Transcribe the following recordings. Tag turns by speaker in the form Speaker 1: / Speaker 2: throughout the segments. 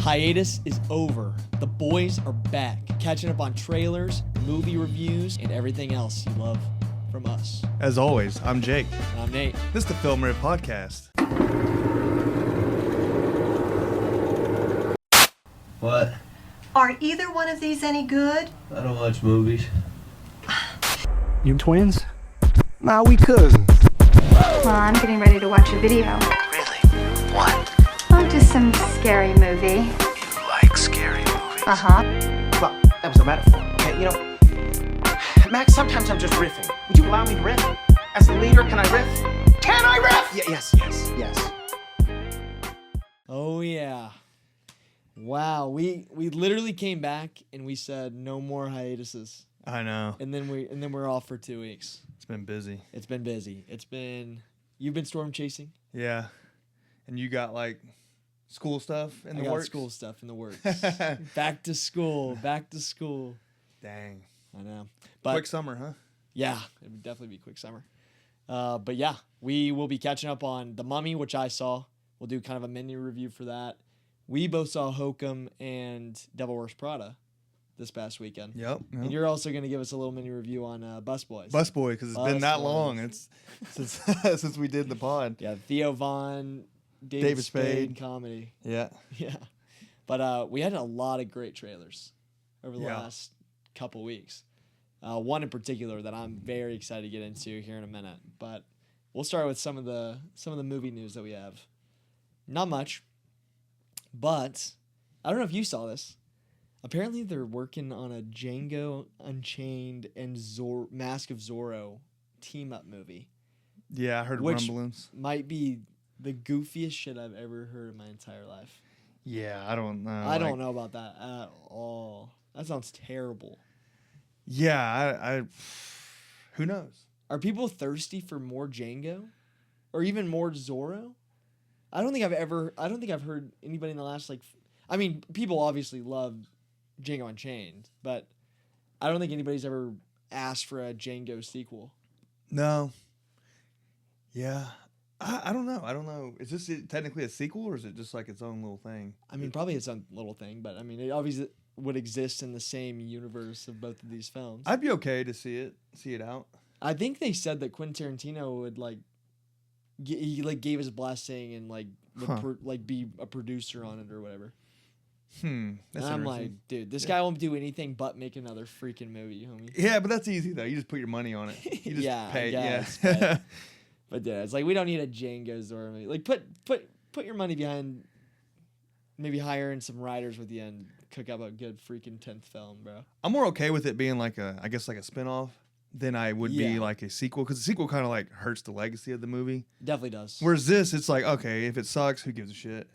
Speaker 1: Hiatus is over. The boys are back, catching up on trailers, movie reviews, and everything else you love from us.
Speaker 2: As always, I'm Jake.
Speaker 1: And I'm Nate.
Speaker 2: This is the Film Riff podcast.
Speaker 3: What?
Speaker 4: Are either one of these any good?
Speaker 3: I don't watch movies.
Speaker 5: You twins? Nah, we cousins.
Speaker 6: Well, I'm getting ready to watch a video.
Speaker 5: Really? What?
Speaker 6: Oh, just some scary movie.
Speaker 5: You like scary movies?
Speaker 6: Uh-huh.
Speaker 7: Well, that was a metaphor, okay? You know, Max, sometimes I'm just riffing. Would you allow me to riff? As the leader, can I riff? Can I riff? Yes.
Speaker 1: Oh, yeah. Wow, we literally came back and we said no more hiatuses.
Speaker 2: I know.
Speaker 1: And then we're off for 2 weeks.
Speaker 2: It's been busy.
Speaker 1: You've been storm chasing?
Speaker 2: Yeah. And you got like school stuff in the works?
Speaker 1: School stuff in the works. Back to school.
Speaker 2: Dang.
Speaker 1: I know. But
Speaker 2: quick summer, huh?
Speaker 1: Yeah, it would definitely be quick summer. But yeah, we will be catching up on The Mummy, which I saw. We'll do kind of a mini review for that. We both saw Hokum and Devil Wears Prada this past weekend.
Speaker 2: Yep.
Speaker 1: And you're also going to give us a little mini review on Busboys.
Speaker 2: Busboy, because it's been that long. It's since we did the pod.
Speaker 1: Yeah, Theo Von, David Spade comedy.
Speaker 2: Yeah.
Speaker 1: Yeah. But we had a lot of great trailers over the last couple weeks. One in particular that I'm very excited to get into here in a minute. But we'll start with some of the movie news that we have. Not much. But I don't know if you saw this. Apparently, they're working on a Django Unchained and Mask of Zorro team-up movie.
Speaker 2: Yeah, I heard rumblings.
Speaker 1: Might be the goofiest shit I've ever heard in my entire life.
Speaker 2: Yeah, I don't know.
Speaker 1: I don't know about that at all. That sounds terrible.
Speaker 2: Yeah, I who knows?
Speaker 1: Are people thirsty for more Django? Or even more Zorro? I don't think I've heard anybody in the last, I mean, people obviously love Django Unchained, but I don't think anybody's ever asked for a Django sequel.
Speaker 2: No. Yeah. I don't know. Is this technically a sequel, or is it just like its own little thing?
Speaker 1: I mean, probably its own little thing, but I mean, it obviously would exist in the same universe of both of these films.
Speaker 2: I'd be okay to see it out. I
Speaker 1: think they said that Quentin Tarantino would he gave his blessing and would be a producer on it or whatever.
Speaker 2: That's
Speaker 1: and I'm like, dude, this guy won't do anything but make another freaking movie, homie.
Speaker 2: Yeah, but that's easy though. You just put your money on it. You just pay.
Speaker 1: Guess,
Speaker 2: yeah.
Speaker 1: But yeah, it's like we don't need a Django Zorro movie. Like put your money behind maybe hiring some writers with you and cook up a good freaking 10th film, bro. I'm
Speaker 2: more okay with it being like a spinoff than I would be like a sequel, because the sequel kind of like hurts the legacy of the movie.
Speaker 1: Definitely does.
Speaker 2: Whereas this, it's like, okay, if it sucks, who gives a shit?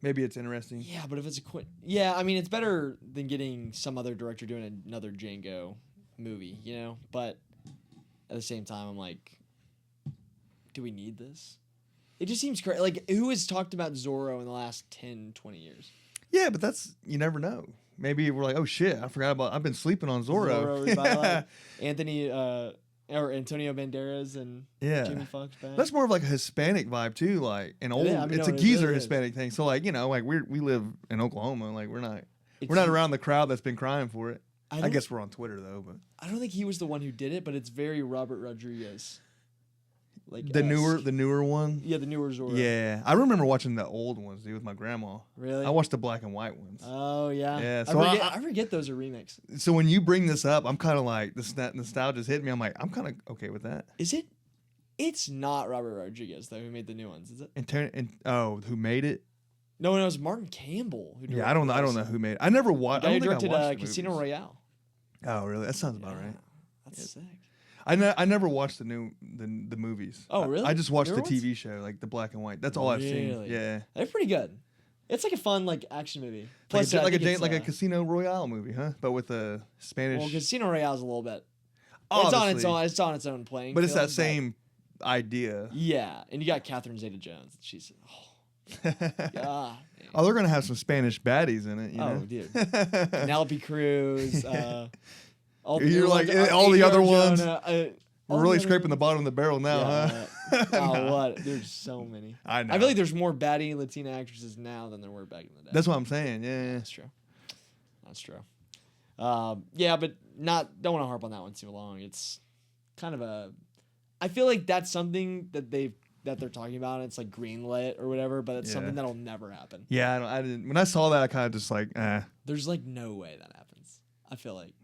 Speaker 2: Maybe it's interesting.
Speaker 1: Yeah, but if it's I mean, it's better than getting some other director doing another Django movie, you know? But at the same time, I'm like, do we need this? It just seems crazy. Like, who has talked about Zorro in the last 10, 20 years?
Speaker 2: Yeah, but you never know. Maybe we're like, oh shit, I've been sleeping on Zorro. Antonio Banderas and Jimmy Fox back. That's more of like a Hispanic vibe too, like an old. Yeah, it's a geezer Hispanic thing. So like, like we live in Oklahoma, like we're not around the crowd that's been crying for it. I guess we're on Twitter though, but
Speaker 1: I don't think he was the one who did it, but it's very Robert Rodriguez. Like
Speaker 2: the newer one.
Speaker 1: Yeah, the newer Zorro.
Speaker 2: Yeah, I remember watching the old ones, dude, with my grandma.
Speaker 1: Really?
Speaker 2: I watched the black and white ones.
Speaker 1: Oh yeah.
Speaker 2: Yeah. So
Speaker 1: I forget those are remakes.
Speaker 2: So when you bring this up, I'm kind of like the nostalgia's hit me. I'm like, I'm kind of okay with that.
Speaker 1: Is it? It's not Robert Rodriguez though who made the new ones, is it?
Speaker 2: Who made it?
Speaker 1: No, it was Martin Campbell who directed.
Speaker 2: Yeah, I don't know who made it. I never watched. I
Speaker 1: directed Casino Royale.
Speaker 2: Oh really? That sounds about right.
Speaker 1: That's sick.
Speaker 2: I never watched the movies.
Speaker 1: Oh, really?
Speaker 2: I just watched the TV show, like the black and white. That's all I've seen. Yeah,
Speaker 1: they're pretty good. It's like a fun action movie.
Speaker 2: Plus, like a Casino Royale movie, huh? But with a Spanish.
Speaker 1: Well, Casino Royale's a little bit.
Speaker 2: Obviously.
Speaker 1: It's on its own playing.
Speaker 2: But it's that same idea.
Speaker 1: Yeah, and you got Catherine Zeta-Jones. She's God.
Speaker 2: Oh, they're gonna have some Spanish baddies in it. You know?
Speaker 1: Dude, Penelope Cruz.
Speaker 2: You're like all the other ones. We're really scraping the bottom of the barrel now, huh?
Speaker 1: Oh, what? There's so many.
Speaker 2: I know.
Speaker 1: I feel like there's more baddie Latina actresses now than there were back in the day.
Speaker 2: That's what I'm saying. Yeah.
Speaker 1: That's true. That's true. Yeah, but don't want to harp on that one too long. It's kind of I feel like that's something that they're talking about. And it's like greenlit or whatever, but it's something that'll never happen.
Speaker 2: Yeah, I didn't. When I saw that, I kind of just like,
Speaker 1: There's like no way that happens. I feel like,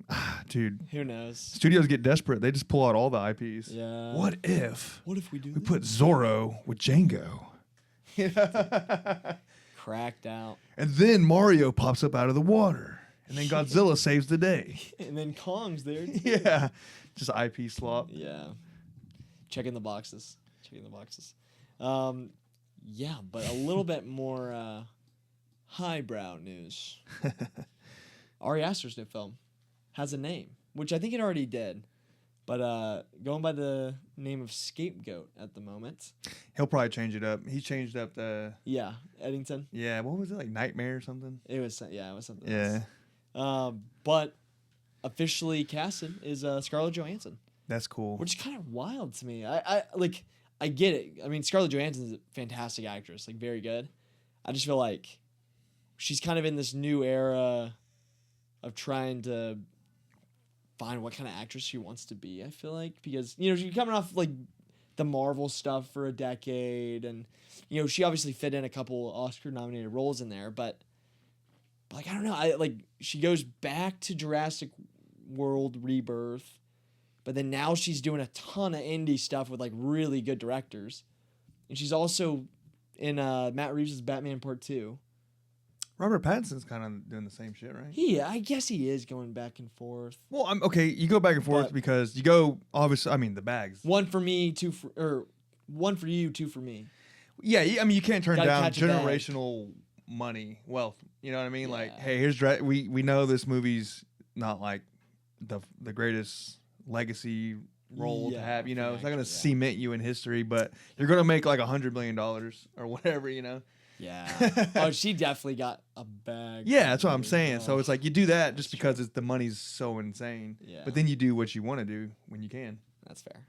Speaker 2: dude,
Speaker 1: who knows?
Speaker 2: Studios get desperate. They just pull out all the IPs.
Speaker 1: Yeah.
Speaker 2: What if
Speaker 1: we do?
Speaker 2: We put Zoro with Django.
Speaker 1: Cracked out.
Speaker 2: And then Mario pops up out of the water. And then Godzilla saves the day.
Speaker 1: And then Kong's there. Too.
Speaker 2: Yeah. Just IP swap.
Speaker 1: Yeah. Checking the boxes. Yeah, but a little bit more highbrow news. Ari Aster's new film has a name, which I think it already did. But going by the name of Scapegoat at the moment.
Speaker 2: He'll probably change it up. He changed up the...
Speaker 1: Yeah, Eddington.
Speaker 2: Yeah, what was it? Like Nightmare or something?
Speaker 1: It was something
Speaker 2: Yeah.
Speaker 1: else. But officially casted is Scarlett Johansson.
Speaker 2: That's cool.
Speaker 1: Which is kind of wild to me. I get it. I mean, Scarlett Johansson's a fantastic actress, like very good. I just feel like she's kind of in this new era of trying to find what kind of actress she wants to be, I feel like. Because, she's coming off, like, the Marvel stuff for a decade. And, she obviously fit in a couple Oscar-nominated roles in there. But like, I don't know. She goes back to Jurassic World Rebirth. But then now she's doing a ton of indie stuff with, like, really good directors. And she's also in Matt Reeves' Batman Part 2.
Speaker 2: Robert Pattinson's kind of doing the same shit, right?
Speaker 1: Yeah, I guess he is going back and forth.
Speaker 2: Well, okay, you go back and forth because you go, obviously, I mean, the bags.
Speaker 1: One for me, one for you, two for me.
Speaker 2: Yeah, I mean, you can't turn down
Speaker 1: catch a
Speaker 2: generational money, wealth. You know what I mean?
Speaker 1: Yeah.
Speaker 2: Like, hey, we know this movie's not like the greatest legacy role to have. It's not going to cement you in history, but you're going to make like $100 million or whatever.
Speaker 1: Yeah. Oh, she definitely got a bag.
Speaker 2: Yeah, that's what I'm saying. So it's like you do that just because the money's so insane.
Speaker 1: Yeah.
Speaker 2: But then you do what you want to do when you can.
Speaker 1: That's fair.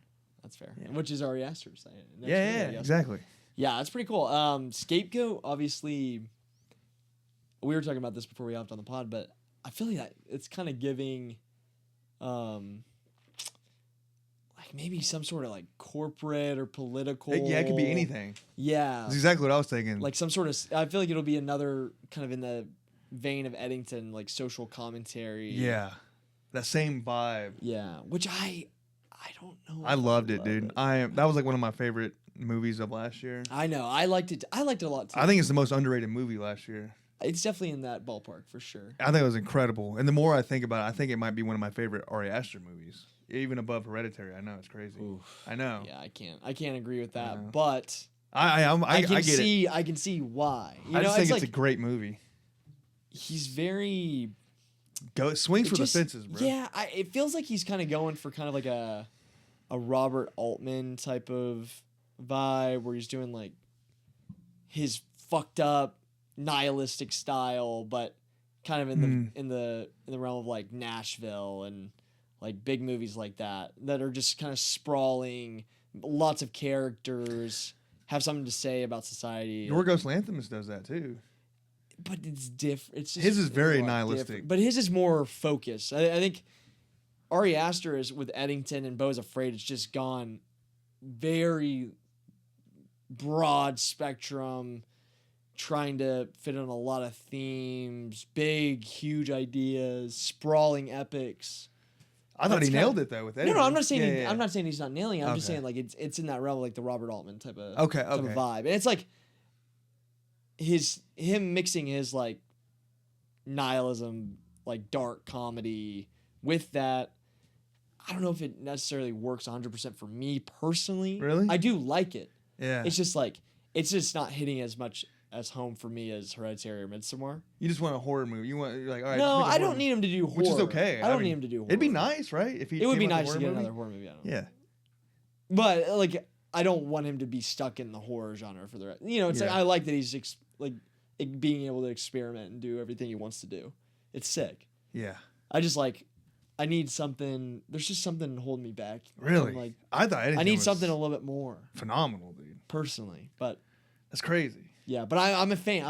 Speaker 1: Yeah. Which is Ari Aster saying.
Speaker 2: Yeah, exactly.
Speaker 1: Yeah, that's pretty cool. Scapegoat, obviously, we were talking about this before we hopped on the pod, but I feel like that it's kind of giving, like maybe some sort of like corporate or political.
Speaker 2: Yeah, it could be anything.
Speaker 1: Yeah.
Speaker 2: That's exactly what I was thinking.
Speaker 1: Like some sort of, I feel like it'll be another kind of in the vein of Eddington, like social commentary.
Speaker 2: Yeah. That same vibe.
Speaker 1: Yeah. Which I don't know.
Speaker 2: I loved it, dude. That was like one of my favorite movies of last year.
Speaker 1: I know. I liked it a lot too.
Speaker 2: I think it's the most underrated movie last year.
Speaker 1: It's definitely in that ballpark for sure.
Speaker 2: I think it was incredible. And the more I think about it, I think it might be one of my favorite Ari Aster movies. Even above Hereditary. I know, it's crazy.
Speaker 1: Oof.
Speaker 2: I know.
Speaker 1: Yeah, I can't agree with that. But
Speaker 2: I get it.
Speaker 1: I can see why.
Speaker 2: I just think it's a great movie.
Speaker 1: He's very
Speaker 2: swings for the fences, bro.
Speaker 1: Yeah, it feels like he's kind of going for kind of like a Robert Altman type of vibe where he's doing like his fucked up nihilistic style, but kind of in the realm of like Nashville and like big movies like that are just kind of sprawling, lots of characters, have something to say about society.
Speaker 2: Yorgos Lanthimos does that too.
Speaker 1: But it's different. It's just
Speaker 2: his is very nihilistic.
Speaker 1: Different. But his is more focused. I think Ari Aster is with Eddington and Beau's Afraid. It's just gone very broad spectrum, trying to fit on a lot of themes, big, huge ideas, sprawling epics.
Speaker 2: I thought he nailed it though with Eddington.
Speaker 1: No, I'm not saying I'm not saying he's not nailing it. I'm just saying like it's in that realm of like the Robert Altman type of vibe, and it's like him mixing his like nihilism, like dark comedy with that. I don't know if it necessarily works 100% for me personally.
Speaker 2: Really?
Speaker 1: I do like it.
Speaker 2: Yeah.
Speaker 1: It's just not hitting as much as home for me as Hereditary or Midsommar.
Speaker 2: You just want a horror movie. You're like, all right.
Speaker 1: No, I don't need him to do horror.
Speaker 2: Which is okay.
Speaker 1: I don't need him to do horror.
Speaker 2: It'd be nice, right? If
Speaker 1: it would be nice to get another horror movie out of him.
Speaker 2: Yeah.
Speaker 1: But like, I don't want him to be stuck in the horror genre for the rest. It's like I like that he's being able to experiment and do everything he wants to do. It's sick.
Speaker 2: Yeah.
Speaker 1: I just like I need something. There's just something holding me back.
Speaker 2: Really?
Speaker 1: I'm like,
Speaker 2: I thought
Speaker 1: I need something a little bit more.
Speaker 2: Phenomenal, dude.
Speaker 1: Personally, but
Speaker 2: that's crazy.
Speaker 1: Yeah, but I'm a fan.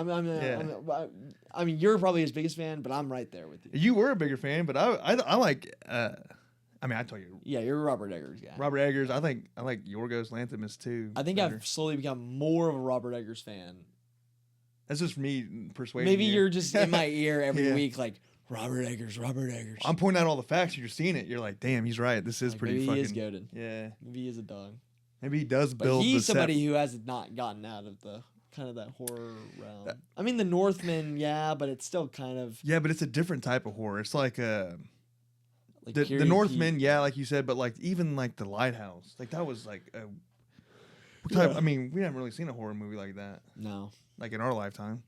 Speaker 1: I mean, you're probably his biggest fan, but I'm right there with you.
Speaker 2: You were a bigger fan, but I like. I mean, I told you.
Speaker 1: Yeah, you're a Robert Eggers guy.
Speaker 2: Robert Eggers. I like Yorgos Lanthimos too.
Speaker 1: I think I've slowly become more of a Robert Eggers fan.
Speaker 2: That's just me persuading.
Speaker 1: Maybe you're just in my ear every week, like Robert Eggers.
Speaker 2: I'm pointing out all the facts. You're seeing it. You're like, damn, he's right. This is
Speaker 1: like,
Speaker 2: pretty
Speaker 1: maybe
Speaker 2: fucking.
Speaker 1: He is goated.
Speaker 2: Yeah.
Speaker 1: Maybe he is a dog.
Speaker 2: Maybe he does build.
Speaker 1: But he's somebody who has not gotten out of the kind of that horror realm. I mean, the Northman, yeah, but it's still kind of.
Speaker 2: Yeah, but it's a different type of horror. It's like the Northman, yeah, like you said, but like even like the Lighthouse, like that was like a type. I mean, we haven't really seen a horror movie like that.
Speaker 1: No.
Speaker 2: Like in our lifetime.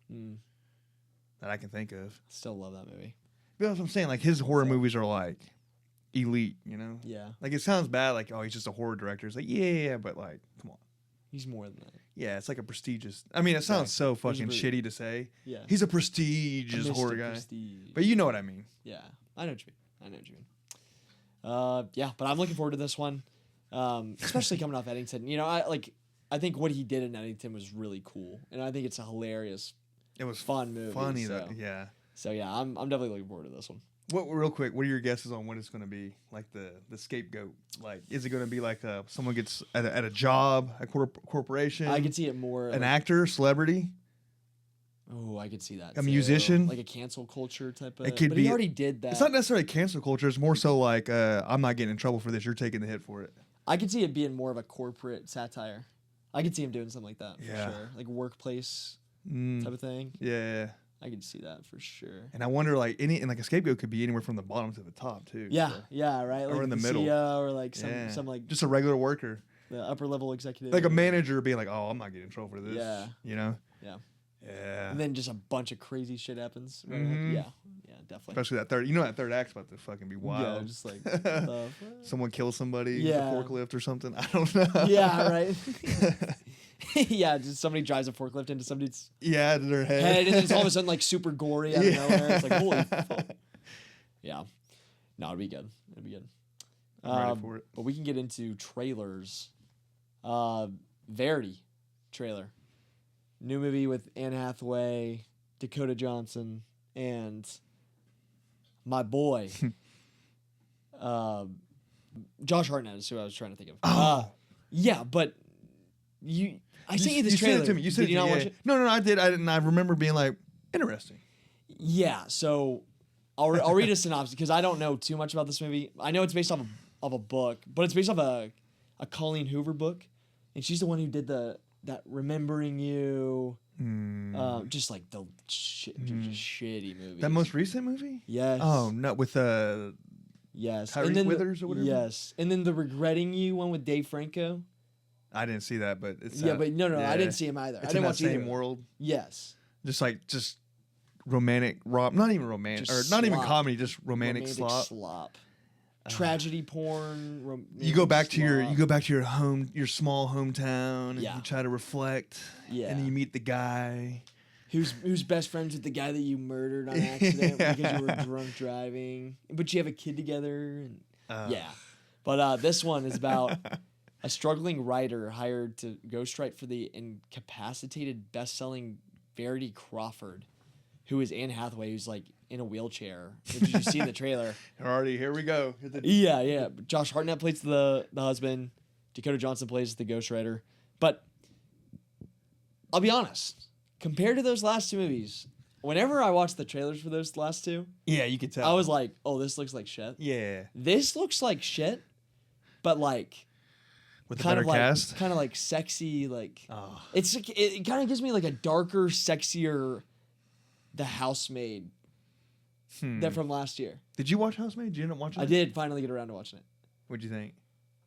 Speaker 2: That I can think of.
Speaker 1: Still love that movie.
Speaker 2: But that's what I'm saying. Like his horror movies are like elite, you know?
Speaker 1: Yeah.
Speaker 2: Like it sounds bad, like, oh, he's just a horror director. It's like, yeah, but like, come on.
Speaker 1: He's more than that.
Speaker 2: Yeah, it's like a prestigious. I mean, it sounds so fucking shitty to say.
Speaker 1: Yeah.
Speaker 2: He's a prestigious horror guy. But you know what I mean.
Speaker 1: Yeah. I know what you mean. Yeah, but I'm looking forward to this one. Especially coming off Eddington. You know, I think what he did in Eddington was really cool. And I think it's a hilarious.
Speaker 2: It was
Speaker 1: fun movie.
Speaker 2: Funny though. Yeah.
Speaker 1: So yeah, I'm definitely looking forward to this one.
Speaker 2: Real quick, what are your guesses on what it's going to be? Like the scapegoat. Like, is it going to be like someone gets at a job, a corporation?
Speaker 1: I could see it more.
Speaker 2: An actor, celebrity.
Speaker 1: Oh, I could see that.
Speaker 2: A musician,
Speaker 1: like a cancel culture type of.
Speaker 2: It could
Speaker 1: but
Speaker 2: be.
Speaker 1: He already did that.
Speaker 2: It's not necessarily cancel culture. It's more so like I'm not getting in trouble for this. You're taking the hit for it.
Speaker 1: I could see it being more of a corporate satire. I could see him doing something like that.
Speaker 2: Yeah.
Speaker 1: For sure. Like workplace type of thing.
Speaker 2: Yeah.
Speaker 1: I can see that for sure.
Speaker 2: And I wonder, like a scapegoat could be anywhere from the bottom to the top too.
Speaker 1: Yeah,
Speaker 2: so.
Speaker 1: Yeah, right. Like
Speaker 2: or in the middle,
Speaker 1: CEO or like some like
Speaker 2: just a regular worker,
Speaker 1: the upper level executive,
Speaker 2: like a manager being like, "Oh, I'm not getting in trouble for this."
Speaker 1: Yeah,
Speaker 2: you know.
Speaker 1: Yeah.
Speaker 2: Yeah.
Speaker 1: And then just a bunch of crazy shit happens. Right? Yeah, definitely.
Speaker 2: Especially that third act's about to fucking be wild.
Speaker 1: Yeah, just like
Speaker 2: someone kills somebody
Speaker 1: with
Speaker 2: a forklift or something. I don't know.
Speaker 1: Yeah, right. Yeah, just somebody drives a forklift into somebody's
Speaker 2: to their head,
Speaker 1: and then it's all of a sudden like super gory out of nowhere. It's like holy fuck. Yeah, no, it'd be good. It'd be good.
Speaker 2: I'm ready for it.
Speaker 1: But we can get into trailers. Verity trailer, new movie with Anne Hathaway, Dakota Johnson, and my boy, Josh Hartnett is who I was trying to think of. Yeah, but I sent you this trailer.
Speaker 2: Sent it to me. You said
Speaker 1: did you not watch it?
Speaker 2: No, I did. I didn't. I remember being like, interesting.
Speaker 1: Yeah, so I'll read a synopsis because I don't know too much about this movie. I know it's based off of a book, but it's based off a Colleen Hoover book, and she's the one who did that Remembering You, just like the shitty movie.
Speaker 2: That most recent movie?
Speaker 1: Yes.
Speaker 2: Oh no, with
Speaker 1: yes,
Speaker 2: Tyrese Withers or whatever.
Speaker 1: Yes, and then the Regretting You one with Dave Franco.
Speaker 2: I didn't see that, but it's
Speaker 1: but no, I didn't see him either.
Speaker 2: It's
Speaker 1: I didn't
Speaker 2: in
Speaker 1: watch
Speaker 2: that same
Speaker 1: either.
Speaker 2: world.
Speaker 1: Yes.
Speaker 2: Just romantic not even romantic or not even comedy, just romantic slop.
Speaker 1: Tragedy porn.
Speaker 2: You go back to your small hometown, and you try to reflect.
Speaker 1: Yeah.
Speaker 2: And then you meet the guy
Speaker 1: who's best friends with the guy that you murdered on accident because you were drunk driving, but you have a kid together. And but this one is about a struggling writer hired to ghostwrite for the incapacitated best-selling Verity Crawford, who is Anne Hathaway, who's like in a wheelchair. Did you see in the trailer?
Speaker 2: Already, here we go.
Speaker 1: Yeah. Josh Hartnett plays the husband. Dakota Johnson plays the ghostwriter. But I'll be honest, compared to those last two movies, whenever I watched the trailers for those last two,
Speaker 2: you could tell.
Speaker 1: I was like, oh, this looks like shit.
Speaker 2: Yeah.
Speaker 1: This looks like shit, but like
Speaker 2: with a better cast,
Speaker 1: kind of like sexy, like it kind of gives me like a darker, sexier The Housemaid that from last year.
Speaker 2: Did you watch Housemaid? Did you end up watching it?
Speaker 1: I did finally get around to watching it.
Speaker 2: What'd you think?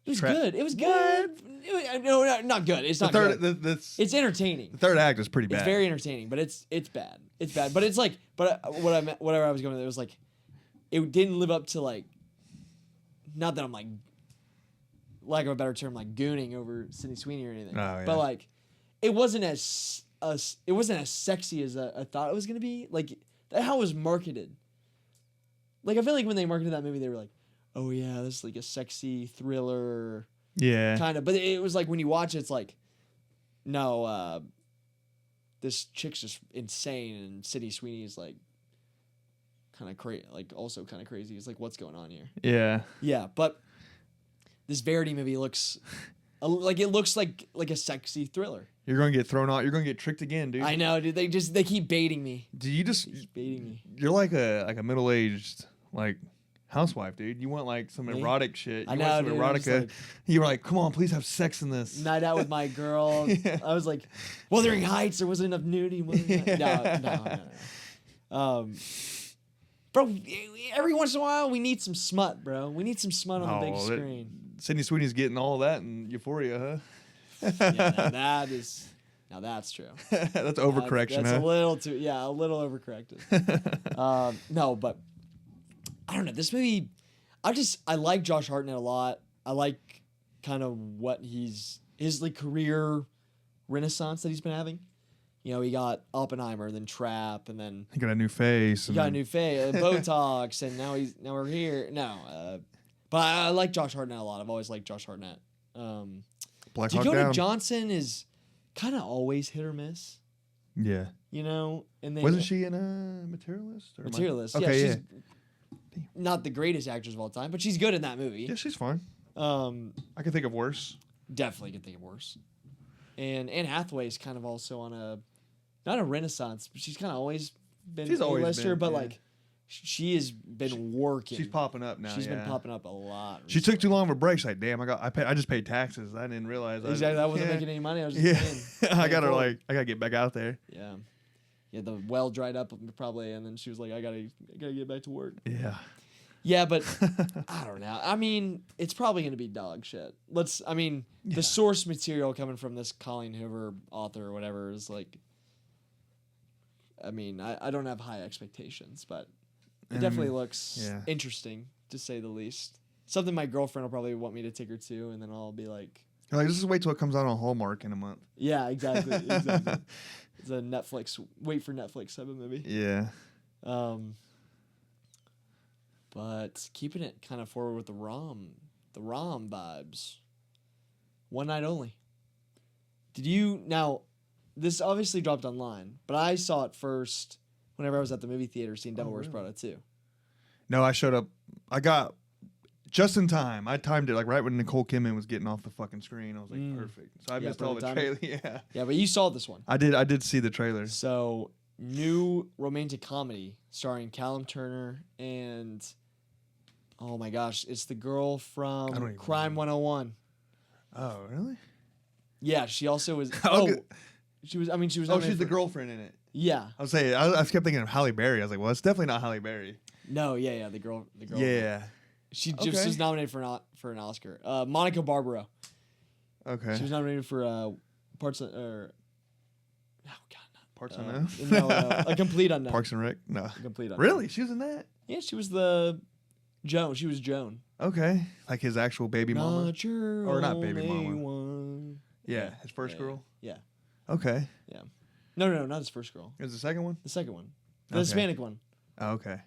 Speaker 1: It was good. It was good. No, not good. It's not good. It's entertaining.
Speaker 2: The third act is pretty bad.
Speaker 1: It's very entertaining, but it's bad. It's bad. But it's like, whatever I was going with, it was like, it didn't live up to like, not that I'm like, lack of a better term, like gooning over Sydney Sweeney or anything.
Speaker 2: Oh, yeah.
Speaker 1: But like, it wasn't as sexy as I thought it was gonna be. Like how it was marketed. Like I feel like when they marketed that movie, they were like, oh yeah, this is like a sexy thriller.
Speaker 2: Yeah.
Speaker 1: Kind of, but it was like when you watch it, it's like, no, this chick's just insane, and Sydney Sweeney is like kind of crazy, like also kind of crazy. It's like, what's going on here?
Speaker 2: Yeah.
Speaker 1: Yeah, but this Verity movie looks like a sexy thriller.
Speaker 2: You're gonna get thrown out. You're gonna get tricked again, dude.
Speaker 1: I know, dude. They keep baiting me.
Speaker 2: Do you just
Speaker 1: baiting me?
Speaker 2: You're like a middle-aged like housewife, dude. You want like some erotic shit. You
Speaker 1: I know,
Speaker 2: want some
Speaker 1: dude,
Speaker 2: erotica.
Speaker 1: like,
Speaker 2: you were like, come on, please have sex in this.
Speaker 1: Night out with my girl.
Speaker 2: Yeah.
Speaker 1: I was like, Wuthering Heights. There wasn't enough nudity. No. Bro, every once in a while we need some smut, bro. We need some smut on the big screen.
Speaker 2: Sydney Sweeney's getting all that in Euphoria, huh?
Speaker 1: Yeah, now that's true.
Speaker 2: That's overcorrection,
Speaker 1: that's
Speaker 2: huh?
Speaker 1: a little overcorrected. No, but I don't know. This movie, I like Josh Hartnett a lot. I like kind of what his like career renaissance that he's been having. You know, he got Oppenheimer, then Trap, and then
Speaker 2: he got a new face.
Speaker 1: He got a new face, Botox, and now we're here. No, but I like Josh Hartnett a lot. I've always liked Josh Hartnett.
Speaker 2: Black Hawk
Speaker 1: Dakota
Speaker 2: Down.
Speaker 1: Johnson is kind of always hit or miss.
Speaker 2: Yeah.
Speaker 1: You know, and then
Speaker 2: wasn't she in a Materialist?
Speaker 1: Materialist.
Speaker 2: Okay,
Speaker 1: yeah. She's not the greatest actress of all time, but she's good in that movie.
Speaker 2: Yeah, she's fine. I can think of worse.
Speaker 1: Definitely can think of worse. And Anne Hathaway's kind of also on not a renaissance, but she's kind of always been
Speaker 2: she's always been,
Speaker 1: but like she has been working.
Speaker 2: She's popping up now.
Speaker 1: She's been popping up a lot.
Speaker 2: She took too long of a break. She's like, damn, I just paid taxes. I didn't realize.
Speaker 1: Exactly, I wasn't making any money. I was just
Speaker 2: I gotta get back out there.
Speaker 1: Yeah. Yeah, the well dried up probably, and then she was like, I gotta get back to work.
Speaker 2: Yeah.
Speaker 1: Yeah, but I don't know. I mean, it's probably gonna be dog shit. The source material coming from this Colleen Hoover author or whatever is like, I mean, I don't have high expectations, but it definitely looks interesting, to say the least. Something my girlfriend will probably want me to take her to, and then I'll be like...
Speaker 2: You're like, just wait till it comes out on Hallmark in a month.
Speaker 1: Yeah, exactly. It's a Netflix, wait for Netflix type of movie.
Speaker 2: Yeah.
Speaker 1: But keeping it kind of forward with the ROM vibes. One Night Only. Now, this obviously dropped online, but I saw it first whenever I was at the movie theater seeing Devil Wears Prada too.
Speaker 2: No, I showed up. I got just in time. I timed it like right when Nicole Kidman was getting off the fucking screen. I was like, perfect. So I missed all the trailer. Yeah.
Speaker 1: Yeah, but you saw this one.
Speaker 2: I did see the trailer.
Speaker 1: So, new romantic comedy starring Callum Turner and oh my gosh, it's the girl from Crime 101.
Speaker 2: Oh, really?
Speaker 1: Yeah, she also was. She was. I mean, she was.
Speaker 2: Oh, she's the girlfriend in it.
Speaker 1: Yeah.
Speaker 2: I was saying. I kept thinking of Halle Berry. I was like, well, it's definitely not Halle Berry.
Speaker 1: No. Yeah. The girl.
Speaker 2: Yeah.
Speaker 1: She just was nominated for an Oscar. Monica Barbaro.
Speaker 2: Okay.
Speaker 1: She was nominated for Parts Unknown.
Speaker 2: No,
Speaker 1: A Complete Unknown.
Speaker 2: Parks and Rec. No.
Speaker 1: A Complete Unknown.
Speaker 2: Really? She was in that?
Speaker 1: Yeah, she was the Joan. She was Joan.
Speaker 2: Okay. Like his actual baby mama.
Speaker 1: Not your
Speaker 2: or not baby mama.
Speaker 1: One.
Speaker 2: Yeah, his first girl.
Speaker 1: Yeah.
Speaker 2: Okay.
Speaker 1: Yeah. No, not his first girl.
Speaker 2: Is the second one?
Speaker 1: The second one. The Hispanic one.
Speaker 2: Oh, okay.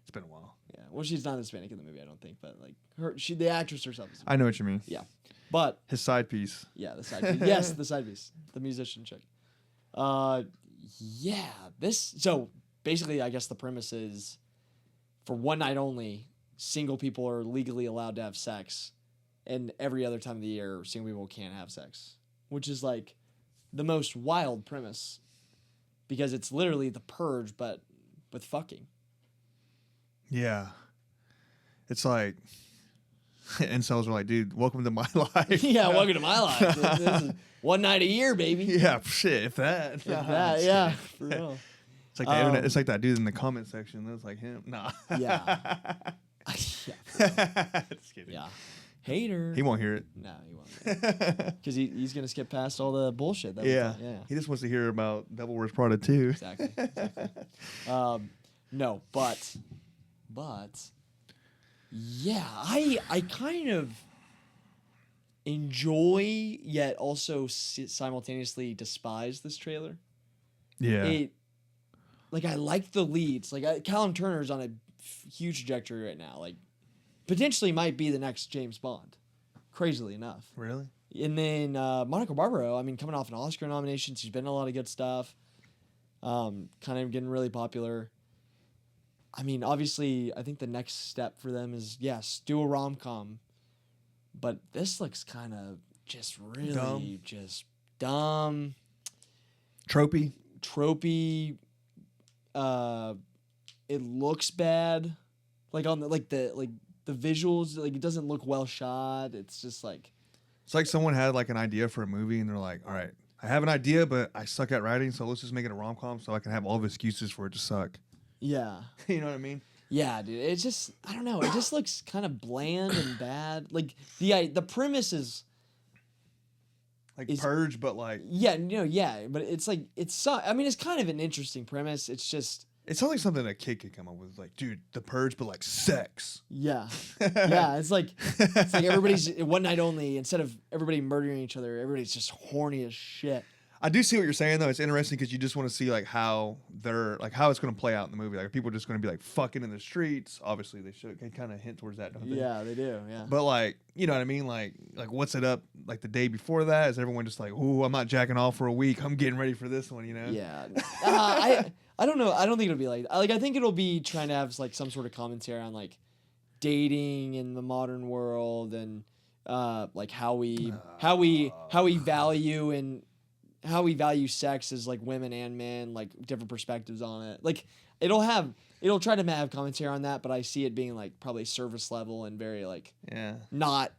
Speaker 2: It's been a while.
Speaker 1: Yeah. Well, she's not Hispanic in the movie, I don't think, but like the actress herself is.
Speaker 2: I know what you mean.
Speaker 1: Yeah. But
Speaker 2: his side piece.
Speaker 1: Yeah, the side piece. Yes, the side piece. The musician chick. Yeah. So basically I guess the premise is for one night only, single people are legally allowed to have sex, and every other time of the year, single people can't have sex, which is like the most wild premise because it's literally the purge, but with fucking.
Speaker 2: Yeah. It's like, incels are like, dude, welcome to my life.
Speaker 1: Yeah, welcome to my life. This is one night a year, baby.
Speaker 2: Yeah, shit, if that.
Speaker 1: Yeah, for real.
Speaker 2: It's like the internet. It's like that dude in the comment section. That was like him. Nah.
Speaker 1: Yeah.
Speaker 2: Just kidding.
Speaker 1: Yeah. Hater.
Speaker 2: He won't hear it.
Speaker 1: No, he won't. Because he's going to skip past all the bullshit.
Speaker 2: Yeah. He just wants to hear about Devil Wears Prada too.
Speaker 1: Exactly. No, but yeah, I kind of enjoy yet also simultaneously despise this trailer.
Speaker 2: Yeah.
Speaker 1: I like the leads. Like Callum Turner's on a huge trajectory right now. Like potentially might be the next James Bond. Crazily enough.
Speaker 2: Really?
Speaker 1: And then Monica Barbaro, I mean, coming off an Oscar nomination, she's been in a lot of good stuff. Kind of getting really popular. I mean, obviously, I think the next step for them is, yes, do a rom-com. But this looks kind of just really dumb.
Speaker 2: Tropey.
Speaker 1: It looks bad. Like on the visuals, like it doesn't look well shot. It's just like
Speaker 2: it's like someone had like an idea for a movie and they're like, all right, I have an idea, but I suck at writing, so let's just make it a rom-com so I can have all the excuses for it to suck.
Speaker 1: Yeah.
Speaker 2: You know what I mean?
Speaker 1: Yeah, dude. It's just, I don't know. It just looks kind of bland and bad. Like the premise is
Speaker 2: like Purge, but like
Speaker 1: but it's like I mean, it's kind of an interesting premise. It's just
Speaker 2: it sounds like something a kid could come up with, like, dude, the Purge, but like sex.
Speaker 1: Yeah, yeah. It's like everybody's one night only. Instead of everybody murdering each other, everybody's just horny as shit.
Speaker 2: I do see what you're saying though. It's interesting because you just want to see like how it's going to play out in the movie. Like, are people just going to be like fucking in the streets? Obviously, they kind of hint towards that, don't they?
Speaker 1: Yeah, they do. Yeah.
Speaker 2: But like, you know what I mean? Like what's it up like the day before that? Is everyone just like, ooh, I'm not jacking off for a week. I'm getting ready for this one. You know?
Speaker 1: Yeah. I don't know. I don't think it'll be like I think it'll be trying to have like some sort of commentary on like dating in the modern world and like how we value sex as like women and men, like different perspectives on it. Like it'll try to have commentary on that, but I see it being like probably surface level and very like not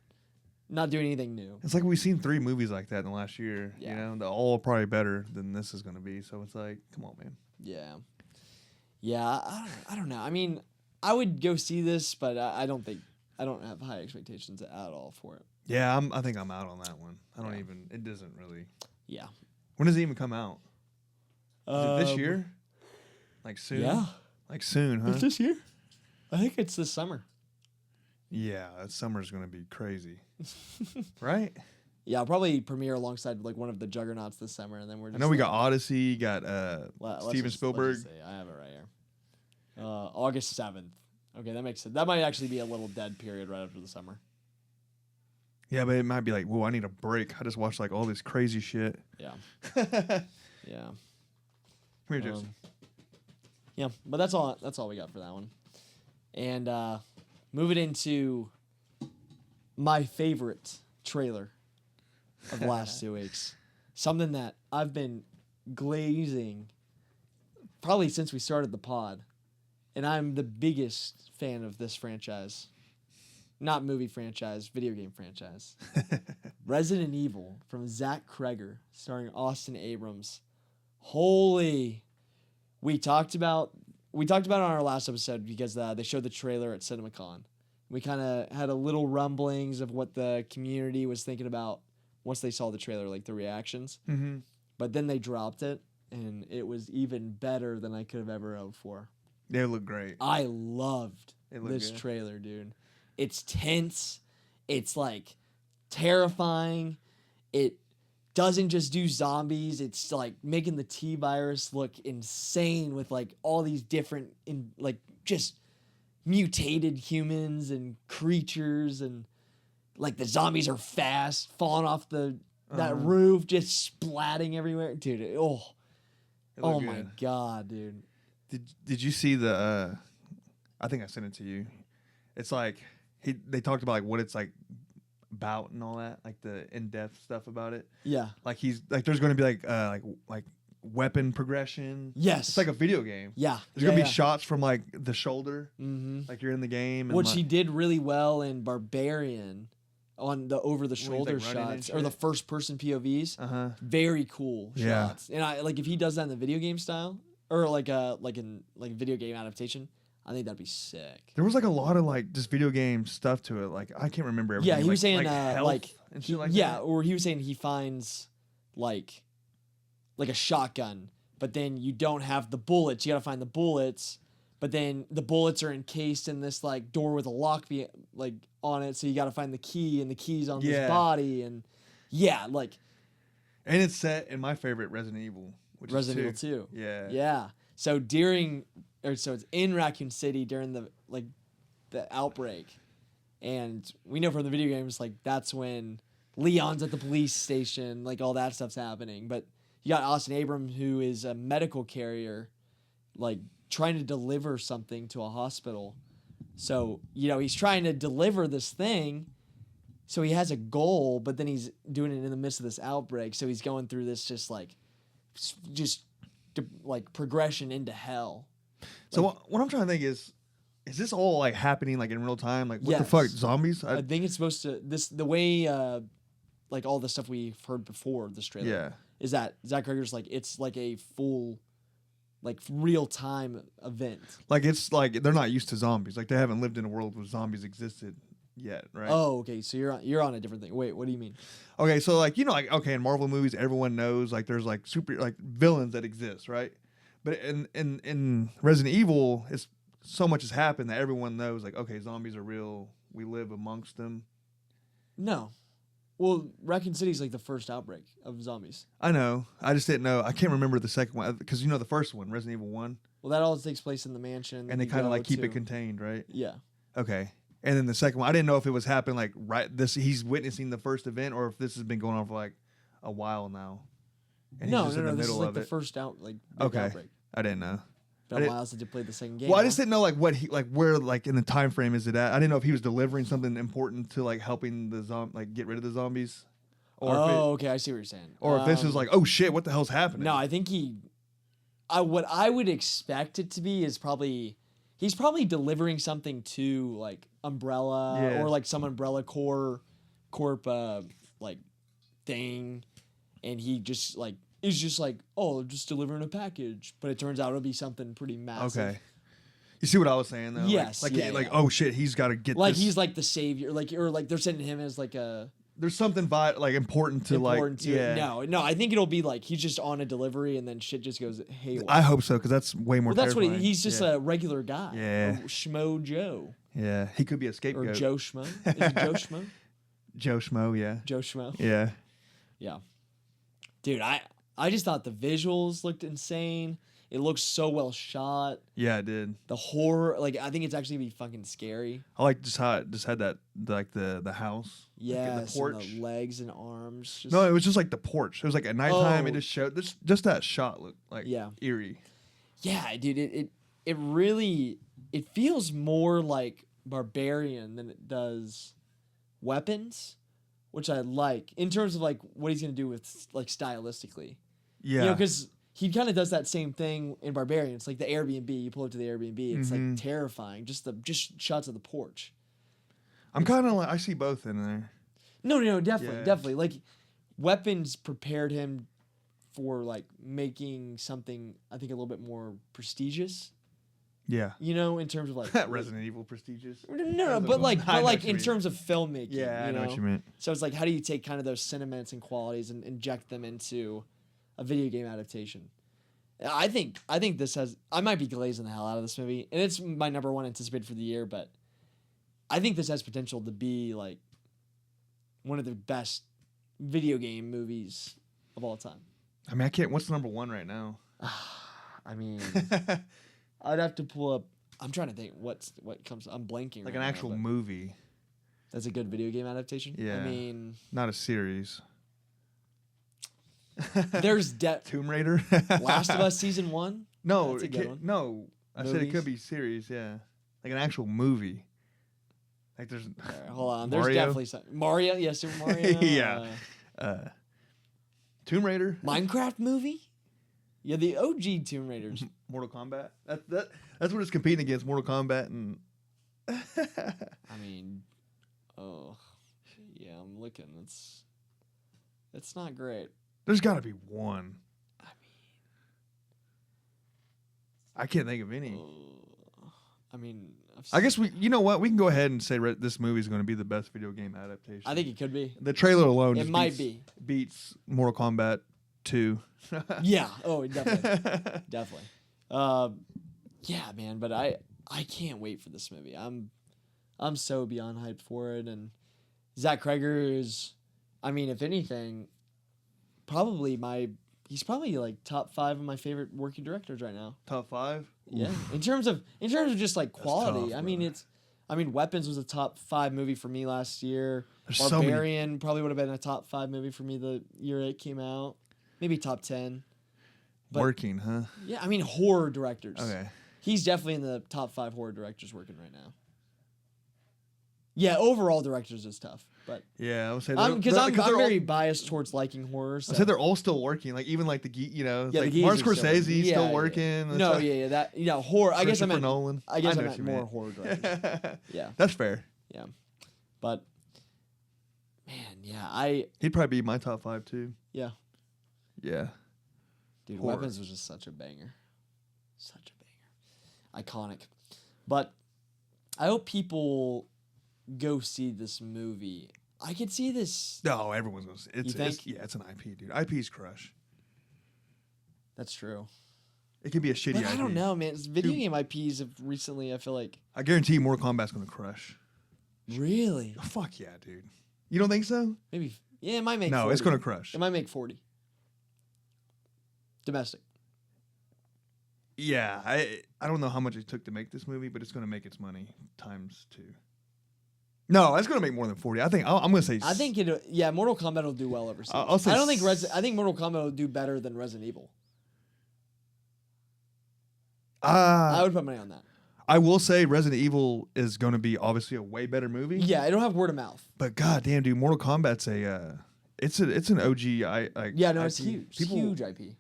Speaker 1: doing anything new.
Speaker 2: It's like we've seen 3 movies like that in the last year.
Speaker 1: Yeah.
Speaker 2: You know, they're all probably better than this is going to be. So it's like, come on, man.
Speaker 1: Yeah. I don't know. I mean, I would go see this, but I don't have high expectations at all for it.
Speaker 2: Yeah, I think I'm out on that one. It doesn't really.
Speaker 1: Yeah.
Speaker 2: When does it even come out? Is it this year? Like soon?
Speaker 1: Yeah.
Speaker 2: Like soon, huh?
Speaker 1: It's this year? I think it's this summer.
Speaker 2: Yeah, that summer's going to be crazy. Right?
Speaker 1: Yeah, I'll probably premiere alongside like one of the juggernauts this summer, and then we're just
Speaker 2: I know we got Odyssey, got Steven Spielberg.
Speaker 1: I have it right here. August 7th. Okay, that makes sense. That might actually be a little dead period right after the summer.
Speaker 2: Yeah, but it might be like, whoa, I need a break. I just watched like all this crazy shit.
Speaker 1: Yeah. Yeah.
Speaker 2: Come here, Joseph.
Speaker 1: Yeah, but that's all we got for that one. And moving into my favorite trailer of the last 2 weeks. Something that I've been glazing probably since we started the pod. And I'm the biggest fan of this franchise. Not movie franchise, video game franchise. Resident Evil from Zach Kreger, starring Austin Abrams. Holy. We talked about it on our last episode because they showed the trailer at CinemaCon. We kind of had a little rumblings of what the community was thinking about once they saw the trailer, like the reactions.
Speaker 2: Mm-hmm.
Speaker 1: But then they dropped it, and it was even better than I could have ever hoped for.
Speaker 2: They look great.
Speaker 1: I loved this
Speaker 2: good.
Speaker 1: trailer, dude. It's tense. It's like terrifying. It doesn't just do zombies. It's like making the T virus look insane with like all these different like just mutated humans and creatures, and like the zombies are fast, falling off that roof, just splatting everywhere, dude. Oh my god, dude.
Speaker 2: Did you see the? I think I sent it to you. It's like they talked about like what it's like about and all that, like the in-depth stuff about it.
Speaker 1: Yeah.
Speaker 2: Like he's like there's going to be like weapon progression.
Speaker 1: Yes.
Speaker 2: It's like a video game.
Speaker 1: Yeah.
Speaker 2: There's going to be shots from like the shoulder, like you're in the game.
Speaker 1: Which he did really well in Barbarian on the over-the-shoulder shots or the first-person POVs. Very cool shots. And I like if he does that in the video game style or like in video game adaptation, I think that'd be sick.
Speaker 2: There was like a lot of like just video game stuff to it. Like I can't remember everything.
Speaker 1: Yeah, he was saying
Speaker 2: health and shit like that.
Speaker 1: or he was saying he finds like a shotgun, but then you don't have the bullets. You gotta find the bullets, but then the bullets are encased in this like door with a lock like on it. So you gotta find the key, and the key's on this body, and and
Speaker 2: it's set in my favorite Resident Evil, which
Speaker 1: Resident
Speaker 2: is 2.
Speaker 1: Evil 2.
Speaker 2: Yeah.
Speaker 1: Yeah. So it's in Raccoon City during the outbreak, And we know from the video games, like, that's when Leon's at the police station, like, all that stuff's happening. But you got Austin Abrams, who is a medical carrier, like, trying to deliver something to a hospital. So, you know, he's trying to deliver this thing. So he has a goal, but then he's doing it in the midst of this outbreak. So he's going through this progression into hell.
Speaker 2: So what I'm trying to think is this all like happening like in real time? Like what
Speaker 1: Yes.
Speaker 2: the fuck, zombies?
Speaker 1: I think it's supposed to the way like all the stuff we've heard before this trailer is that Zach Cregger's like it's like a full like real time event.
Speaker 2: Like it's like they're not used to zombies. Like they haven't lived in a world where zombies existed yet, right?
Speaker 1: Oh, okay. So you're on a different thing. Wait, what do you mean?
Speaker 2: Okay, so like like okay, in Marvel movies, everyone knows like there's like super like villains that exist, right? But in Resident Evil, it's so much has happened that everyone knows like okay, zombies are real. We live amongst them.
Speaker 1: No. Well, Raccoon City's like the first outbreak of zombies.
Speaker 2: I know. I just didn't know. I can't remember the second one because the first one, Resident Evil 1.
Speaker 1: Well, that all takes place in the mansion.
Speaker 2: And they kind of like keep it contained, right?
Speaker 1: Yeah.
Speaker 2: Okay. And then the second one, I didn't know if it was happening like he's witnessing the first event or if this has been going on for like a while now. And
Speaker 1: no. This is like the first outbreak.
Speaker 2: I didn't know.
Speaker 1: Been a while since you played the second game.
Speaker 2: Well, I just didn't know like what he like where like in the time frame is it at. I didn't know if he was delivering something important to like helping the like get rid of the zombies.
Speaker 1: Or okay, I see what you're saying.
Speaker 2: Or if this is like, oh shit, what the hell's happening?
Speaker 1: No, I think what I would expect it to be is he's probably delivering something to like Umbrella or like some Umbrella Corp like thing, and he just like is just like, oh, just delivering a package, but it turns out it'll be something pretty massive.
Speaker 2: Okay. You see what I was saying though?
Speaker 1: Yes.
Speaker 2: Like oh shit, he's got to get
Speaker 1: like
Speaker 2: this.
Speaker 1: he's like the savior, like or like they're sending him as like a.
Speaker 2: There's something like important to
Speaker 1: it. No, I think it'll be like he's just on a delivery and then shit just goes haywire.
Speaker 2: I hope so because that's way more.
Speaker 1: Well, that's
Speaker 2: terrifying.
Speaker 1: what he's just a regular guy.
Speaker 2: Yeah,
Speaker 1: Schmo Joe.
Speaker 2: Yeah, he could be a scapegoat.
Speaker 1: Or Joe Schmo. Is it Joe Schmo?
Speaker 2: Joe Schmo, yeah.
Speaker 1: Joe Schmo.
Speaker 2: Yeah.
Speaker 1: Yeah. Dude, I just thought the visuals looked insane. It looks so well shot.
Speaker 2: Yeah, it did.
Speaker 1: The horror, like I think it's actually gonna be fucking scary.
Speaker 2: I like just how it just had that like the house.
Speaker 1: Yeah,
Speaker 2: like the porch.
Speaker 1: And the legs and arms.
Speaker 2: No, it was just like the porch. It was like at nighttime. It just showed just that shot looked like eerie.
Speaker 1: Yeah, dude. It really feels more like Barbarian than it does Weapons, which I like in terms of like what he's gonna do with like stylistically.
Speaker 2: Yeah,
Speaker 1: you know, because he kind of does that same thing in Barbarian. It's like the Airbnb. You pull up to the Airbnb. It's like terrifying. Just shots of the porch.
Speaker 2: I'm kind of like I see both in there.
Speaker 1: No, definitely. Like Weapons prepared him for like making something I think a little bit more prestigious.
Speaker 2: Yeah.
Speaker 1: You know, in terms of like
Speaker 2: Resident Evil prestigious.
Speaker 1: No, but like in terms of filmmaking.
Speaker 2: Yeah, I know what you meant.
Speaker 1: So it's like, how do you take kind of those sentiments and qualities and inject them into a video game adaptation? I think this has. I might be glazing the hell out of this movie, and it's my number one anticipated for the year. But I think this has potential to be like one of the best video game movies of all time.
Speaker 2: I mean, I can't. What's number one right now?
Speaker 1: I mean, I'd have to pull up. I'm trying to think what comes. I'm blanking.
Speaker 2: Like an actual movie.
Speaker 1: That's a good video game adaptation.
Speaker 2: Yeah.
Speaker 1: I mean,
Speaker 2: not a series.
Speaker 1: There's
Speaker 2: Tomb Raider.
Speaker 1: Last of Us season 1.
Speaker 2: No,
Speaker 1: that's a good one.
Speaker 2: No, I said it could be series. Yeah, like an actual movie. Like there's.
Speaker 1: Right, hold on.
Speaker 2: Mario?
Speaker 1: There's definitely some Mario. Yeah, Super Mario.
Speaker 2: Yeah. Tomb Raider.
Speaker 1: Minecraft movie. Yeah, the OG Tomb Raiders.
Speaker 2: Mortal Kombat. That's what it's competing against. Mortal Kombat and.
Speaker 1: I mean, yeah, I'm looking. It's not great.
Speaker 2: There's got to be one. I can't think of any.
Speaker 1: I mean,
Speaker 2: I guess you know what? We can go ahead and say this movie is going to be the best video game adaptation.
Speaker 1: I think it could be.
Speaker 2: The trailer alone beats Mortal Kombat 2.
Speaker 1: Yeah. Oh, definitely. Definitely. Yeah, man, but I can't wait for this movie. I'm so beyond hyped for it, and Zach Cregger is, I mean, if anything, he's probably like top 5 of my favorite working directors right now.
Speaker 2: Top 5?
Speaker 1: Yeah. In terms of just like quality.
Speaker 2: Tough,
Speaker 1: I mean, I mean, Weapons was a top 5 movie for me last year.
Speaker 2: There's
Speaker 1: Barbarian probably would have been a top 5 movie for me the year it came out. Maybe top 10. But,
Speaker 2: working, huh?
Speaker 1: Yeah, I mean, horror directors.
Speaker 2: Okay.
Speaker 1: He's definitely in the top 5 horror directors working right now. Yeah, overall directors is tough, but
Speaker 2: yeah, I would say
Speaker 1: because I'm very biased towards liking horror. So.
Speaker 2: I said they're all still working, like even like
Speaker 1: yeah,
Speaker 2: like Martin Scorsese's still working.
Speaker 1: That horror. I guess I meant
Speaker 2: Nolan.
Speaker 1: I meant more horror directors. Yeah,
Speaker 2: that's fair.
Speaker 1: Yeah, but man,
Speaker 2: he'd probably be my top 5 too.
Speaker 1: Yeah,
Speaker 2: yeah,
Speaker 1: dude, horror. Weapons was just such a banger, iconic. But I hope people go see this movie. I could see this.
Speaker 2: No, everyone's gonna see it.
Speaker 1: You think?
Speaker 2: It's an IP, dude. IP's crush.
Speaker 1: That's true.
Speaker 2: It could be a shitty
Speaker 1: but
Speaker 2: IP.
Speaker 1: I don't know, man. Video game IPs have recently, I feel like.
Speaker 2: I guarantee you Mortal Kombat's gonna crush.
Speaker 1: Really?
Speaker 2: Oh, fuck yeah, dude. You don't think so?
Speaker 1: Maybe. Yeah, it might make
Speaker 2: 40. It's gonna crush.
Speaker 1: It might make 40. Domestic.
Speaker 2: Yeah, I don't know how much it took to make this movie, but it's gonna make its money times 2. No, it's gonna make more than 40. I'm gonna say.
Speaker 1: I think it. Yeah, Mortal Kombat will do well overseas.
Speaker 2: I'll say
Speaker 1: I don't think I think Mortal Kombat will do better than Resident Evil. I would put money on that.
Speaker 2: I will say Resident Evil is gonna be obviously a way better movie.
Speaker 1: Yeah, I don't have word of mouth.
Speaker 2: But goddamn, dude, Mortal Kombat's it's an OG.
Speaker 1: It's huge. It's huge IP.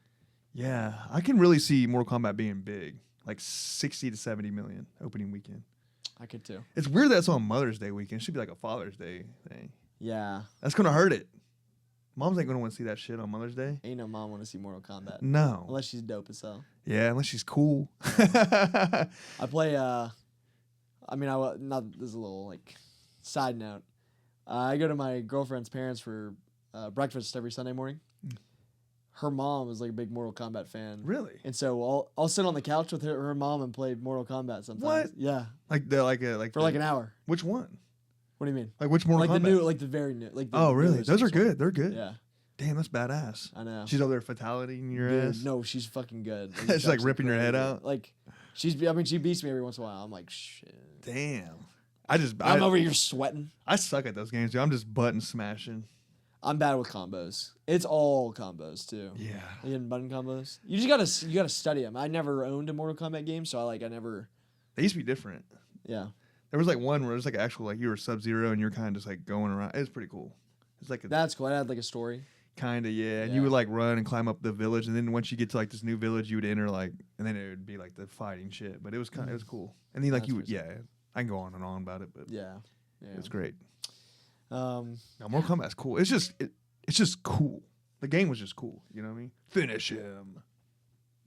Speaker 2: Yeah, I can really see Mortal Kombat being big, like 60 to 70 million opening weekend.
Speaker 1: I could too.
Speaker 2: It's weird that it's on Mother's Day weekend. It should be like a Father's Day thing.
Speaker 1: Yeah.
Speaker 2: That's going to hurt it. Moms ain't going to want to see that shit on Mother's Day.
Speaker 1: Ain't no mom want to see Mortal Kombat.
Speaker 2: No.
Speaker 1: Unless she's dope as hell.
Speaker 2: Yeah, unless she's cool.
Speaker 1: I play, this is a little, side note. I go to my girlfriend's parents for breakfast every Sunday morning. Her mom is like a big Mortal Kombat fan.
Speaker 2: Really?
Speaker 1: And so I'll sit on the couch with her mom and play Mortal Kombat sometimes.
Speaker 2: What?
Speaker 1: Yeah.
Speaker 2: For
Speaker 1: an hour.
Speaker 2: Which one?
Speaker 1: What do you mean?
Speaker 2: Like which Mortal Kombat?
Speaker 1: The very new.
Speaker 2: Oh, really? Those are good. They're good.
Speaker 1: Yeah.
Speaker 2: Damn, that's badass.
Speaker 1: I know.
Speaker 2: She's over there fatality in your ass.
Speaker 1: No, she's fucking good.
Speaker 2: She's like ripping your head out.
Speaker 1: Like, she beats me every once in a while. I'm like, shit.
Speaker 2: Damn.
Speaker 1: I'm over here sweating.
Speaker 2: I suck at those games, dude. I'm just button smashing.
Speaker 1: I'm bad with combos. It's all combos too.
Speaker 2: Yeah.
Speaker 1: Like in button combos. You just gotta study them. I never owned a Mortal Kombat game, so I never.
Speaker 2: They used to be different.
Speaker 1: Yeah.
Speaker 2: There was one where it was actual you were Sub-Zero and you're kind of just going around. It was pretty cool. It's
Speaker 1: that's cool. It had a story.
Speaker 2: Kinda, yeah. And you would run and climb up the village, and then once you get to this new village, you would enter and then it would be the fighting shit. But it was it was cool. And then I can go on and on about it, but
Speaker 1: yeah.
Speaker 2: It's great.
Speaker 1: Now
Speaker 2: Mortal Kombat's cool. It's just cool. The game was just cool. You know what I mean? Finish him.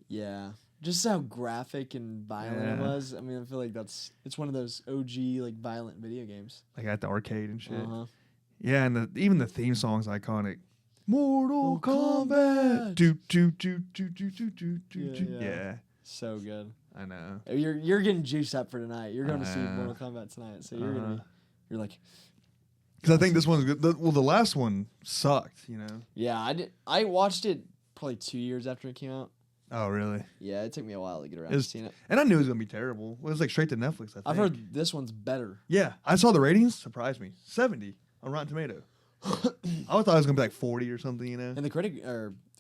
Speaker 1: Yeah. Just how graphic and violent it was. I mean, I feel like it's one of those OG violent video games.
Speaker 2: Like at the arcade and shit.
Speaker 1: Uh-huh.
Speaker 2: Yeah, and even the theme song's iconic. Mortal Kombat. Do do do do do do do do. Yeah.
Speaker 1: So good.
Speaker 2: I know.
Speaker 1: You're getting juiced up for tonight. You're going to see Mortal Kombat tonight, so you're like.
Speaker 2: Because I think this one's good. The last one sucked, you know.
Speaker 1: Yeah, I watched it probably 2 years after it came out.
Speaker 2: Oh, really?
Speaker 1: Yeah, it took me a while to get around to seeing it.
Speaker 2: And I knew it was going to be terrible. It was straight to Netflix, I think.
Speaker 1: I've heard this one's better.
Speaker 2: Yeah. I saw the ratings. Surprised me. 70 on Rotten Tomatoes. I thought it was going to be 40 or something, you know?
Speaker 1: And the critic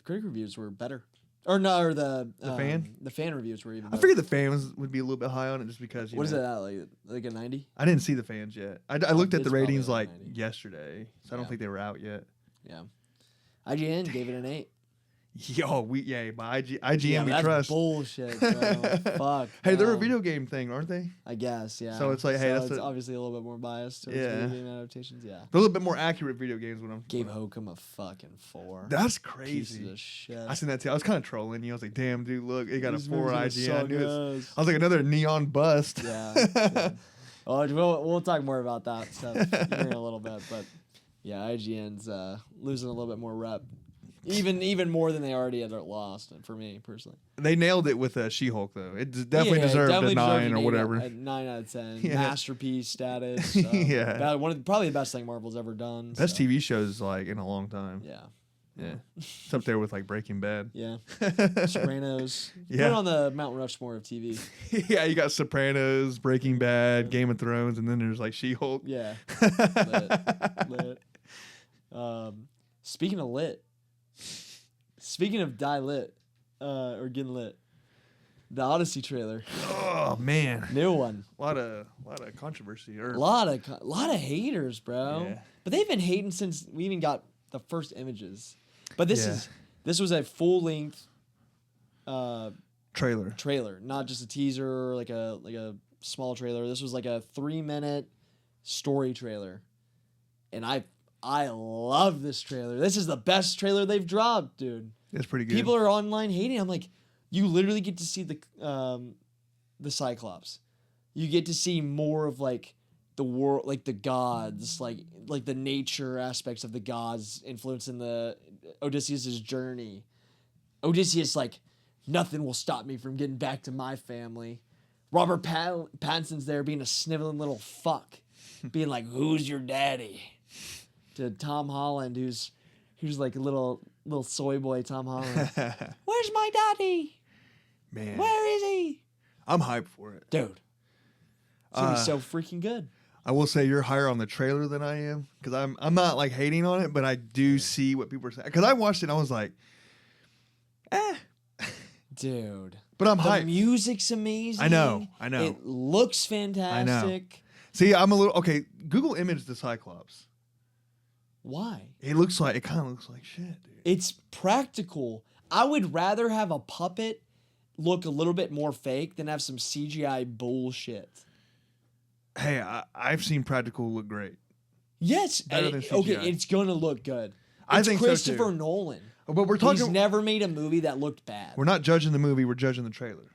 Speaker 1: reviews were better. Or no, or the
Speaker 2: fan?
Speaker 1: The fan reviews were even better.
Speaker 2: I figured the fans would be a little bit high on it just because,
Speaker 1: What is it at? Like a 90?
Speaker 2: I didn't see the fans yet. I looked at the ratings yesterday, so I don't think they were out yet.
Speaker 1: Yeah. IGN gave it an 8.
Speaker 2: Yo, by IGN we
Speaker 1: that's
Speaker 2: trust.
Speaker 1: Bullshit, bro. Fuck.
Speaker 2: Hey, they're a video game thing, aren't they?
Speaker 1: I guess, yeah.
Speaker 2: So it's that's
Speaker 1: obviously a little bit more biased towards video game adaptations, yeah.
Speaker 2: They're a little bit more accurate video games when I'm
Speaker 1: gave Hokum a fucking 4.
Speaker 2: That's crazy.
Speaker 1: Piece of shit.
Speaker 2: I seen that too. I was kind of trolling you. I was like, damn, dude, look, it got a 4 on IGN.
Speaker 1: So
Speaker 2: I was like, another neon bust.
Speaker 1: Yeah. Well, we'll talk more about that stuff here in a little bit, but yeah, IGN's losing a little bit more rep. Even more than they already had lost, for me personally.
Speaker 2: They nailed it with She-Hulk, though. It definitely deserved a 9 or whatever.
Speaker 1: A 9 out of 10.
Speaker 2: Yeah.
Speaker 1: Masterpiece status.
Speaker 2: Yeah.
Speaker 1: Probably the best thing Marvel's ever done.
Speaker 2: Best TV shows in a long time.
Speaker 1: Yeah.
Speaker 2: Yeah, it's up there with like Breaking Bad.
Speaker 1: Yeah, Sopranos.
Speaker 2: Yeah,
Speaker 1: put it on the Mount Rushmore of TV.
Speaker 2: Yeah, you got Sopranos, Breaking Bad, Game of Thrones, and then there's like She-Hulk.
Speaker 1: Yeah, lit. Speaking of lit, speaking of die lit, or getting lit, the Odyssey trailer.
Speaker 2: Oh man,
Speaker 1: new one.
Speaker 2: A lot of controversy.
Speaker 1: A lot of haters, bro.
Speaker 2: Yeah.
Speaker 1: But they've been hating since we even got the first images. But this was a full length trailer, not just a teaser, like a small trailer. This was like a 3-minute story trailer, and I love this trailer. This is the best trailer they've dropped, dude.
Speaker 2: It's pretty good.
Speaker 1: People are online hating. I'm like, you literally get to see the Cyclops. You get to see more of like the world, like the gods, like the nature aspects of the gods influencing the Odysseus' journey. Odysseus, like, nothing will stop me from getting back to my family. Robert Pattinson's there being a sniveling little fuck, being like, "Who's your daddy?" To Tom Holland, who's like a little soy boy. Tom Holland, where's my daddy?
Speaker 2: Man,
Speaker 1: where is he?
Speaker 2: I'm hyped for it,
Speaker 1: dude. It's gonna be so freaking good.
Speaker 2: I will say you're higher on the trailer than I am, because I'm not like hating on it, but I do see what people are saying. Because I watched it and I was like,
Speaker 1: dude.
Speaker 2: But I'm hyped.
Speaker 1: The music's amazing.
Speaker 2: I know.
Speaker 1: It looks fantastic.
Speaker 2: I know. See, I'm a little okay. Google image the Cyclops.
Speaker 1: Why?
Speaker 2: It kind of looks like shit, dude.
Speaker 1: It's practical. I would rather have a puppet look a little bit more fake than have some CGI bullshit.
Speaker 2: Hey, I've seen practical look great.
Speaker 1: Yes.
Speaker 2: Better than CGI.
Speaker 1: Okay, it's gonna look good.
Speaker 2: I think
Speaker 1: Christopher
Speaker 2: so too.
Speaker 1: Nolan.
Speaker 2: But we're talking.
Speaker 1: He's never made a movie that looked bad.
Speaker 2: We're not judging the movie. We're judging the trailer.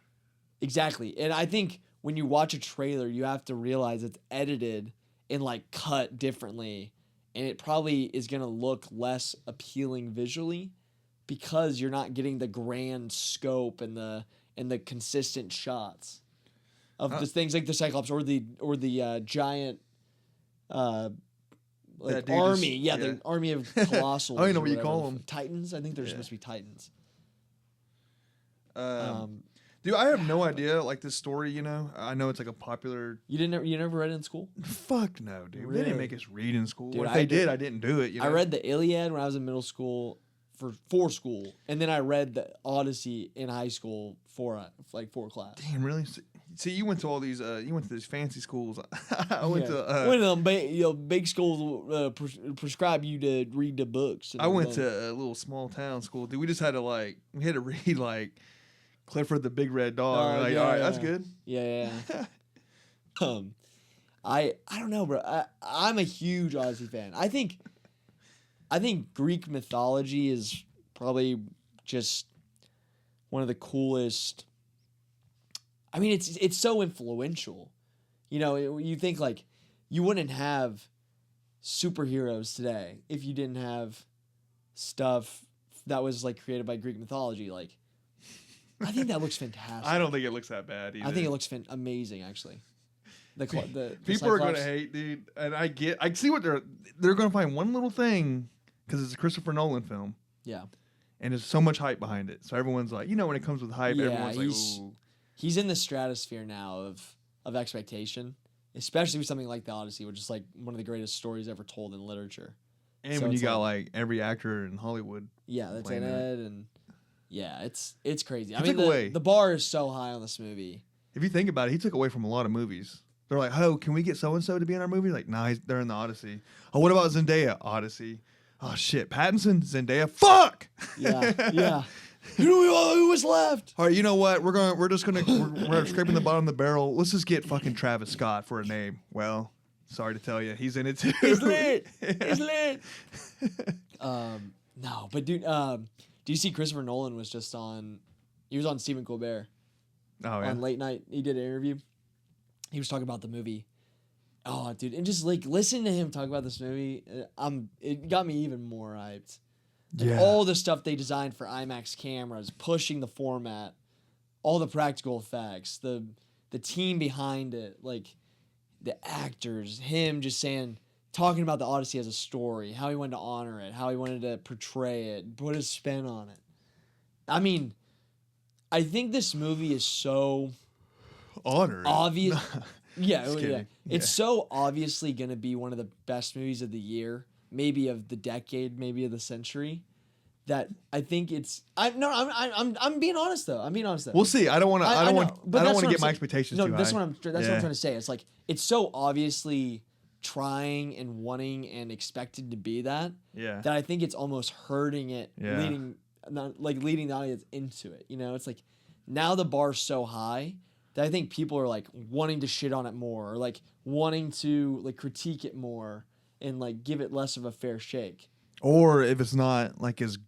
Speaker 1: Exactly. And I think when you watch a trailer, you have to realize it's edited and like cut differently. And it probably is going to look less appealing visually because you're not getting the grand scope and the consistent shots of the things like the Cyclops or the giant like army. The army of colossals.
Speaker 2: I don't know what you call them.
Speaker 1: Titans. I think they're supposed to be Titans.
Speaker 2: Dude, I have no idea, like, this story, you know? I know it's, like, a popular...
Speaker 1: You never read it in school?
Speaker 2: Fuck no, dude.
Speaker 1: Really?
Speaker 2: They didn't make us read in school.
Speaker 1: Dude,
Speaker 2: if they did, I didn't do it, you know?
Speaker 1: I read the Iliad when I was in middle school for school, and then I read the Odyssey in high school for class.
Speaker 2: Damn, really? See, you went to all these, you went to these fancy schools. I went to...
Speaker 1: one of them big schools prescribe you to read the books.
Speaker 2: I went to a little small town school, dude. We just had to, like, read, like... Clifford the Big Red Dog. All right, that's good.
Speaker 1: Yeah. I don't know, bro. I'm a huge Odyssey fan. I think Greek mythology is probably just one of the coolest. I mean, it's so influential. You know, you think like you wouldn't have superheroes today if you didn't have stuff that was like created by Greek mythology, like. I think that looks fantastic.
Speaker 2: I don't think it looks that bad either.
Speaker 1: I think it looks amazing, actually. The
Speaker 2: people are gonna hate, dude, and I see what they're gonna find one little thing because it's a Christopher Nolan film.
Speaker 1: Yeah,
Speaker 2: and there's so much hype behind it. So everyone's like, you know, when it comes with hype, everyone's like, ooh.
Speaker 1: He's in the stratosphere now of expectation, especially with something like the Odyssey, which is like one of the greatest stories ever told in literature.
Speaker 2: And so when you got like every actor in Hollywood,
Speaker 1: that's in it, and. Yeah, it's crazy. I mean, the bar is so high on this movie.
Speaker 2: If you think about it, he took away from a lot of movies. They're like, oh, can we get so-and-so to be in our movie? Like, nah, they're in the Odyssey. Oh, what about Zendaya? Odyssey. Oh, shit. Pattinson, Zendaya. Fuck!
Speaker 1: Yeah. Who was left?
Speaker 2: All right, you know what? We're scraping the bottom of the barrel. Let's just get fucking Travis Scott for a name. Well, sorry to tell you, he's in it too.
Speaker 1: He's lit. No, but dude, do you see Christopher Nolan was just on? He was on Stephen Colbert.
Speaker 2: Oh yeah.
Speaker 1: On late night, he did an interview. He was talking about the movie. Oh, dude, and just like listening to him talk about this movie, it got me even more hyped. Like, all the stuff they designed for IMAX cameras, pushing the format, all the practical effects, the team behind it, like the actors, him just saying, talking about the Odyssey as a story, how he wanted to honor it, how he wanted to portray it, put his spin on it. I mean, I think this movie is so obvious. Yeah. It's so obviously going to be one of the best movies of the year, maybe of the decade, maybe of the century. That I think it's. I'm being honest though.
Speaker 2: We'll see. I don't want to get my expectations too high.
Speaker 1: That's what I'm trying to say. It's like it's so obviously trying and wanting and expected to be that.
Speaker 2: Yeah.
Speaker 1: That I think it's almost hurting it, leading the audience into it. You know, it's like now the bar's so high that I think people are like wanting to shit on it more, or like wanting to like critique it more and like give it less of a fair shake.
Speaker 2: Or if it's not like as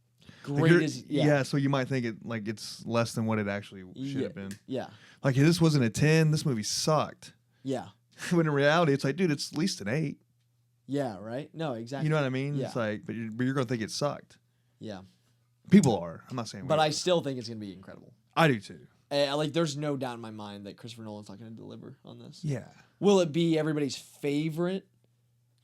Speaker 1: great as
Speaker 2: so you might think it like it's less than what it actually should have been.
Speaker 1: Yeah.
Speaker 2: Like this wasn't a 10, this movie sucked.
Speaker 1: Yeah.
Speaker 2: When in reality it's like, dude, it's at least an 8.
Speaker 1: Yeah, right? No, exactly.
Speaker 2: You know what I mean?
Speaker 1: Yeah.
Speaker 2: It's like, but you're gonna think it sucked.
Speaker 1: Yeah.
Speaker 2: People are. I'm not saying.
Speaker 1: But I still think it's gonna be incredible.
Speaker 2: I do too.
Speaker 1: Like, there's no doubt in my mind that Christopher Nolan's not gonna deliver on this.
Speaker 2: Yeah.
Speaker 1: Will it be everybody's favorite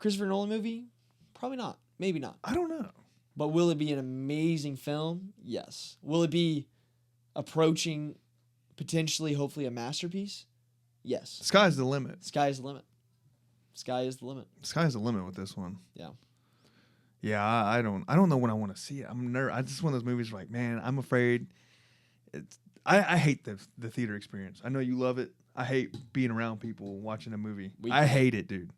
Speaker 1: Christopher Nolan movie? Probably not. Maybe not.
Speaker 2: I don't know.
Speaker 1: But will it be an amazing film? Yes. Will it be approaching potentially, hopefully, a masterpiece? Yes.
Speaker 2: Sky's the limit.
Speaker 1: Sky is the limit. Sky is the limit.
Speaker 2: Sky's the limit with this one.
Speaker 1: Yeah.
Speaker 2: Yeah, I don't know when I want to see it. I'm nervous. I just one of those movies where, like, man, I'm afraid. I hate the theater experience. I know you love it. I hate being around people watching a movie. I hate it, dude.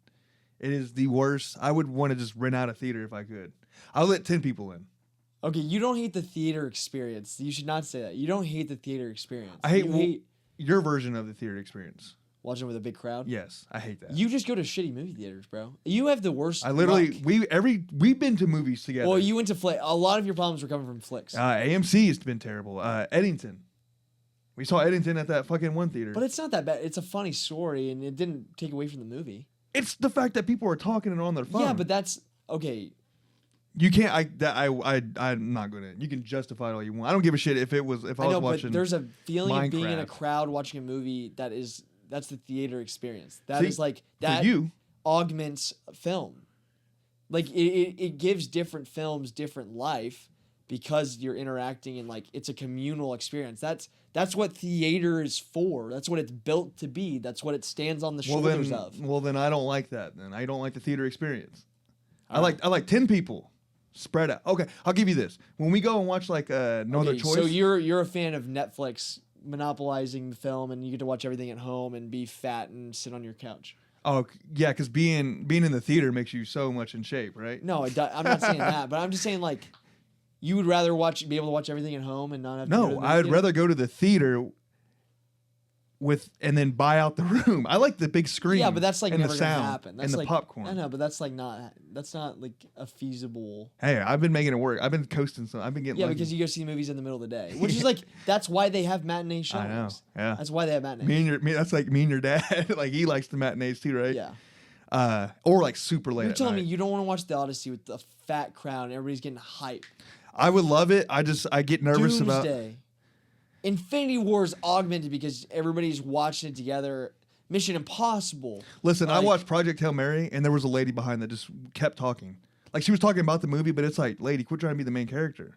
Speaker 2: It is the worst. I would want to just rent out a theater if I could. I'll let 10 people in.
Speaker 1: Okay, you don't hate the theater experience. You should not say that. You don't hate the theater experience.
Speaker 2: I hate your version of the theater experience.
Speaker 1: Watching with a big crowd?
Speaker 2: Yes, I hate that.
Speaker 1: You just go to shitty movie theaters, bro. You have the worst.
Speaker 2: I literally
Speaker 1: luck.
Speaker 2: we've been to movies together.
Speaker 1: Well, you went to Flick. A lot of your problems were coming from Flicks.
Speaker 2: AMC has been terrible. Eddington. We saw Eddington at that fucking one theater.
Speaker 1: But it's not that bad. It's a funny story, and it didn't take away from the movie.
Speaker 2: It's the fact that people are talking and on their phone.
Speaker 1: Yeah, but that's okay.
Speaker 2: You can't. I'm not gonna. You can justify it all you want. I don't give a shit if I was watching.
Speaker 1: But there's a feeling
Speaker 2: Minecraft.
Speaker 1: of being in a crowd watching a movie that's the theater experience. That augments film. Like it gives different films different life because you're interacting and like it's a communal experience. That's what theater is for. That's what it's built to be. That's what it stands on the shoulders of.
Speaker 2: Well, then I don't like that. Then I don't like the theater experience. I like 10 people spread out. Okay, I'll give you this. When we go and watch like No Other Choice.
Speaker 1: So you're a fan of Netflix monopolizing the film, and you get to watch everything at home and be fat and sit on your couch.
Speaker 2: Oh yeah, because being in the theater makes you so much in shape, right?
Speaker 1: No, I'm not saying that, but I'm just saying like you would rather be able to watch everything at home and not have.
Speaker 2: No, I'd rather go to the theater and then buy out the room. I like the big screen.
Speaker 1: Yeah, but that's like
Speaker 2: and
Speaker 1: never
Speaker 2: the sound
Speaker 1: gonna happen. That's
Speaker 2: and
Speaker 1: like,
Speaker 2: the popcorn.
Speaker 1: I know, but that's not like a feasible.
Speaker 2: Hey, I've been making it work. I've been coasting some. I've been getting.
Speaker 1: Yeah,
Speaker 2: lucky.
Speaker 1: because you go see movies in the middle of the day, which is like that's why they have matinee showings.
Speaker 2: I know. Yeah,
Speaker 1: that's why they have matinees.
Speaker 2: That's like me and your dad. Like he likes the matinees too, right?
Speaker 1: Yeah.
Speaker 2: Or like super late.
Speaker 1: You're telling me you don't want to watch the Odyssey with a fat crowd and everybody's getting hype.
Speaker 2: I would love it. I get nervous
Speaker 1: Doomsday.
Speaker 2: about.
Speaker 1: Infinity War is augmented because everybody's watching it together. Mission Impossible.
Speaker 2: Listen, I watched Project Hail Mary, and there was a lady behind that just kept talking. Like she was talking about the movie, but it's like, lady, quit trying to be the main character.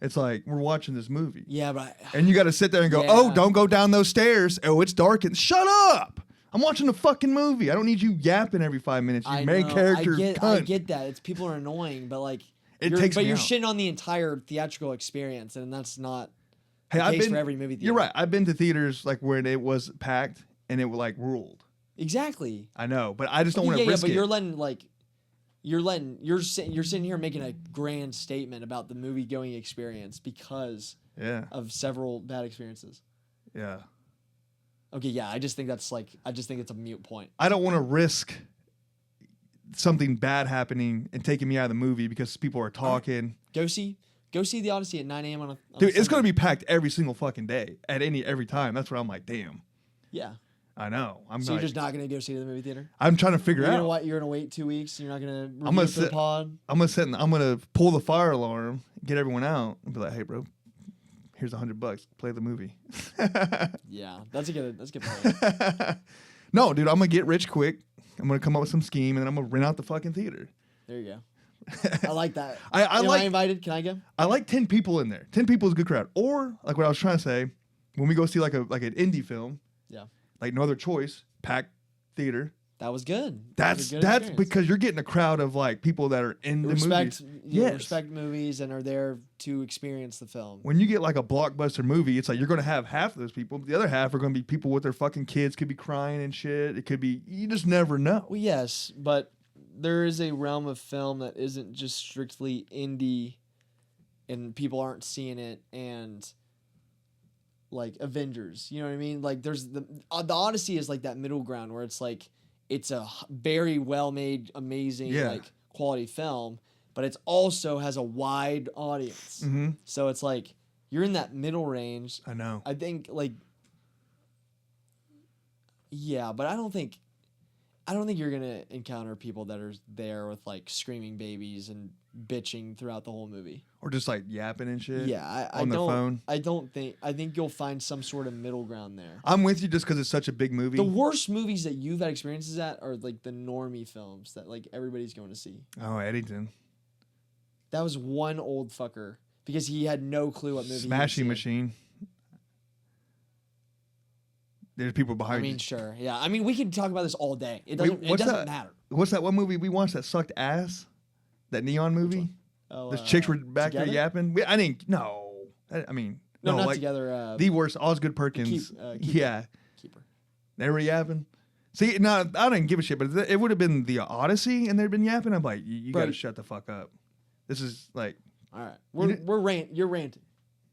Speaker 2: It's like we're watching this movie.
Speaker 1: Yeah, but
Speaker 2: and you got to sit there and go, oh, don't go down those stairs. Oh, it's dark and shut up. I'm watching the fucking movie. I don't need you yapping every 5 minutes. You main character.
Speaker 1: I get that. It's people are annoying, but like you're shitting on the entire theatrical experience, and that's not. I've been for every movie theater.
Speaker 2: You're right. I've been to theaters like where it was packed and it like ruled.
Speaker 1: Exactly.
Speaker 2: I know, but I just don't want to risk it.
Speaker 1: But you're sitting here making a grand statement about the movie going experience because of several bad experiences.
Speaker 2: Yeah.
Speaker 1: Okay. Yeah. I just think it's a mute point.
Speaker 2: I don't want to risk something bad happening and taking me out of the movie because people are talking.
Speaker 1: Go see the Odyssey at 9 a.m. on a
Speaker 2: Dude, it's going to be packed every single fucking day every time. That's what I'm like, damn.
Speaker 1: Yeah.
Speaker 2: I know.
Speaker 1: You're just not going to go see the movie theater?
Speaker 2: I'm trying to figure out.
Speaker 1: You're going to wait 2 weeks and you're not going to review for the pod?
Speaker 2: I'm going to pull the fire alarm, get everyone out, and be like, hey, bro, here's $100. Play the movie.
Speaker 1: Yeah, that's a good plan.
Speaker 2: No, dude, I'm going to get rich quick. I'm gonna come up with some scheme, and then I'm gonna rent out the fucking theater.
Speaker 1: There you go. I like that.
Speaker 2: Am
Speaker 1: I invited? Can I go?
Speaker 2: I like 10 people in there. 10 people is a good crowd. Or like what I was trying to say, when we go see like an indie film,
Speaker 1: yeah,
Speaker 2: like No Other Choice, packed theater.
Speaker 1: That was good.
Speaker 2: That's because you're getting a crowd of like people that are in the movies.
Speaker 1: Respect movies and are there to experience the film.
Speaker 2: When you get like a blockbuster movie, it's like you're going to have half of those people, but the other half are going to be people with their fucking kids, could be crying and shit. It could be, you just never know.
Speaker 1: Well, yes, but there is a realm of film that isn't just strictly indie and people aren't seeing it, and like Avengers, you know what I mean? Like there's the Odyssey is like that middle ground where it's like, it's a very well-made, amazing, like quality film, but it's also has a wide audience.
Speaker 2: Mm-hmm.
Speaker 1: So it's like you're in that middle range.
Speaker 2: I know.
Speaker 1: I think like, yeah, but I don't think you're gonna encounter people that are there with like screaming babies and bitching throughout the whole movie,
Speaker 2: or just like yapping and shit.
Speaker 1: Yeah,
Speaker 2: on their phone.
Speaker 1: I think you'll find some sort of middle ground there.
Speaker 2: I'm with you just because it's such a big movie.
Speaker 1: The worst movies that you've had experiences at are like the normie films that like everybody's going to see.
Speaker 2: Oh, Eddington.
Speaker 1: That was one old fucker because he had no clue what movie.
Speaker 2: Smashing Machine. There's people behind you.
Speaker 1: I mean, sure. Yeah. I mean, we could talk about this all day. It doesn't matter.
Speaker 2: What's that one movie we watched that sucked ass? That neon movie?
Speaker 1: Oh,
Speaker 2: those chicks were back
Speaker 1: Together?
Speaker 2: there yapping. I didn't. No. I mean,
Speaker 1: no, not
Speaker 2: like,
Speaker 1: Together.
Speaker 2: The worst. Osgood Perkins.
Speaker 1: Keeper. Keeper.
Speaker 2: They were yapping. See, no, I didn't give a shit, but it would have been the Odyssey, and they'd been yapping. I'm like, you got to shut the fuck up. This is like.
Speaker 1: All right, you're ranting.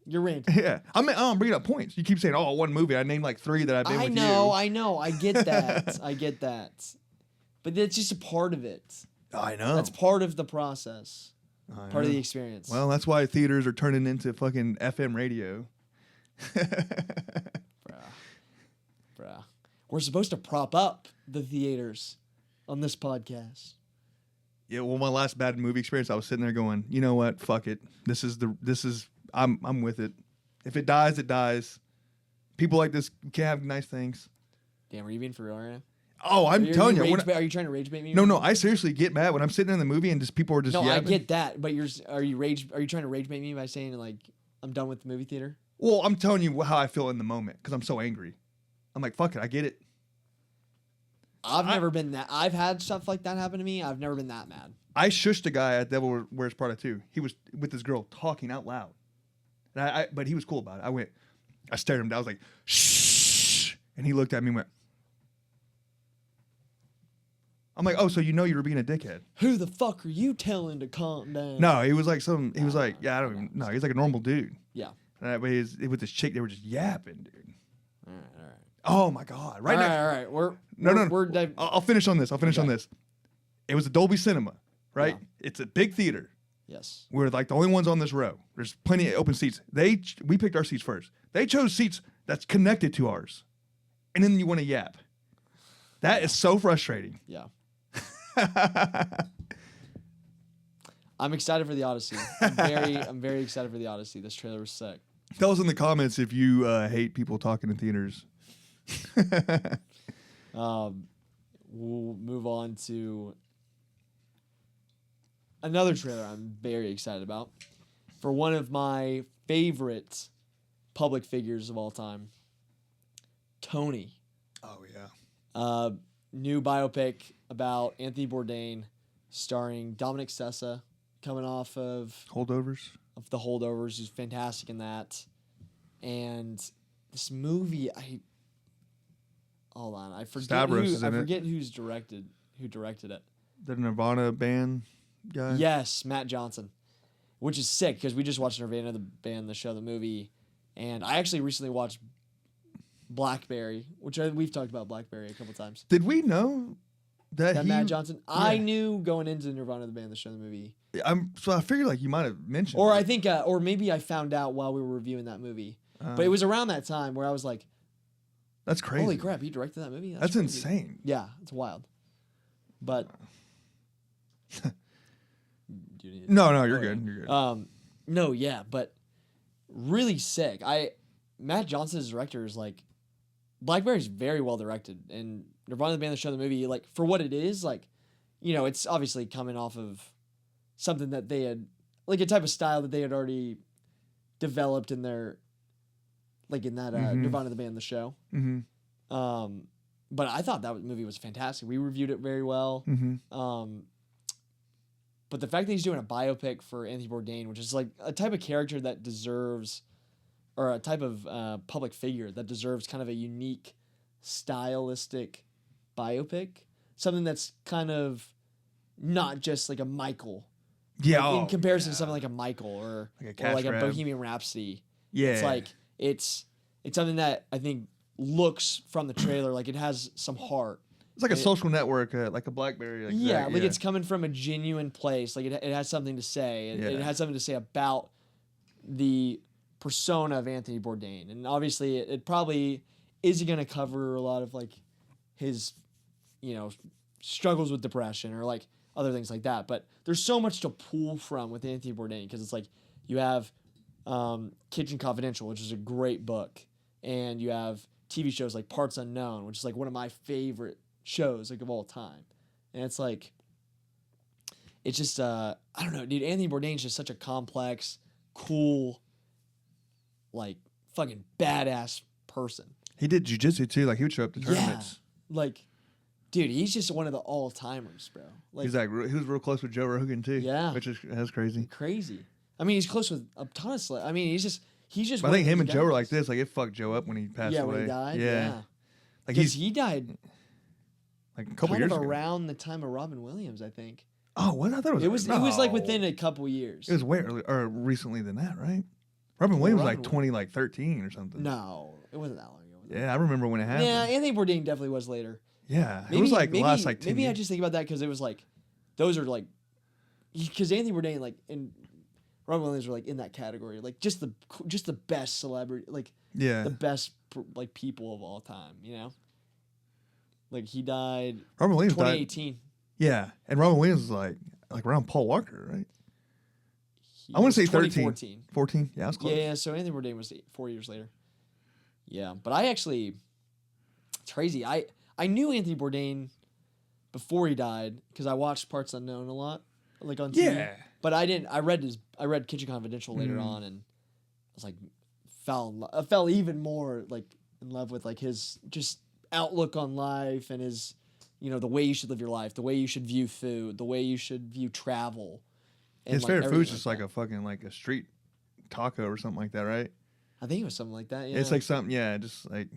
Speaker 1: You're ranting.
Speaker 2: Yeah, I'm bringing up points. You keep saying, "Oh, one movie." I named like 3 that I've been with you.
Speaker 1: I know. I get that. I get that. But that's just a part of it.
Speaker 2: I know.
Speaker 1: That's part of the process. Part of the experience.
Speaker 2: Well, that's why theaters are turning into fucking FM radio.
Speaker 1: Bruh. We're supposed to prop up the theaters on this podcast.
Speaker 2: Yeah, well, my last bad movie experience, I was sitting there going, you know what? Fuck it. I'm with it. If it dies, it dies. People like this can have nice things.
Speaker 1: Damn, are you being for real right now?
Speaker 2: Oh, I'm telling you.
Speaker 1: Are you trying to rage bait me?
Speaker 2: No, I seriously get mad when I'm sitting in the movie and just people are just yapping.
Speaker 1: I get that, but are you trying to rage bait me by saying like I'm done with the movie theater?
Speaker 2: Well, I'm telling you how I feel in the moment because I'm so angry. I'm like, fuck it, I get it.
Speaker 1: I've never been that. I've had stuff like that happen to me. I've never been that mad.
Speaker 2: I shushed a guy at Devil Wears Prada too. He was with this girl talking out loud, and but he was cool about it. I stared him down. I was like, shh, and he looked at me and went. I'm like, oh, so you know you were being a dickhead.
Speaker 1: Who the fuck are you telling to calm down?
Speaker 2: No, he was like yeah, I don't even know. He's like a normal dude.
Speaker 1: Yeah.
Speaker 2: But with this chick, they were just yapping, dude.
Speaker 1: All right.
Speaker 2: Oh my god! Right now.
Speaker 1: All right.
Speaker 2: I'll finish on this. On this. It was a Dolby Cinema, right? Yeah. It's a big theater.
Speaker 1: Yes.
Speaker 2: We're like the only ones on this row. There's plenty of open seats. We picked our seats first. They chose seats that's connected to ours, and then you want to yap. That is so frustrating.
Speaker 1: Yeah. I'm excited for the Odyssey. I'm very excited for the Odyssey. This trailer was sick.
Speaker 2: Tell us in the comments if you hate people talking in theaters.
Speaker 1: We'll move on to another trailer I'm very excited about for one of my favorite public figures of all time, Tony.
Speaker 2: Oh yeah.
Speaker 1: New biopic about Anthony Bourdain, starring Dominic Sessa, coming off of
Speaker 2: Holdovers.
Speaker 1: Of The Holdovers, who's fantastic in that. And this movie, hold on, I forget who directed it.
Speaker 2: The Nirvana band guy.
Speaker 1: Yes, Matt Johnson, which is sick because we just watched Nirvana, the band, the show, the movie, and I actually recently watched Blackberry, which we've talked about Blackberry a couple times.
Speaker 2: Did we know that
Speaker 1: Matt Johnson? Yeah. I knew going into Nirvana, the band, the show, the movie.
Speaker 2: So I figured like you might have mentioned.
Speaker 1: Or I think, or maybe I found out while we were reviewing that movie. But it was around that time where I was like,
Speaker 2: "That's crazy!
Speaker 1: Holy crap, he directed that movie?
Speaker 2: That's insane."
Speaker 1: Yeah, it's wild. But
Speaker 2: no, you're good. You're good.
Speaker 1: No, yeah, but really sick. Matt Johnson as director is like Blackberry's very well directed, and Nirvana the band, the show, the movie, like for what it is, like, you know, it's obviously coming off of something that they had, like a type of style that they had already developed in their, like in that Nirvana the band, the show. But I thought that movie was fantastic. We reviewed it very well. But the fact that he's doing a biopic for Anthony Bourdain, which is like a type of character that deserves, or a type of public figure that deserves kind of a unique, stylistic biopic, something that's kind of not just like a Michael.
Speaker 2: Yeah.
Speaker 1: Like in comparison to something like a Michael or like a Bohemian Rhapsody.
Speaker 2: Yeah.
Speaker 1: It's like, it's something that I think looks from the trailer like it has some heart.
Speaker 2: It's like a social network, like a BlackBerry.
Speaker 1: Like it's coming from a genuine place. Like it has something to say. It has something to say about the persona of Anthony Bourdain. And obviously it probably isn't going to cover a lot of like his, you know, struggles with depression or like other things like that. But there's so much to pull from with Anthony Bourdain because it's like you have Kitchen Confidential, which is a great book. And you have TV shows like Parts Unknown, which is like one of my favorite shows like of all time. And it's like, it's just I don't know, dude. Anthony Bourdain's just such a complex, cool, like fucking badass person.
Speaker 2: He did jujitsu too. Like he would show up to tournaments.
Speaker 1: Yeah. Like, dude, he's just one of the all timers, bro. Like
Speaker 2: he was real close with Joe Rogan too.
Speaker 1: Yeah,
Speaker 2: that's crazy.
Speaker 1: Crazy. I mean, he's close with a ton of I mean, he's just.
Speaker 2: I think him and Joe were like this. Like it fucked Joe up when he passed away.
Speaker 1: Yeah, when he died. Yeah.
Speaker 2: Like
Speaker 1: he died.
Speaker 2: Like a couple years ago.
Speaker 1: Around the time of Robin Williams, I think.
Speaker 2: Oh, what? I thought it was.
Speaker 1: It was like within a couple years.
Speaker 2: It was way early, or recently than that, right? Robin Williams was like 2013 or something.
Speaker 1: No, it wasn't that long ago.
Speaker 2: Yeah, I remember when it happened.
Speaker 1: Yeah, Anthony Bourdain definitely was later.
Speaker 2: Yeah, it was like last like 10
Speaker 1: maybe
Speaker 2: years.
Speaker 1: I just think about that because it was like, those are like, because Anthony Bourdain like and Robin Williams were like in that category, like just the best celebrity, like the best like people of all time, you know. Like he died.
Speaker 2: Robin Williams
Speaker 1: 2018.
Speaker 2: died. Yeah, and Robin Williams was like around Paul Walker, right? I want to say 13. 14. Yeah, I was close.
Speaker 1: Yeah, so Anthony Bourdain was 4 years later. Yeah, but I actually, it's crazy. I knew Anthony Bourdain before he died because I watched Parts Unknown a lot, like on TV.
Speaker 2: Yeah.
Speaker 1: But I didn't. I read Kitchen Confidential later on, and I was like, I fell even more like in love with like his just outlook on life and his, you know, the way you should live your life, the way you should view food, the way you should view travel.
Speaker 2: His favorite food is just like a fucking like a street taco or something like that, right?
Speaker 1: I think it was something like that. Yeah,
Speaker 2: it's like something. Yeah, just like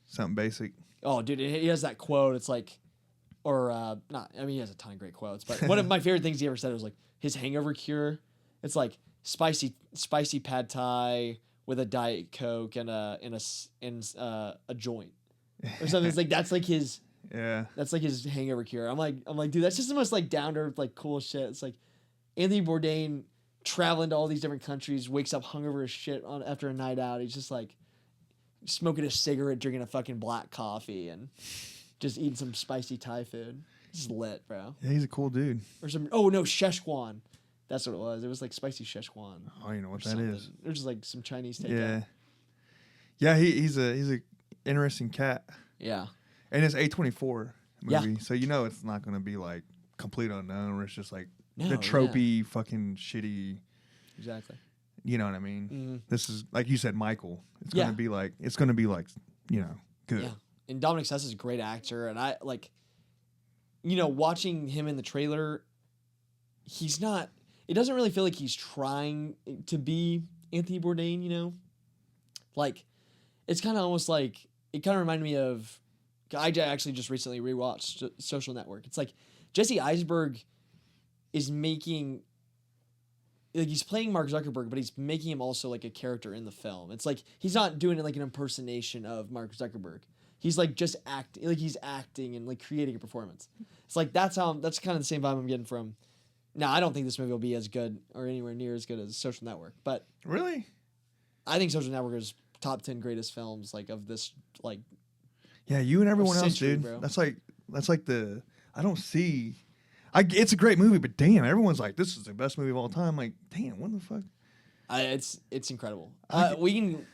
Speaker 2: something basic.
Speaker 1: Oh, dude, he has that quote. It's like, or not. I mean, he has a ton of great quotes, but one of my favorite things he ever said was like his hangover cure. It's like spicy pad thai with a Diet Coke and a joint or something. It's like that's like his hangover cure. I'm like, dude, that's just the most like down to earth, like cool shit. It's like Anthony Bourdain traveling to all these different countries, wakes up hungover as shit after a night out. He's just like smoking a cigarette, drinking a fucking black coffee, and just eating some spicy Thai food. It's lit, bro.
Speaker 2: Yeah, he's a cool dude.
Speaker 1: Or some. Oh no, Szechuan. That's what it was. It was like spicy Szechuan.
Speaker 2: Oh, you know what that is?
Speaker 1: It was just like some Chinese takeout.
Speaker 2: Yeah. Yeah, he's a interesting cat.
Speaker 1: Yeah.
Speaker 2: And it's A24 movie,
Speaker 1: Yeah.
Speaker 2: so you know it's not going to be like complete unknown, or it's just like
Speaker 1: No,
Speaker 2: the tropey fucking shitty.
Speaker 1: Exactly.
Speaker 2: You know what I mean?
Speaker 1: Mm-hmm.
Speaker 2: This is like you said, Michael. It's gonna be like you know, good.
Speaker 1: Yeah. And Dominic Sessa is a great actor, and I like, you know, watching him in the trailer, he's not. It doesn't really feel like he's trying to be Anthony Bourdain, you know? Like, it's kind of almost like, it kind of reminded me of, I actually just recently rewatched Social Network. It's like, Jesse Eisenberg is making, like, he's playing Mark Zuckerberg, but he's making him also, like, a character in the film. It's like, he's not doing it like an impersonation of Mark Zuckerberg. He's, like, just acting, like, he's acting and, like, creating a performance. It's like, that's kind of the same vibe I'm getting from. Now, I don't think this movie will be as good or anywhere near as good as Social Network, but
Speaker 2: Really?
Speaker 1: I think Social Network is top 10 greatest films like of this like.
Speaker 2: Yeah, you and everyone else,
Speaker 1: century,
Speaker 2: dude.
Speaker 1: bro.
Speaker 2: That's like the I don't see. It's a great movie, but damn, everyone's like, this is the best movie of all time. Like, damn, what the fuck?
Speaker 1: It's incredible. We can.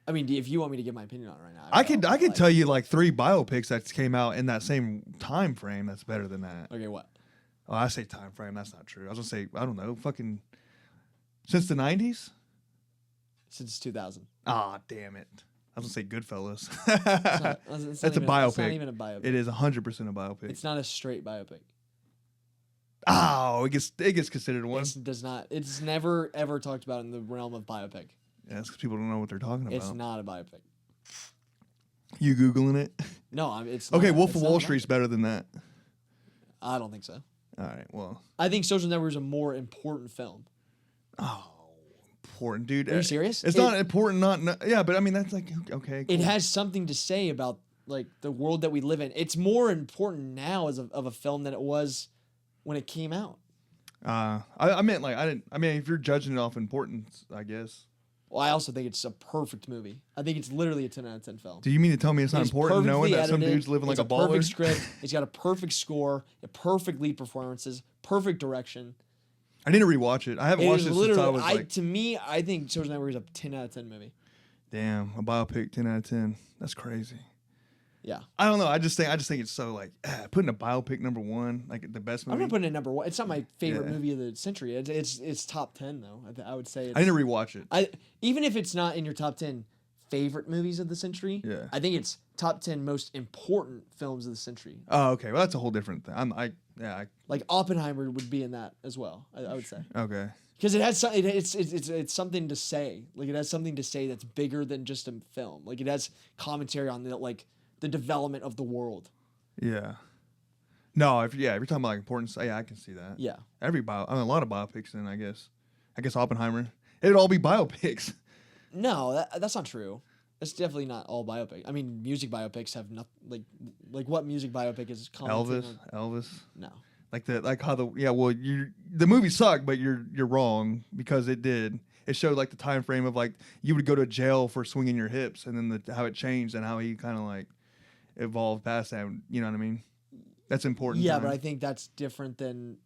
Speaker 1: I mean, if you want me to give my opinion on it right now,
Speaker 2: I could tell you like 3 biopics that came out in that same time frame that's better than that.
Speaker 1: Okay, what?
Speaker 2: Oh, I say time frame. That's not true. I was gonna say I don't know. Fucking since the 90s.
Speaker 1: Since 2000.
Speaker 2: Ah, damn it. I was gonna say Goodfellas.
Speaker 1: That's
Speaker 2: a biopic.
Speaker 1: It's not even a biopic.
Speaker 2: It is 100% a biopic.
Speaker 1: It's not a straight biopic.
Speaker 2: Oh, it gets considered one.
Speaker 1: It does not. It's never ever talked about in the realm of biopic.
Speaker 2: Yeah, it's because people don't know what they're talking about.
Speaker 1: It's not a biopic.
Speaker 2: You Googling it?
Speaker 1: No, it's
Speaker 2: okay. Wolf of Wall Street's better than that.
Speaker 1: I don't think so.
Speaker 2: All right, well.
Speaker 1: I think Social Network is a more important film.
Speaker 2: Oh, important, dude.
Speaker 1: Are you serious?
Speaker 2: It's not important, yeah, but I mean, that's like, okay. Cool.
Speaker 1: It has something to say about, like, the world that we live in. It's more important now of a film than it was when it came out.
Speaker 2: I meant, like, if you're judging it off importance, I guess.
Speaker 1: Well, I also think it's a perfect movie. I think it's literally a 10 out of 10 film.
Speaker 2: Do you mean to tell me it's not important knowing that some dude's living like a baller?
Speaker 1: It's a perfect script. It's got a perfect score, perfect lead performances, perfect direction.
Speaker 2: I need to rewatch it. I haven't watched it since I was like...
Speaker 1: To me, I think Social Network is a 10 out of 10 movie.
Speaker 2: Damn, a biopic 10 out of 10. That's crazy.
Speaker 1: Yeah.
Speaker 2: I don't know. I just think it's so like putting a biopic number 1, like the best movie.
Speaker 1: I'm not putting it number 1. It's not my favorite movie of the century. It's top 10 though. I would say.
Speaker 2: I need to rewatch it.
Speaker 1: Even if it's not in your top 10 favorite movies of the century.
Speaker 2: Yeah.
Speaker 1: I think it's top 10 most important films of the century.
Speaker 2: Oh, okay. Well, that's a whole different thing.
Speaker 1: Like Oppenheimer would be in that as well. I would say.
Speaker 2: Okay.
Speaker 1: Because it has it's something to say. Like it has something to say that's bigger than just a film. Like it has commentary on the development of the world.
Speaker 2: Yeah. No, if you're talking about like importance, yeah, I can see that.
Speaker 1: Yeah.
Speaker 2: A lot of biopics then, I guess. I guess Oppenheimer. It'd all be biopics.
Speaker 1: No, that's not true. It's definitely not all biopic. I mean, music biopics have nothing like what music biopic is
Speaker 2: Elvis.
Speaker 1: No.
Speaker 2: The movie sucked, but you're wrong because it did. It showed like the time frame of like you would go to jail for swinging your hips, and then how it changed and how he kind of like evolved past that. You know what I mean? That's important.
Speaker 1: Yeah, but I think that's different than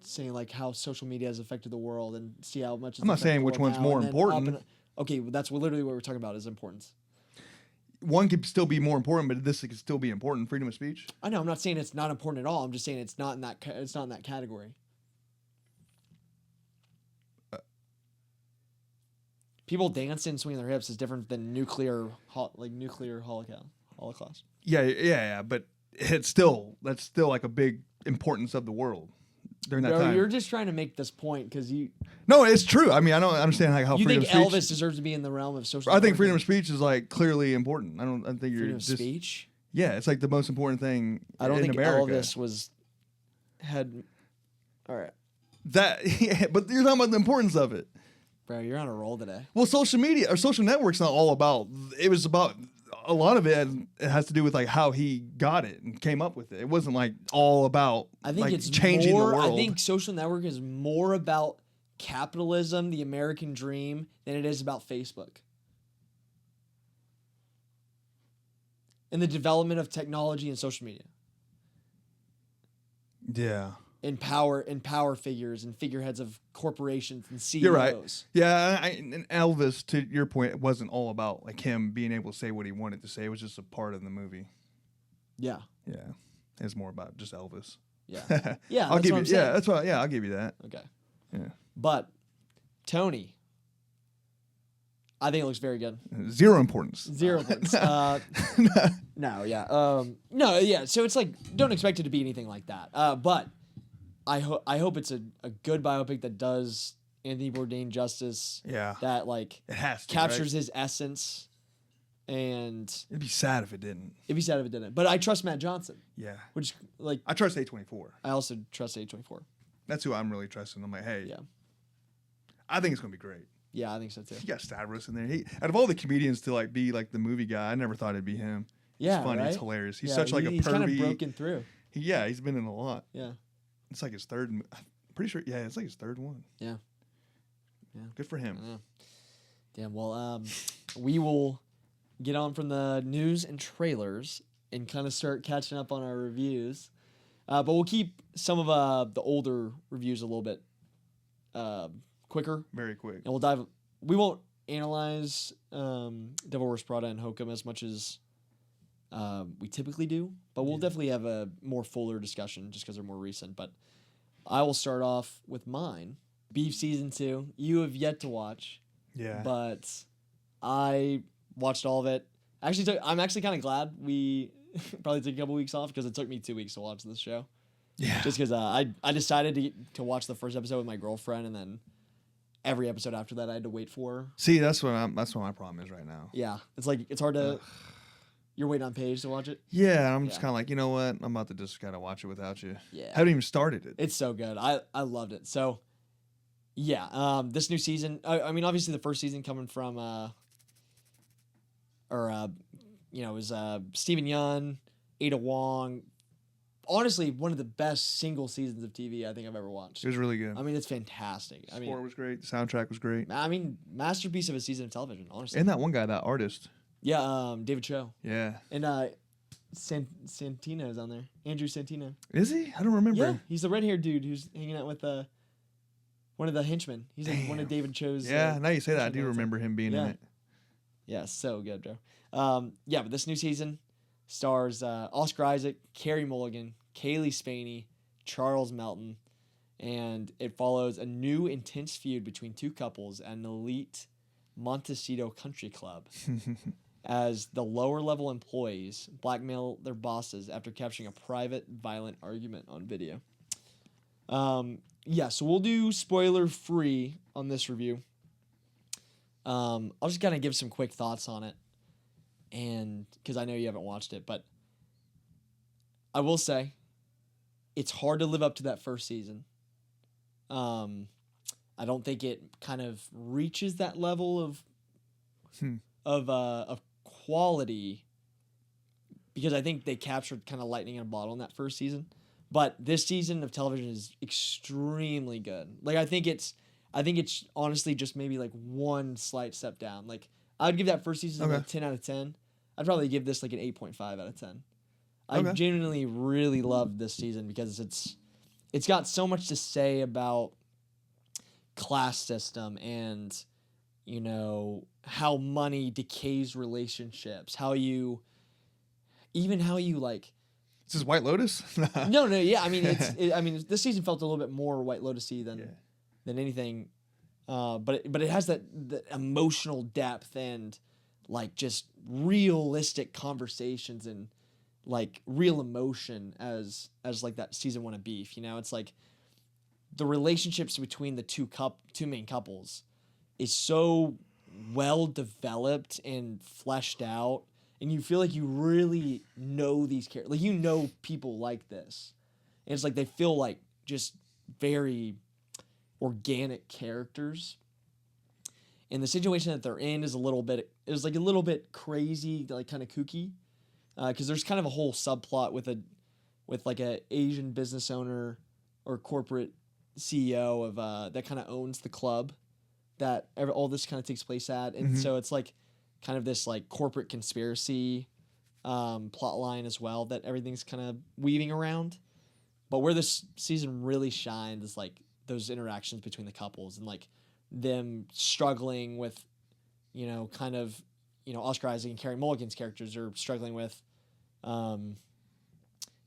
Speaker 1: saying like how social media has affected the world and see how much.
Speaker 2: I'm not saying which one's more important.
Speaker 1: Okay, that's literally what we're talking about is importance.
Speaker 2: One could still be more important, but this could still be important. Freedom of speech.
Speaker 1: I know. I'm not saying it's not important at all. I'm just saying it's not in that. It's not in that category. People dancing, swinging their hips is different than nuclear holocaust.
Speaker 2: Yeah, but that's still like a big importance of the world during that time.
Speaker 1: You're just trying to make this point because you.
Speaker 2: No, it's true. I mean, I don't understand how
Speaker 1: you
Speaker 2: freedom
Speaker 1: think
Speaker 2: of speech.
Speaker 1: Elvis deserves to be in the realm of social.
Speaker 2: I think freedom of speech is like clearly important. I think you're
Speaker 1: freedom of speech.
Speaker 2: Yeah, it's like the most important thing.
Speaker 1: I don't think
Speaker 2: America.
Speaker 1: Elvis had. All right.
Speaker 2: Yeah, but you're talking about the importance of it.
Speaker 1: Bro, you're on a roll today.
Speaker 2: Well, social media or social networks not all about. It was about a lot of it. It has to do with like how he got it and came up with it. It wasn't like all about.
Speaker 1: I think it's
Speaker 2: changing
Speaker 1: more,
Speaker 2: the world.
Speaker 1: I think social network is more about capitalism, the American dream, than it is about Facebook. And the development of technology and social media.
Speaker 2: Yeah.
Speaker 1: And power figures and figureheads of corporations and CEOs.
Speaker 2: You're right. Yeah, and Elvis, to your point, it wasn't all about like him being able to say what he wanted to say. It was just a part of the movie.
Speaker 1: Yeah.
Speaker 2: Yeah. It's more about just Elvis.
Speaker 1: Yeah. Yeah.
Speaker 2: I'll give you. Yeah, that's why. Yeah, I'll give you that.
Speaker 1: Okay.
Speaker 2: Yeah.
Speaker 1: But Tony, I think it looks very good.
Speaker 2: Zero importance.
Speaker 1: Zero importance. No. Yeah. No. Yeah. So it's like don't expect it to be anything like that. But I hope it's a good biopic that does Anthony Bourdain justice.
Speaker 2: Yeah.
Speaker 1: That like
Speaker 2: it has to,
Speaker 1: captures
Speaker 2: right?
Speaker 1: his essence. And
Speaker 2: it'd be sad if it didn't.
Speaker 1: It'd be sad if it didn't. But I trust Matt Johnson.
Speaker 2: Yeah.
Speaker 1: Which like
Speaker 2: I trust A24.
Speaker 1: I also trust A24.
Speaker 2: That's who I'm really trusting. I'm like, hey.
Speaker 1: Yeah.
Speaker 2: I think it's gonna be great.
Speaker 1: Yeah, I think so too.
Speaker 2: He got Stavros in there. Out of all the comedians to like be like the movie guy, I never thought it'd be him.
Speaker 1: Yeah,
Speaker 2: he's funny.
Speaker 1: right?
Speaker 2: He's hilarious. He's such like a pervy.
Speaker 1: He's kind of broken through.
Speaker 2: He's been in a lot.
Speaker 1: Yeah.
Speaker 2: It's like his third. I'm pretty sure. Yeah, it's like his third one.
Speaker 1: Yeah. Yeah.
Speaker 2: Good for him.
Speaker 1: Yeah. Damn. Well, we will get on from the news and trailers and kind of start catching up on our reviews. But we'll keep some of the older reviews a little bit quicker.
Speaker 2: Very quick.
Speaker 1: And we'll dive. We won't analyze Devil Wears Prada and Hokum as much as we typically do, but we'll definitely have a more fuller discussion just because they're more recent. But I will start off with mine. Beef Season 2. You have yet to watch.
Speaker 2: Yeah.
Speaker 1: But I watched all of it. I'm actually kind of glad we probably took a couple weeks off because it took me 2 weeks to watch this show.
Speaker 2: Yeah.
Speaker 1: Just because I decided to watch the first episode with my girlfriend, and then every episode after that I had to wait for her.
Speaker 2: See, that's what my problem is right now.
Speaker 1: Yeah. It's like, it's hard to... You're waiting on Paige to watch it?
Speaker 2: Yeah, I'm just kind of like, you know what? I'm about to just kind of watch it without you.
Speaker 1: Yeah.
Speaker 2: Haven't even started it.
Speaker 1: It's so good. I loved it. So, yeah, this new season, I mean, obviously the first season coming from, it was Stephen Yeun, Ada Wong. Honestly, one of the best single seasons of TV I think I've ever watched.
Speaker 2: It was really good.
Speaker 1: I mean, it's fantastic.
Speaker 2: The score was great. The soundtrack was great.
Speaker 1: I mean, masterpiece of a season of television, honestly.
Speaker 2: And that one guy, that artist.
Speaker 1: Yeah, David Cho.
Speaker 2: Yeah.
Speaker 1: And Santino's on there. Andrew Santino.
Speaker 2: Is he? I don't remember.
Speaker 1: Yeah, he's the red-haired dude who's hanging out with one of the henchmen. He's in one of David Cho's.
Speaker 2: Yeah, now you say that, I do remember him being in it.
Speaker 1: Yeah, so good, bro. But this new season stars Oscar Isaac, Carey Mulligan, Kaylee Spaney, Charles Melton, and it follows a new intense feud between two couples at an elite Montecito country club as the lower-level employees blackmail their bosses after capturing a private, violent argument on video. So we'll do spoiler-free on this review. I'll just kind of give some quick thoughts on it, and because I know you haven't watched it, but I will say it's hard to live up to that first season. I don't think it kind of reaches that level of quality, because I think they captured kind of lightning in a bottle in that first season. But this season of television is extremely good. Like, I think it's honestly just maybe like one slight step down. Like, I would give that first season a 10 out of 10. I'd probably give this like an 8.5 out of 10. I genuinely really loved this season because it's got so much to say about class system and, you know, how money decays relationships, how you like...
Speaker 2: Is this White Lotus?
Speaker 1: No, yeah. I mean, this season felt a little bit more White Lotus-y than anything, but it has that emotional depth and like just realistic conversations and like real emotion as like that season 1 of Beef. You know, it's like the relationships between the two main couples is so well developed and fleshed out. And you feel like you really know these characters. Like, you know people like this. And it's like they feel like just very organic characters. And the situation that they're in is a little bit crazy, like kind of kooky. Because there's kind of a whole subplot with like a Asian business owner or corporate CEO of that kind of owns the club that all this kind of takes place at. And so it's like kind of this like corporate conspiracy plot line as well that everything's kind of weaving around. But where this season really shines is like those interactions between the couples and like them struggling with, you know, kind of, you know, Oscar Isaac and Carey Mulligan's characters are struggling with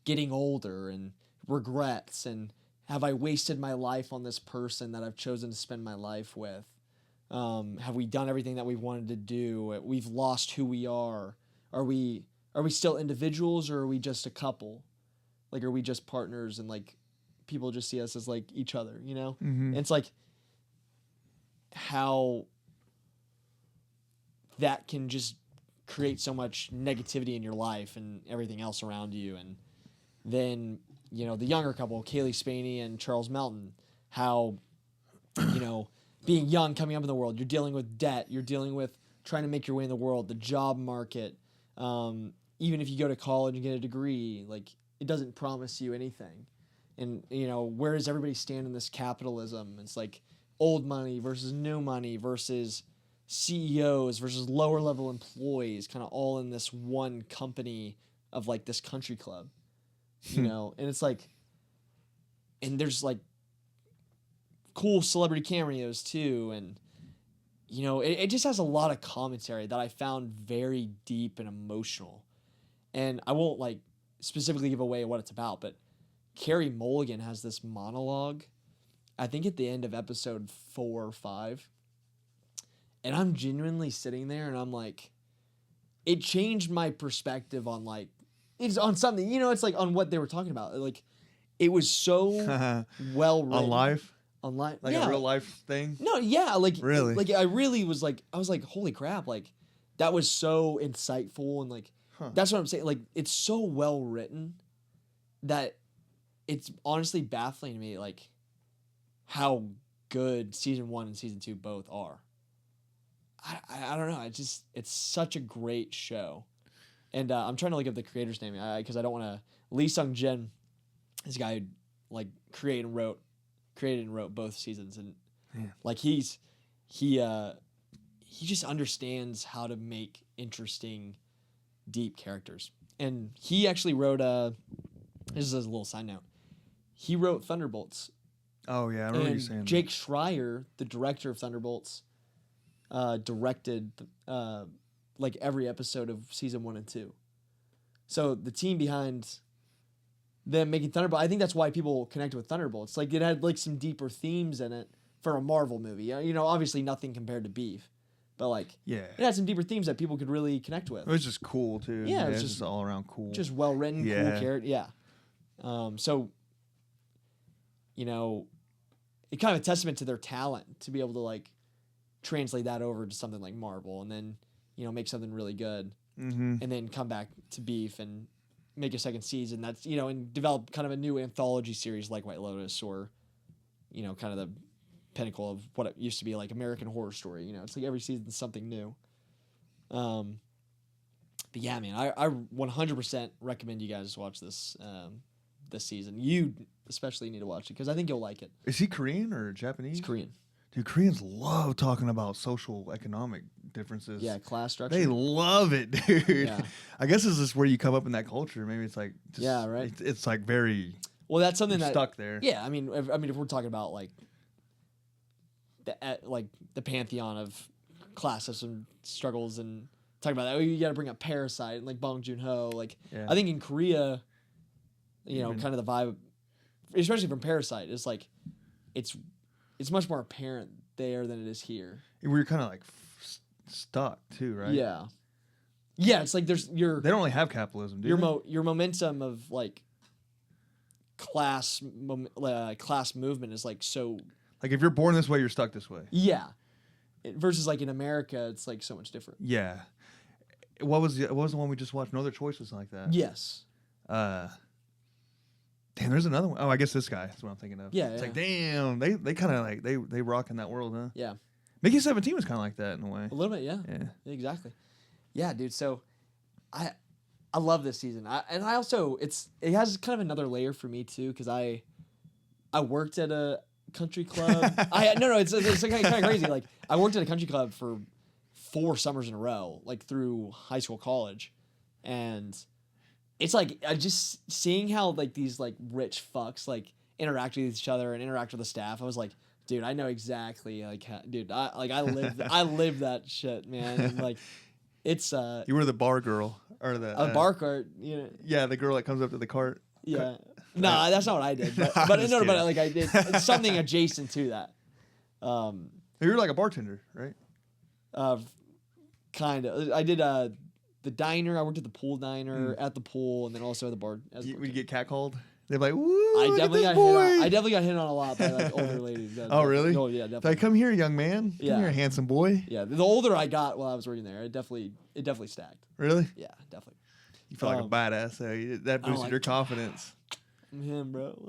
Speaker 1: getting older and regrets and have I wasted my life on this person that I've chosen to spend my life with? Have we done everything that we wanted to do? We've lost who we are. Are we still individuals or are we just a couple? Like, are we just partners and like people just see us as like each other, you know? And it's like how that can just create so much negativity in your life and everything else around you. And then, you know, the younger couple, Kaylee Spaney and Charles Melton, how, you know, being young, coming up in the world, you're dealing with debt, you're dealing with trying to make your way in the world, the job market. Even if you go to college and get a degree, like, it doesn't promise you anything. And, you know, where does everybody stand in this capitalism? It's like old money versus new money versus CEOs versus lower level employees, kind of all in this one company of like this country club, you know? And it's like, and there's like cool celebrity cameos too, and it just has a lot of commentary that I found very deep and emotional. And I won't like specifically give away what it's about, but Carey Mulligan has this monologue, I think at the end of episode 4 or 5. And I'm genuinely sitting there and I'm like, it changed my perspective on like, it's on something, it's like on what they were talking about. Like, it was so well written.
Speaker 2: On life?
Speaker 1: On life.
Speaker 2: Like a real life thing?
Speaker 1: No, yeah. Like,
Speaker 2: really?
Speaker 1: Like, I really was like, holy crap. Like, that was so insightful. And like, that's what I'm saying. Like, it's so well written that it's honestly baffling to me, like, how good season 1 and season 2 both are. I don't know. It's such a great show. And I'm trying to look up the creator's name because I don't want to. Lee Sung Jin, this guy who like created and wrote both seasons, and like he just understands how to make interesting, deep characters. And he actually wrote this is a little side note. He wrote Thunderbolts.
Speaker 2: Oh yeah, I remember you saying
Speaker 1: Jake Schreier, the director of Thunderbolts, directed like every episode of season 1 and 2. So the team behind them making Thunderbolts, I think that's why people connected with Thunderbolts. Like, it had like some deeper themes in it for a Marvel movie. Obviously nothing compared to Beef, but like, it had some deeper themes that people could really connect with.
Speaker 2: It was just cool too.
Speaker 1: Yeah,
Speaker 2: it was just all around cool.
Speaker 1: Just well written, cool character. Yeah. So, it kind of a testament to their talent to be able to like translate that over to something like Marvel, and then make something really good, and then come back to Beef and make a second season that's and develop kind of a new anthology series like White Lotus, or kind of the pinnacle of what it used to be like American Horror Story. It's like every season's something new. But yeah, man, I 100% recommend you guys watch this this season. You especially need to watch it because I think you'll like it.
Speaker 2: Is he Korean or Japanese?
Speaker 1: He's Korean.
Speaker 2: Dude, Koreans love talking about social economic differences.
Speaker 1: Yeah, class structure.
Speaker 2: They love it, dude.
Speaker 1: Yeah.
Speaker 2: I guess this is where you come up in that culture. Maybe it's like,
Speaker 1: right.
Speaker 2: It's like very.
Speaker 1: Well, that's something that
Speaker 2: stuck there.
Speaker 1: Yeah, I mean, if we're talking about like the pantheon of class system struggles and talking about that, you got to bring up Parasite and like Bong Joon-ho. Like, I think in Korea, kind of the vibe, especially from Parasite, is like it's much more apparent there than it is here.
Speaker 2: We're kind of like stuck too, right?
Speaker 1: Yeah. Yeah, it's like they don't
Speaker 2: really have capitalism, do they?
Speaker 1: Your momentum of like class movement is like so.
Speaker 2: Like if you're born this way, you're stuck this way.
Speaker 1: Yeah. Versus like in America, it's like so much different.
Speaker 2: Yeah. What was the one we just watched? No Other Choice was like that.
Speaker 1: Yes.
Speaker 2: Damn, there's another one. Oh, I guess this guy is what I'm thinking of.
Speaker 1: Yeah.
Speaker 2: It's like, damn, they kind of like they rock in that world, huh?
Speaker 1: Yeah.
Speaker 2: Mickey 17 was kind of like that in a way.
Speaker 1: A little bit, yeah. Yeah. Exactly. Yeah, dude. So, I love this season. It has kind of another layer for me too, because I worked at a country club. It's kind of crazy. Like, I worked at a country club for 4 summers in a row, like through high school, college, and it's like just seeing how like these like rich fucks like interact with each other and interact with the staff. I was like, dude, I know exactly like how, dude. I live that shit, man. And, like, it's
Speaker 2: you were the bar girl or the
Speaker 1: bar cart,
Speaker 2: Yeah, the girl that comes up to the cart.
Speaker 1: Yeah. No, that's not what I did. But like I did something adjacent to that.
Speaker 2: You were like a bartender, right?
Speaker 1: Kind of. I did the diner. I worked at the pool diner at the pool, and then also at the bar.
Speaker 2: Would you get catcalled? They're like, "Woo!"
Speaker 1: I definitely got hit on a lot by like older ladies.
Speaker 2: Oh, really?
Speaker 1: Oh, yeah, definitely.
Speaker 2: Like, come here, young man. Come here, handsome boy.
Speaker 1: Yeah, the older I got while I was working there, it definitely stacked.
Speaker 2: Really?
Speaker 1: Yeah, definitely.
Speaker 2: You feel like a badass. So that boosted your confidence.
Speaker 1: I'm him, bro.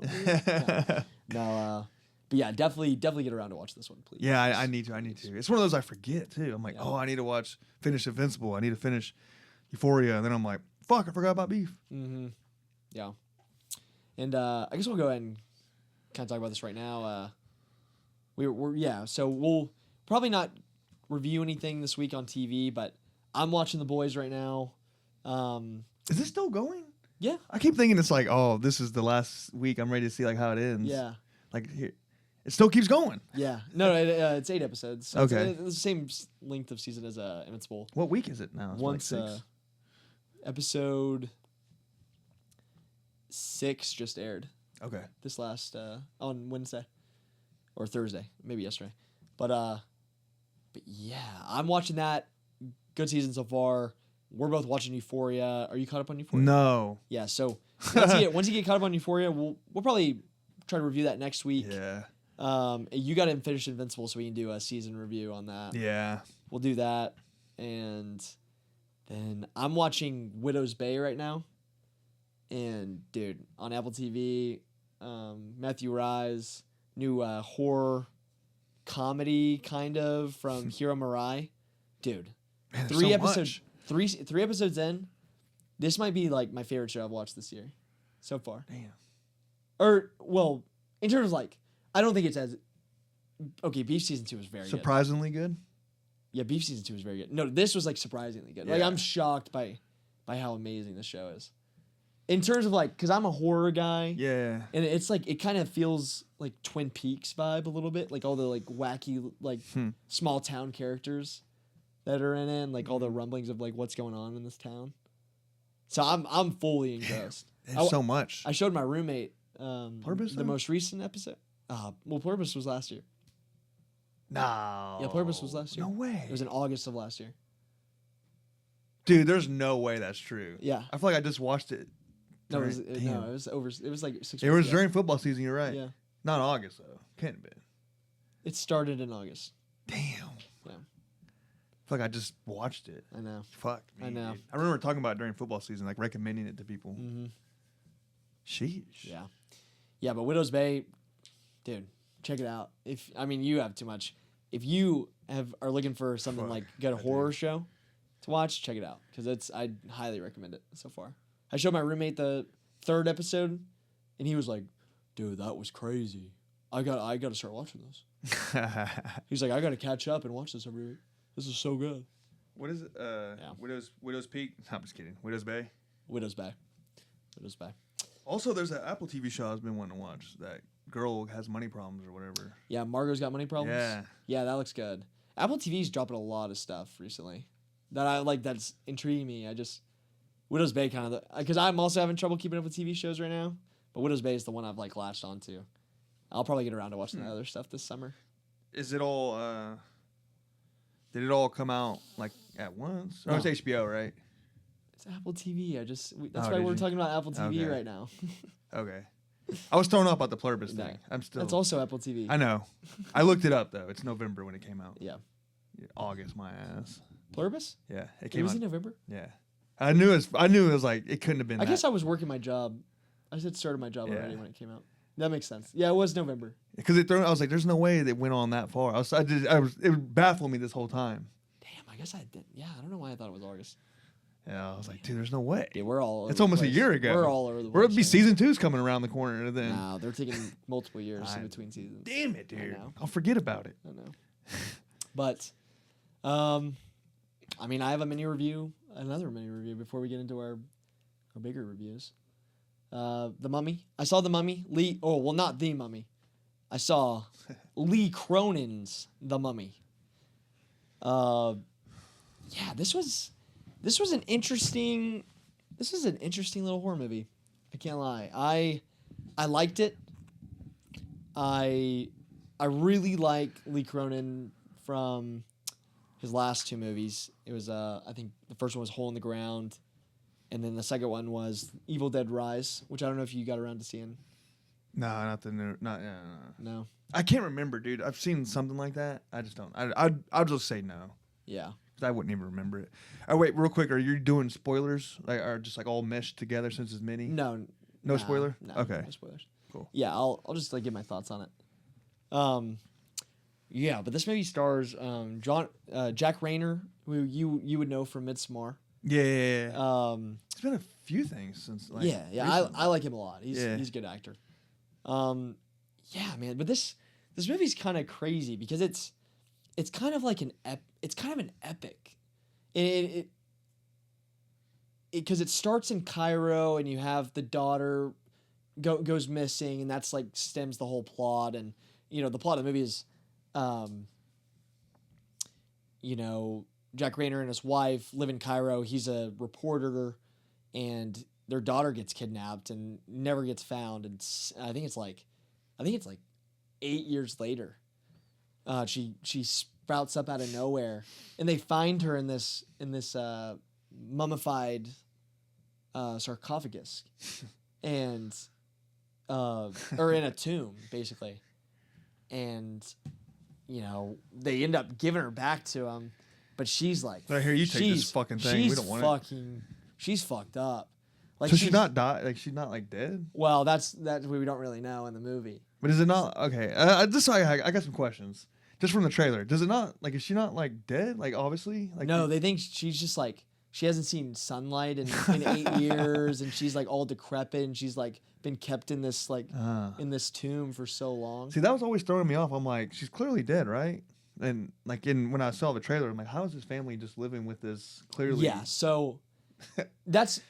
Speaker 1: No, but yeah, definitely get around to watch this one, please.
Speaker 2: Yeah, I need to. It's one of those I forget too. I'm like, I need to finish Invincible. I need to finish Euphoria, and then I'm like, fuck, I forgot about Beef.
Speaker 1: Mm-hmm. Yeah. And I guess we'll go ahead and kind of talk about this right now. So we'll probably not review anything this week on TV, but I'm watching The Boys right now.
Speaker 2: Is this still going?
Speaker 1: Yeah.
Speaker 2: I keep thinking it's like, oh, this is the last week. I'm ready to see like how it ends.
Speaker 1: Yeah.
Speaker 2: Like here, It still keeps going.
Speaker 1: Yeah. No, it's 8 episodes. So
Speaker 2: Okay.
Speaker 1: It's the same length of season as Invincible.
Speaker 2: What week is it now? It's
Speaker 1: Once
Speaker 2: like 6.
Speaker 1: episode 6 just aired.
Speaker 2: Okay.
Speaker 1: This last on Wednesday or Thursday, maybe yesterday. But yeah, I'm watching that. Good season so far. We're both watching Euphoria. Are you caught up on Euphoria?
Speaker 2: No.
Speaker 1: Yeah. So once you get caught up on Euphoria, we'll probably try to review that next week.
Speaker 2: Yeah.
Speaker 1: You got to finish Invincible so we can do a season review on that.
Speaker 2: Yeah.
Speaker 1: We'll do that, and then I'm watching Widow's Bay right now. And dude, on Apple TV, Matthew Rye's new horror comedy kind of from Hiro Murai. Dude,
Speaker 2: Man,
Speaker 1: 3
Speaker 2: so
Speaker 1: episodes.
Speaker 2: much.
Speaker 1: 3 episodes in, this might be like my favorite show I've watched this year, so far.
Speaker 2: Damn.
Speaker 1: Or well, in terms of like, I don't think it's as okay. Beef season 2 was very good.
Speaker 2: Surprisingly good.
Speaker 1: Yeah, Beef season 2 was very good. No, this was like surprisingly good. Like
Speaker 2: Yeah.
Speaker 1: I'm shocked by how amazing this show is. In terms of like, because I'm a horror guy.
Speaker 2: Yeah.
Speaker 1: And it's like, it kind of feels like Twin Peaks vibe a little bit. Like all the like wacky, like small town characters that are in it. And like all the rumblings of like what's going on in this town. So I'm fully engrossed.
Speaker 2: There's so much.
Speaker 1: I showed my roommate
Speaker 2: Pluribus,
Speaker 1: the
Speaker 2: though?
Speaker 1: most recent episode. Well, Pluribus was last year.
Speaker 2: No.
Speaker 1: Yeah, Pluribus was last year.
Speaker 2: No way.
Speaker 1: It was in August of last year.
Speaker 2: Dude, there's no way that's true.
Speaker 1: Yeah.
Speaker 2: I feel like I just watched it.
Speaker 1: No, it
Speaker 2: Damn.
Speaker 1: was over. It was like 6
Speaker 2: It was
Speaker 1: weeks ago.
Speaker 2: during football season, you're right.
Speaker 1: Yeah.
Speaker 2: Not August, though. Can't have been.
Speaker 1: It started in August.
Speaker 2: Damn.
Speaker 1: Yeah.
Speaker 2: I feel like I just watched it.
Speaker 1: I know.
Speaker 2: Fuck me,
Speaker 1: I know.
Speaker 2: dude. I remember talking about it during football season, like recommending it to people.
Speaker 1: Mm-hmm.
Speaker 2: Sheesh.
Speaker 1: Yeah. Yeah, but Widow's Bay, dude, check it out. You have too much. If you are looking for something
Speaker 2: Fuck,
Speaker 1: like good horror show to watch, check it out because I highly recommend it so far. I showed my roommate the 3rd episode, and he was like, "Dude, that was crazy. I got to start watching this." He's like, "I got to catch up and watch this every week. This is so good."
Speaker 2: What is it?
Speaker 1: Yeah.
Speaker 2: Widow's Peak? No, I'm just kidding. Widow's Bay?
Speaker 1: Widow's Bay. Widow's Bay.
Speaker 2: Also, there's an Apple TV show I've been wanting to watch. That girl has money problems or whatever.
Speaker 1: Yeah, Margot's got money problems.
Speaker 2: Yeah.
Speaker 1: Yeah, that looks good. Apple TV's dropping a lot of stuff recently that I like. That's intriguing me. Widow's Bay kind of because I'm also having trouble keeping up with TV shows right now. But Widow's Bay is the one I've like latched onto. I'll probably get around to watching the other stuff this summer.
Speaker 2: Is it all? Did it all come out like at once?
Speaker 1: No.
Speaker 2: Oh, it's HBO, right?
Speaker 1: It's Apple TV. That's
Speaker 2: Oh,
Speaker 1: why
Speaker 2: did
Speaker 1: we're
Speaker 2: you?
Speaker 1: talking about Apple TV
Speaker 2: Okay.
Speaker 1: right now.
Speaker 2: Okay. I was thrown off about the Pluribus
Speaker 1: No.
Speaker 2: thing. I'm still.
Speaker 1: That's also Apple TV.
Speaker 2: I know. I looked it up though. It's November when it came out.
Speaker 1: Yeah.
Speaker 2: August, my ass.
Speaker 1: Pluribus?
Speaker 2: Yeah, it
Speaker 1: It
Speaker 2: came
Speaker 1: was
Speaker 2: out.
Speaker 1: in November?
Speaker 2: Yeah, I knew it was like it couldn't have been.
Speaker 1: I guess I was working my job. I had started my job already when it came out. That makes sense. Yeah, it was November.
Speaker 2: because I was like, "There's no way they went on that far." It baffled me this whole time.
Speaker 1: Damn, I guess I did. Yeah, I don't know why I thought it was August.
Speaker 2: Yeah, I was like, "Dude, there's no way."
Speaker 1: Yeah, we're all over
Speaker 2: It's
Speaker 1: the
Speaker 2: almost a
Speaker 1: place.
Speaker 2: year ago.
Speaker 1: We're all over the
Speaker 2: We're
Speaker 1: place.
Speaker 2: be season 2's coming around the corner, and then.
Speaker 1: No, they're taking multiple years in between seasons.
Speaker 2: Damn it,
Speaker 1: I
Speaker 2: dude!
Speaker 1: know.
Speaker 2: I'll forget about it.
Speaker 1: I know. But, I have another mini review before we get into our bigger reviews. The Mummy. I saw The Mummy. Not The Mummy. I saw Lee Cronin's The Mummy. Yeah, this was an interesting little horror movie. I can't lie. I liked it. I really like Lee Cronin from his last 2 movies. It was I think the first one was Hole in the Ground, and then the second one was Evil Dead Rise, which I don't know if you got around to seeing.
Speaker 2: No, not the new. Not
Speaker 1: No.
Speaker 2: I can't remember, dude. I've seen something like that. I just don't. I'll just say no.
Speaker 1: Yeah.
Speaker 2: 'Cause I wouldn't even remember it. Oh wait, real quick. Are you doing spoilers? Like, are just like all meshed together since it's mini?
Speaker 1: No.
Speaker 2: No spoiler?
Speaker 1: No,
Speaker 2: Okay.
Speaker 1: No spoilers.
Speaker 2: Cool.
Speaker 1: Yeah, I'll just like give my thoughts on it. Yeah, but this movie stars Jack Rayner, who you would know from Midsommar.
Speaker 2: Yeah. It's been a few things since. Like,
Speaker 1: Yeah.
Speaker 2: recently.
Speaker 1: I like him a lot. He's
Speaker 2: Yeah.
Speaker 1: a good actor. Yeah, man. But this movie's kind of crazy because it's kind of like an epic. Because it starts in Cairo and you have the daughter goes missing, and that's like stems the whole plot, and the plot of the movie is, Jack Rayner and his wife live in Cairo. He's a reporter, and their daughter gets kidnapped and never gets found. And I think it's like 8 years later. She sprouts up out of nowhere, and they find her in this mummified sarcophagus, and or in a tomb basically, and they end up giving her back to him, but she's like,
Speaker 2: I hear you take this fucking thing. We don't want it.
Speaker 1: She's fucked up. Like,
Speaker 2: so she's not died. Like she's not like dead.
Speaker 1: Well, that's we don't really know in the movie.
Speaker 2: But is it not okay? I got some questions just from the trailer. Does it not like? Is she not like dead? Like obviously. Like
Speaker 1: no, they think she's just like she hasn't seen sunlight in 8 years, and she's like all decrepit, and she's like been kept in this in this tomb for so long.
Speaker 2: See, that was always throwing me off. I'm like, she's clearly dead, right? And like when I saw the trailer, I'm like, how is this family just living with this clearly?
Speaker 1: Yeah. So that's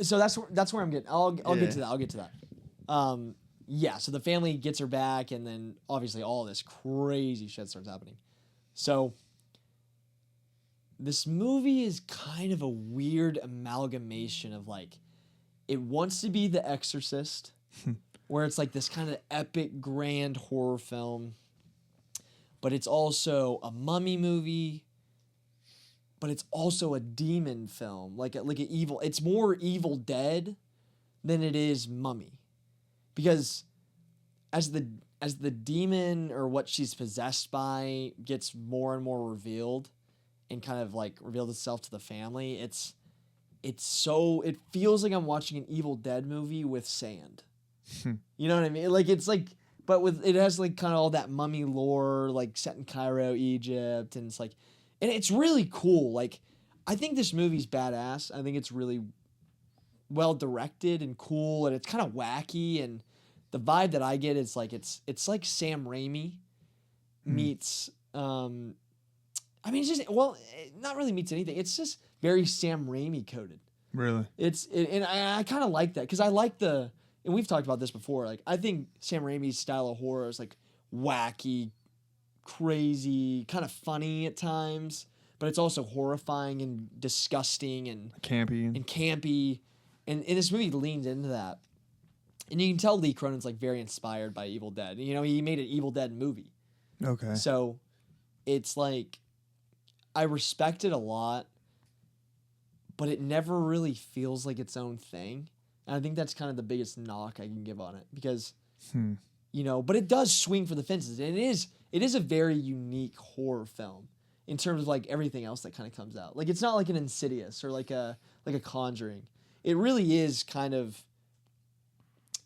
Speaker 1: where I'm getting. I'll get to that. I'll get to that. Yeah, so the family gets her back, and then obviously all this crazy shit starts happening. So this movie is kind of a weird amalgamation of like, it wants to be The Exorcist, where it's like this kind of epic, grand horror film, but it's also a mummy movie, but it's also a demon film, like an evil. It's more Evil Dead than it is Mummy. Because as the demon or what she's possessed by gets more and more revealed and kind of like revealed itself to the family, it feels like I'm watching an Evil Dead movie with sand. You know what I mean? Like it's like, but it has like kind of all that mummy lore, like set in Cairo, Egypt, and it's like, and it's really cool. Like I think this movie's badass. I think it's really well directed and cool, and it's kind of wacky, and the vibe that I get is like it's like Sam Raimi meets I mean, it's just, well, not really meets anything. It's just very Sam Raimi coded.
Speaker 2: Really?
Speaker 1: And I kind of like that because I like and we've talked about this before. Like I think Sam Raimi's style of horror is like wacky, crazy, kind of funny at times, but it's also horrifying and disgusting and
Speaker 2: campy.
Speaker 1: And this movie leans into that. And you can tell Lee Cronin's like very inspired by Evil Dead. He made an Evil Dead movie.
Speaker 2: Okay.
Speaker 1: So it's like, I respect it a lot, but it never really feels like its own thing. And I think that's kind of the biggest knock I can give on it because, but it does swing for the fences. And it is a very unique horror film in terms of like everything else that kind of comes out. Like it's not like an Insidious or like a Conjuring. It really is kind of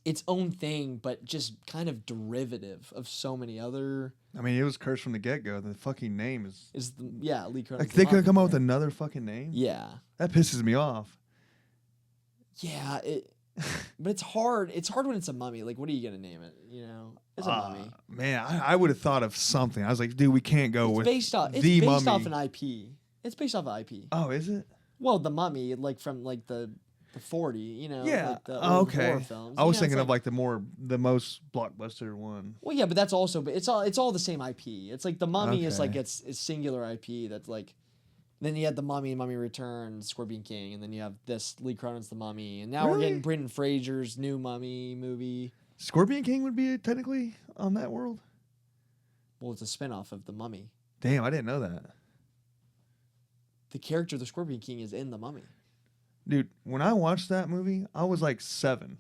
Speaker 1: its own thing, but just kind of derivative of so many other.
Speaker 2: I mean, it was cursed from the get-go. The fucking name is
Speaker 1: Lee Cronin.
Speaker 2: Like they could come up with another fucking name.
Speaker 1: Yeah,
Speaker 2: that pisses me off.
Speaker 1: Yeah, but it's hard. It's hard when it's a mummy. Like, what are you gonna name it? It's a mummy.
Speaker 2: Man, I would have thought of something. I was like, dude, we can't go with
Speaker 1: It's based off an IP. It's based off an IP.
Speaker 2: Oh, is it?
Speaker 1: Well, the Mummy, like from like the 40,
Speaker 2: Yeah.
Speaker 1: like the old horror films.
Speaker 2: I was thinking of like the most blockbuster one.
Speaker 1: Well, yeah, but that's also, but it's all the same IP. It's like the Mummy is like it's singular IP that's like. Then you had the Mummy, Mummy Returns, Scorpion King, and then you have this Lee Cronin's The Mummy, and now we're getting Brendan Fraser's new Mummy movie.
Speaker 2: Scorpion King would be technically on that world.
Speaker 1: Well, it's a spinoff of The Mummy.
Speaker 2: Damn, I didn't know that.
Speaker 1: The character of the Scorpion King is in The Mummy.
Speaker 2: Dude, when I watched that movie, I was like 7,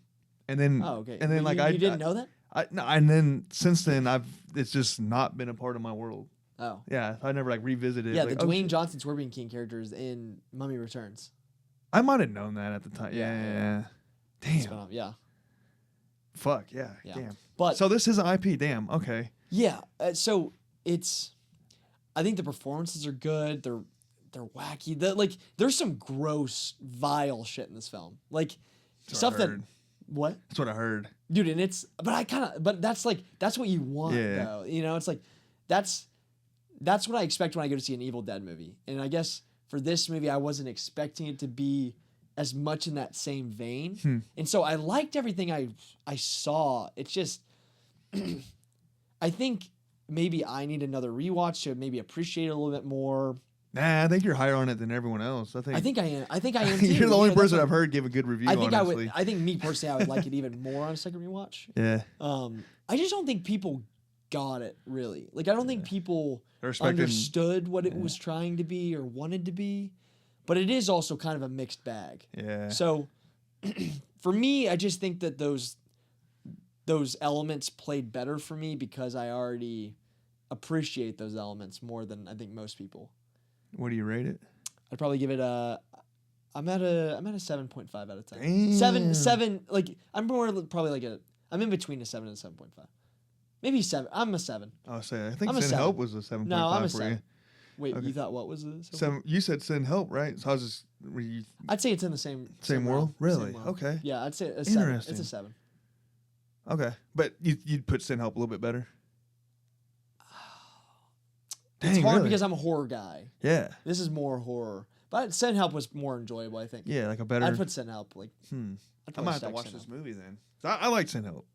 Speaker 2: and then and then like
Speaker 1: you didn't know that?
Speaker 2: And then since then it's just not been a part of my world.
Speaker 1: Oh
Speaker 2: yeah, I never like revisited.
Speaker 1: Yeah,
Speaker 2: like,
Speaker 1: the Dwayne Johnson Scorpion King character is in Mummy Returns.
Speaker 2: I might have known that at the time. Yeah. Damn.
Speaker 1: Yeah.
Speaker 2: Fuck yeah. Damn.
Speaker 1: But
Speaker 2: so this is an IP. Damn. Okay.
Speaker 1: Yeah. So I think the performances are good. They're wacky. There's some gross, vile shit in this film. Like stuff that. What?
Speaker 2: That's what I heard.
Speaker 1: Dude, and but that's what you want though. It's like that's what I expect when I go to see an Evil Dead movie. And I guess for this movie, I wasn't expecting it to be as much in that same vein. And so I liked everything I saw. It's just, I think maybe I need another rewatch to maybe appreciate it a little bit more.
Speaker 2: Nah, I think you're higher on it than everyone else. I think
Speaker 1: I am. I think I am too.
Speaker 2: You're the only person I've heard give a good review. Honestly.
Speaker 1: I think me personally, I would like it even more on a second rewatch.
Speaker 2: Yeah.
Speaker 1: I just don't think people got it really. Like I don't think people understood what it was trying to be or wanted to be. But it is also kind of a mixed bag.
Speaker 2: Yeah.
Speaker 1: So for me, I just think that those elements played better for me because I already appreciate those elements more than I think most people.
Speaker 2: What do you rate it?
Speaker 1: I'd probably give it I'm at a 7.5 out of 10.
Speaker 2: Damn.
Speaker 1: 7 like I'm in between a 7 and a 7.5. Maybe 7. I'm a 7.
Speaker 2: I think Sin Help was a 7.5
Speaker 1: no, I'm a
Speaker 2: for
Speaker 1: 7.
Speaker 2: you.
Speaker 1: Wait,
Speaker 2: Okay.
Speaker 1: you thought what was the
Speaker 2: 7? You said Sin Help, right? So I was just
Speaker 1: I'd say it's in the same
Speaker 2: world. Really?
Speaker 1: Same world.
Speaker 2: Okay.
Speaker 1: Yeah, I'd say a 7.
Speaker 2: Interesting.
Speaker 1: It's a 7.
Speaker 2: Okay, but you'd put Sin Help a little bit better.
Speaker 1: It's hard
Speaker 2: really?
Speaker 1: because I'm a horror guy.
Speaker 2: Yeah.
Speaker 1: This is more horror. But Sin Help was more enjoyable, I think.
Speaker 2: Yeah, like a better.
Speaker 1: I'd put Sin Help. Like,
Speaker 2: I might have to watch this movie then. I like Sin Help.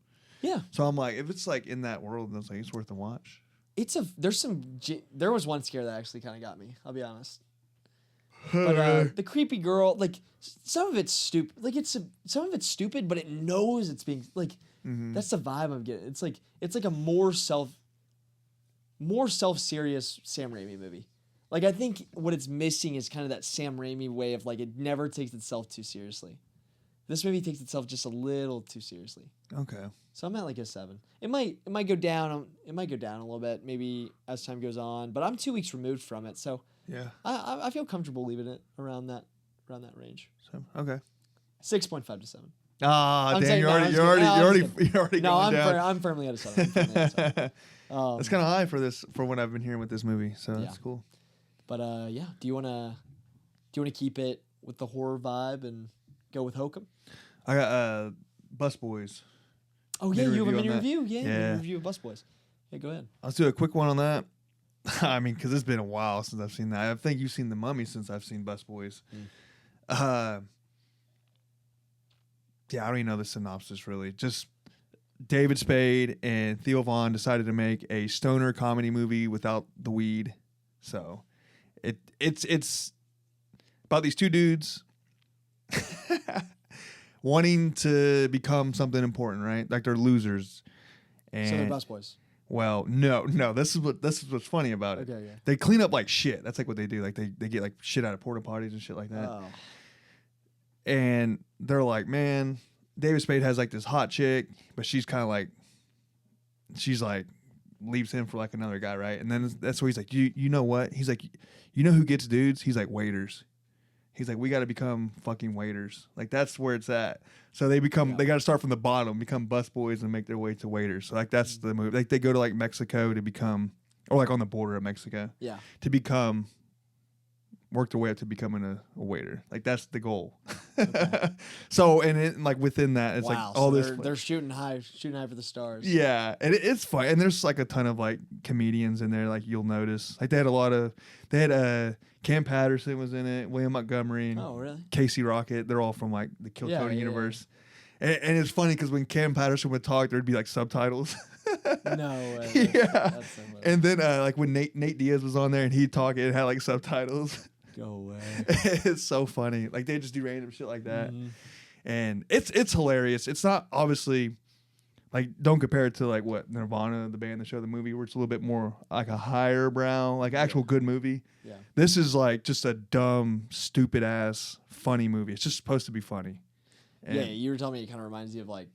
Speaker 1: Yeah.
Speaker 2: So I'm like, if it's like in that world, then it's worth a watch.
Speaker 1: There was one scare that actually kind of got me. I'll be honest. But the creepy girl, like some of it's stupid. Like some of it's stupid, but it knows it's being like. That's the vibe I'm getting. It's like a more self-serious Sam Raimi movie. Like I think what it's missing is kind of that Sam Raimi way of like it never takes itself too seriously. This movie takes itself just a little too seriously.
Speaker 2: Okay.
Speaker 1: So I'm at like a 7. It might go down. It might go down a little bit maybe as time goes on. But I'm 2 weeks removed from it, so
Speaker 2: yeah,
Speaker 1: I feel comfortable leaving it around that range.
Speaker 2: So, okay.
Speaker 1: 6.5 to 7.
Speaker 2: Ah,
Speaker 1: I'm
Speaker 2: damn!
Speaker 1: saying
Speaker 2: You're
Speaker 1: no,
Speaker 2: already
Speaker 1: No,
Speaker 2: going down.
Speaker 1: I'm firmly at a 7.
Speaker 2: That's kind of high for what I've been hearing with this movie, so that's cool.
Speaker 1: But yeah, do you wanna keep it with the horror vibe and go with Hokum?
Speaker 2: I got Busboys.
Speaker 1: Oh yeah, you have a mini
Speaker 2: on that.
Speaker 1: review. Yeah, mini review of Busboys. Yeah, go ahead.
Speaker 2: Let's do a quick one on that. I mean, because it's been a while since I've seen that. I think you've seen The Mummy since I've seen Busboys. Yeah, I don't even know the synopsis really. Just David Spade and Theo Von decided to make a stoner comedy movie without the weed. So it's about these two dudes wanting to become something important, right? Like they're losers. And
Speaker 1: So they're Busboys.
Speaker 2: well, no. This is what's funny about it.
Speaker 1: Okay, yeah.
Speaker 2: They clean up like shit. That's like what they do. Like they get like shit out of porta potties and shit like that.
Speaker 1: Oh.
Speaker 2: And they're like, man, David Spade has like this hot chick, but she's like leaves him for like another guy, right? And then that's where he's like, you know what? He's like, you know who gets dudes? He's like waiters. He's like, we got to become fucking waiters. Like that's where it's at. So they got to start from the bottom, become busboys and make their way to waiters. So like that's the move. Like they go to like Mexico to become, or like on the border of Mexico, to work their way up to becoming a waiter. Like that's the goal. Okay. So like within that, it's like all
Speaker 1: so they're shooting high for the stars.
Speaker 2: Yeah, and it's fun. And there's like a ton of like comedians in there. Like you'll notice, like they had Cam Patterson was in it, William Montgomery, and Casey Rocket. They're all from like the Kill Tony universe. Yeah. And it's funny because when Cam Patterson would talk, there'd be like subtitles.
Speaker 1: No way.
Speaker 2: Yeah.
Speaker 1: That's so funny.
Speaker 2: And then like when Nate Diaz was on there and he'd talk, it had like subtitles.
Speaker 1: Go away.
Speaker 2: It's so funny. Like they just do random shit like that. Mm-hmm. And it's hilarious. It's not obviously like don't compare it to like what Nirvana, the band, the show, the movie, where it's a little bit more like a higher brow, like actual good movie. Yeah. This is like just a dumb, stupid ass funny movie. It's just supposed to be funny. And
Speaker 1: you were telling me it kind of reminds you of like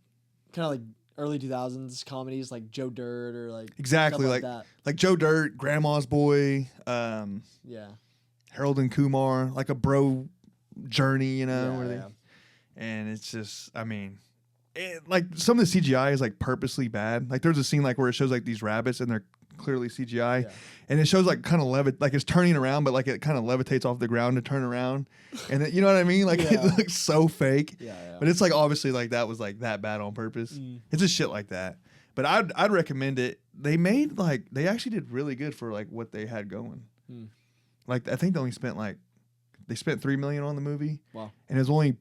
Speaker 1: early 2000s comedies like Joe Dirt or like
Speaker 2: exactly
Speaker 1: like that.
Speaker 2: Like Joe Dirt, Grandma's Boy, Harold and Kumar, like a bro journey, you know, and it's just, I mean, like some of the CGI is like purposely bad. Like there's a scene like where it shows like these rabbits and they're clearly CGI, and it shows like kind of like it's turning around, but like it kind of levitates off the ground to turn around, and you know what I mean? Like it looks so fake. But it's like obviously like that was like that bad on purpose. It's just shit like that. But I'd recommend it. They actually did really good for like what they had going. Like I think they spent $3 million on the movie. Wow. And it was only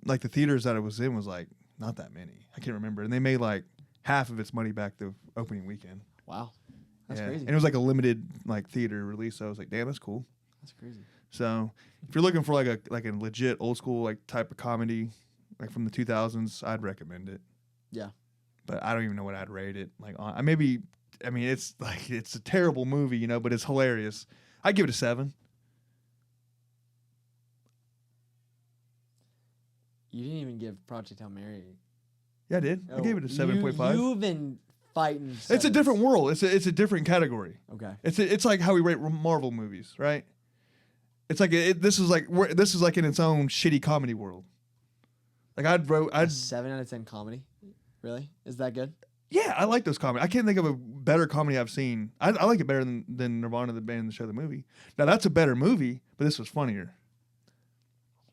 Speaker 2: like the theaters that it was in was like not that many. I can't remember. And they made like half of its money back the opening weekend.
Speaker 1: Wow. That's crazy.
Speaker 2: And it was like a limited like theater release. So I was like, damn, that's cool.
Speaker 1: That's crazy.
Speaker 2: So if you're looking for like a legit old school like type of comedy, like from the 2000s, I'd recommend it.
Speaker 1: Yeah.
Speaker 2: But I don't even know what I'd rate it. Like I mean, it's like it's a terrible movie, you know, but it's hilarious. I'd give it a 7.
Speaker 1: You didn't even give Project Hail Mary.
Speaker 2: Yeah, I did. I gave it a 7.5.
Speaker 1: You've been fighting.
Speaker 2: It's a different world. It's a different category.
Speaker 1: Okay.
Speaker 2: It's like how we rate Marvel movies, right? It's like this is like in its own shitty comedy world. Like I'd
Speaker 1: 7 out of 10 comedy. Really? Is that good?
Speaker 2: Yeah, I like those comedy. I can't think of a better comedy I've seen. I like it better than Nirvana, the band, the show, the movie. Now that's a better movie, but this was funnier.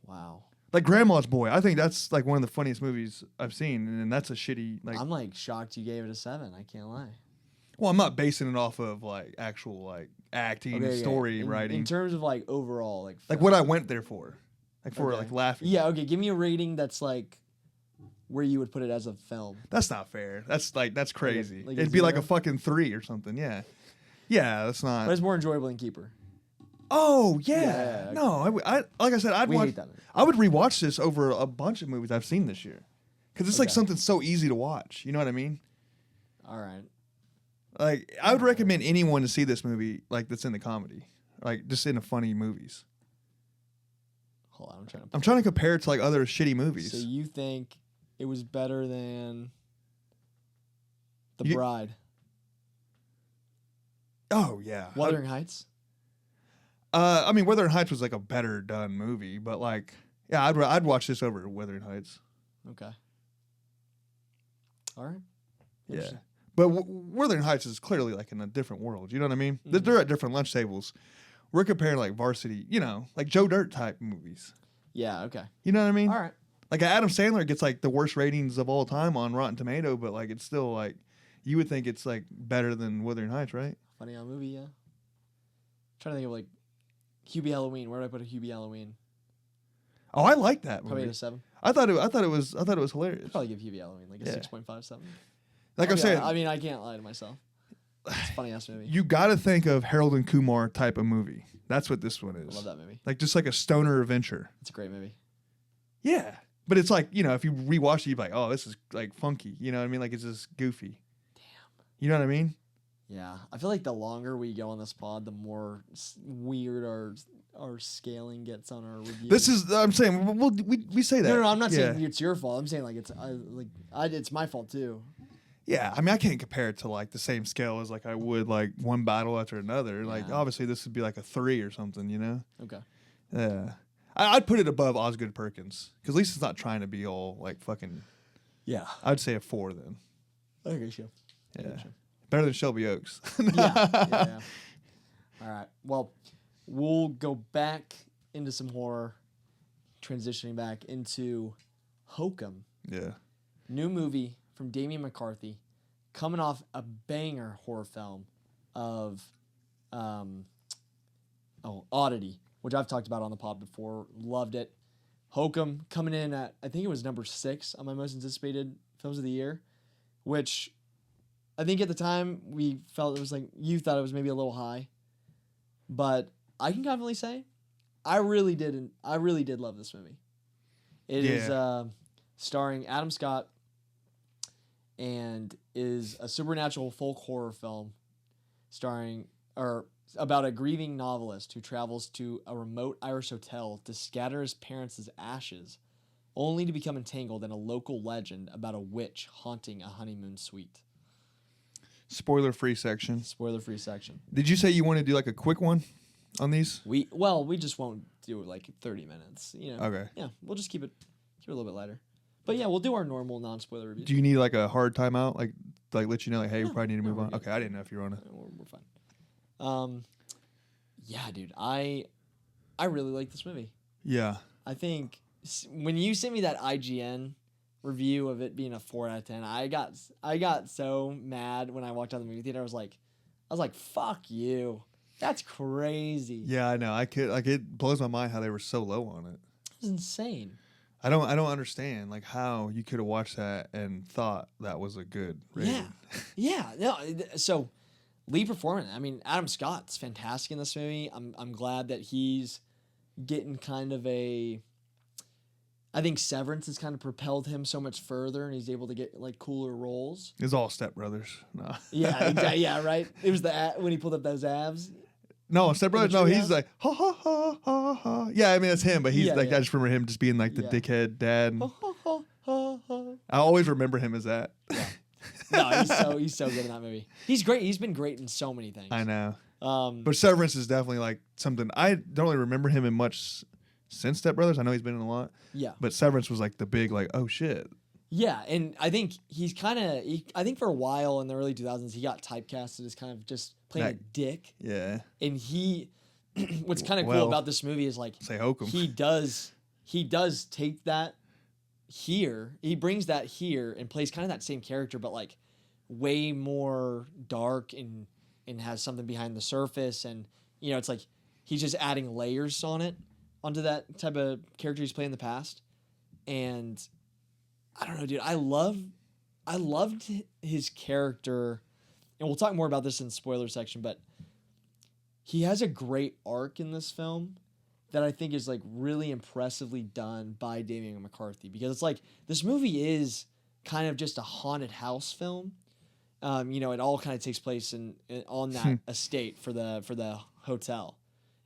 Speaker 1: Wow.
Speaker 2: Like Grandma's Boy, I think that's like one of the funniest movies I've seen, and that's a shitty like.
Speaker 1: I'm like shocked you gave it a 7. I can't lie.
Speaker 2: Well, I'm not basing it off of like actual like acting, story writing.
Speaker 1: In terms of like overall,
Speaker 2: like what I went there for, like for like laughing.
Speaker 1: Yeah. Okay. Give me a rating that's like where you would put it as a film.
Speaker 2: That's not fair. That's crazy.
Speaker 1: Like
Speaker 2: It'd be like a fucking 3 or something. Yeah. Yeah, that's not.
Speaker 1: But it's more enjoyable than Keeper.
Speaker 2: Oh yeah. No, I like I said, I would rewatch this over a bunch of movies I've seen this year, because it's like something so easy to watch. You know what I mean?
Speaker 1: All right.
Speaker 2: Like I would recommend anyone to see this movie, like that's in the comedy, like just in the funny movies.
Speaker 1: Hold on,
Speaker 2: I'm trying to compare it to like other shitty movies.
Speaker 1: So you think it was better than The Bride?
Speaker 2: Oh yeah.
Speaker 1: Wuthering Heights.
Speaker 2: I mean, Wuthering Heights was like a better done movie, but like, yeah, I'd watch this over Wuthering Heights.
Speaker 1: Okay. All right.
Speaker 2: Yeah, but Wuthering Heights is clearly like in a different world. You know what I mean? Mm-hmm. They're at different lunch tables. We're comparing like Varsity, you know, like Joe Dirt type movies.
Speaker 1: Yeah. Okay.
Speaker 2: You know what I mean?
Speaker 1: All right.
Speaker 2: Like Adam Sandler gets like the worst ratings of all time on Rotten Tomato, but like it's still like you would think it's like better than Wuthering Heights, right?
Speaker 1: Funny on movie, yeah. I'm trying to think of like Hubie Halloween. Where do I put a Hubie Halloween?
Speaker 2: Oh, I like that movie.
Speaker 1: Probably a 7.
Speaker 2: I thought it was hilarious.
Speaker 1: I'd probably give Hubie Halloween like a 6.5, 7.
Speaker 2: Like I'm saying,
Speaker 1: I mean, I can't lie to myself. It's a funny ass movie.
Speaker 2: You got to think of Harold and Kumar type of movie. That's what this one is.
Speaker 1: I love that movie.
Speaker 2: Like just like a stoner adventure.
Speaker 1: It's a great movie.
Speaker 2: Yeah, but it's like, you know, if you rewatch it, you're like, oh, this is like funky. You know what I mean? Like it's just goofy.
Speaker 1: Damn.
Speaker 2: You know what I mean?
Speaker 1: Yeah, I feel like the longer we go on this pod, the more weird our scaling gets on our review.
Speaker 2: This is, I'm saying, we say that.
Speaker 1: No, I'm not saying it's your fault. I'm saying like it's my fault too.
Speaker 2: Yeah, I mean, I can't compare it to like the same scale as like I would like one battle after another. Yeah. Like obviously this would be like a 3 or something, you know?
Speaker 1: Okay.
Speaker 2: Yeah, I'd put it above Osgood Perkins because at least it's not trying to be all like fucking.
Speaker 1: Yeah,
Speaker 2: I'd say a 4 then.
Speaker 1: I agree, sure.
Speaker 2: Yeah. Better than Shelby Oaks.
Speaker 1: yeah. All right. Well, we'll go back into some horror, transitioning back into Hokum.
Speaker 2: Yeah.
Speaker 1: New movie from Damien McCarthy, coming off a banger horror film of Odyssey, which I've talked about on the pod before. Loved it. Hokum coming in at, I think it was number 6 on my most anticipated films of the year, which I think at the time we felt it was like, you thought it was maybe a little high, but I can confidently say I really did love this movie. It is starring Adam Scott and is a supernatural folk horror film about a grieving novelist who travels to a remote Irish hotel to scatter his parents' ashes, only to become entangled in a local legend about a witch haunting a honeymoon suite.
Speaker 2: Spoiler-free section.
Speaker 1: Spoiler-free section.
Speaker 2: Did you say you want to do like a quick one on these?
Speaker 1: We just won't do it like 30 minutes. You know.
Speaker 2: Okay.
Speaker 1: Yeah, we'll just keep it a little bit lighter. But yeah, we'll do our normal non-spoiler review.
Speaker 2: Do you need like a hard timeout, like let you know, like, hey, we probably need to move on? Okay, I didn't know if you were on it.
Speaker 1: We're fine. Yeah, dude, I really like this movie.
Speaker 2: Yeah.
Speaker 1: I think when you sent me that IGN review of it being a 4 out of 10, I got so mad when I walked out of the movie theater. I was like, fuck you. That's crazy.
Speaker 2: Yeah, I know. It blows my mind how they were so low on it.
Speaker 1: It's insane.
Speaker 2: I don't understand like how you could have watched that and thought that was a good rating.
Speaker 1: Yeah. No, so lead performance. I mean, Adam Scott's fantastic in this movie. I'm glad that he's getting kind of a. I think Severance has kind of propelled him so much further, and he's able to get like cooler roles.
Speaker 2: It's all Step Brothers. No.
Speaker 1: Yeah, exactly. Yeah, right. It was when he pulled up those abs.
Speaker 2: No, Step Brothers. No, he's like ha ha ha ha ha. Yeah, I mean that's him, but he's I just remember him just being like the dickhead dad. Ha, ha, ha, ha, ha. I always remember him as that. Yeah.
Speaker 1: No, he's so good in that movie. He's great. He's been great in so many things.
Speaker 2: I know. But Severance is definitely like something I don't really remember him in much since Step Brothers. I know he's been in a lot.
Speaker 1: Yeah.
Speaker 2: But Severance was like the big like, oh shit.
Speaker 1: Yeah, and I think he's kind of I think for a while in the early 2000s he got typecasted as kind of just playing a dick.
Speaker 2: Yeah.
Speaker 1: And what's kind of cool about this movie is like
Speaker 2: say Hokum.
Speaker 1: He does take that here. He brings that here and plays kind of that same character but like way more dark and has something behind the surface, and you know, it's like he's just adding layers onto that type of character he's played in the past. And I don't know, dude, I loved his character, and we'll talk more about this in the spoiler section, but he has a great arc in this film that I think is like really impressively done by Damian McCarthy, because it's like this movie is kind of just a haunted house film. You know, it all kind of takes place on that estate for the hotel,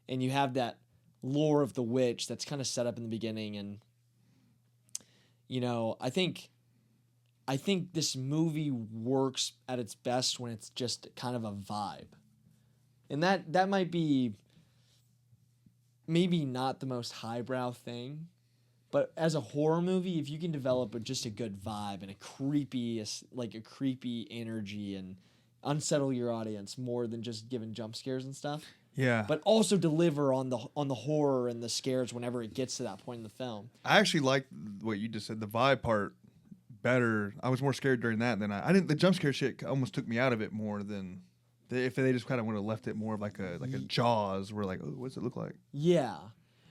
Speaker 1: and you have that lore of the witch that's kind of set up in the beginning. And you know, I think this movie works at its best when it's just kind of a vibe, and that might be maybe not the most highbrow thing. But as a horror movie, if you can develop just a good vibe and a creepy energy and unsettle your audience more than just giving jump scares and stuff.
Speaker 2: Yeah.
Speaker 1: But also deliver on the horror and the scares whenever it gets to that point in the film.
Speaker 2: I actually like what you just said, the vibe part better. I was more scared during that than I didn't. The jump scare shit almost took me out of it more than if they just kind of would have left it more of like a Jaws, where like, oh, what does it look like?
Speaker 1: Yeah.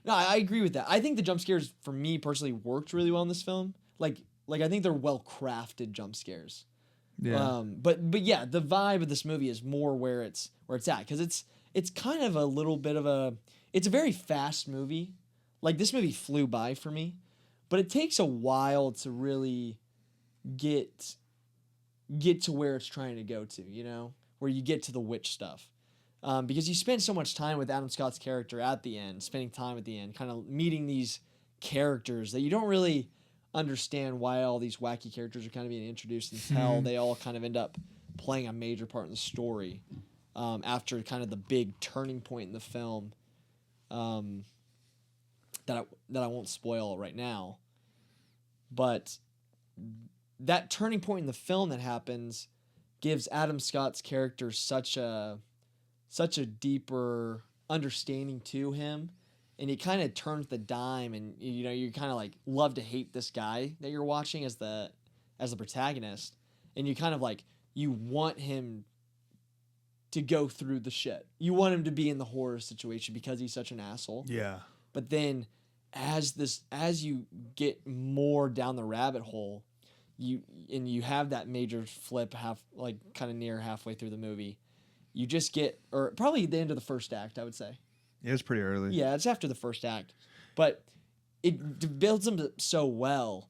Speaker 1: No, I agree with that. I think the jump scares, for me personally, worked really well in this film. Like I think they're well crafted jump scares.
Speaker 2: Yeah.
Speaker 1: But yeah, the vibe of this movie is more where it's at, because it's kind of a little bit of it's a very fast movie. Like this movie flew by for me, but it takes a while to really get to where it's trying to go to. You know, where you get to the witch stuff. Because you spend so much time with Adam Scott's character at the end, spending time at the end, kind of meeting these characters that you don't really understand why all these wacky characters are kind of being introduced until they all kind of end up playing a major part in the story after kind of the big turning point in the film that I won't spoil right now. But that turning point in the film that happens gives Adam Scott's character such a deeper understanding to him, and it kind of turns the dime, and you know, you kind of like love to hate this guy that you're watching as the protagonist, and you kind of like, you want him to go through the shit. You want him to be in the horror situation because he's such an asshole.
Speaker 2: Yeah.
Speaker 1: But then as you get more down the rabbit hole, you have that major flip kind of near halfway through the movie. You just get, or probably the end of the first act, I would say.
Speaker 2: Yeah, it's pretty early.
Speaker 1: Yeah, it's after the first act. But it builds him so well.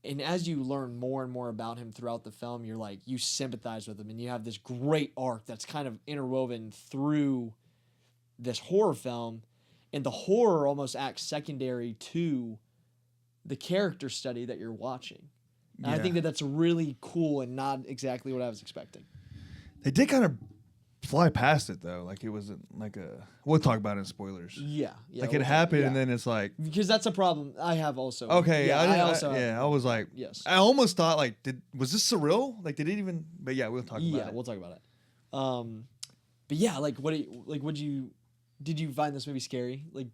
Speaker 1: And as you learn more and more about him throughout the film, you're like, you sympathize with him. And you have this great arc that's kind of interwoven through this horror film. And the horror almost acts secondary to the character study that you're watching. And I think that's really cool and not exactly what I was expecting.
Speaker 2: They did kind of fly past it though, like it wasn't like we'll talk about it in spoilers.
Speaker 1: Yeah,
Speaker 2: like it happened and then it's like,
Speaker 1: because that's a problem I have also.
Speaker 2: Okay,
Speaker 1: yeah,
Speaker 2: I was like,
Speaker 1: yes,
Speaker 2: I almost thought like, was this surreal? Like, did it even? But yeah, we'll talk about it.
Speaker 1: Yeah, we'll talk about it. But yeah, like did you find this movie scary? Like,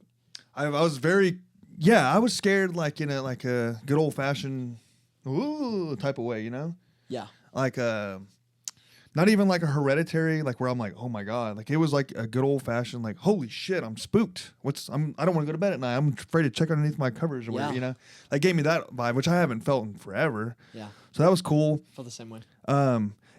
Speaker 2: I was very, I was scared, like in a good old fashioned type of way, you know?
Speaker 1: Yeah.
Speaker 2: Like Not even like a Hereditary, like where I'm like, oh my God. Like it was like a good old fashioned, like, holy shit, I'm spooked. I don't want to go to bed at night. I'm afraid to check underneath my covers or whatever, you know? That gave me that vibe, which I haven't felt in forever.
Speaker 1: Yeah.
Speaker 2: So that was cool.
Speaker 1: Felt the same way.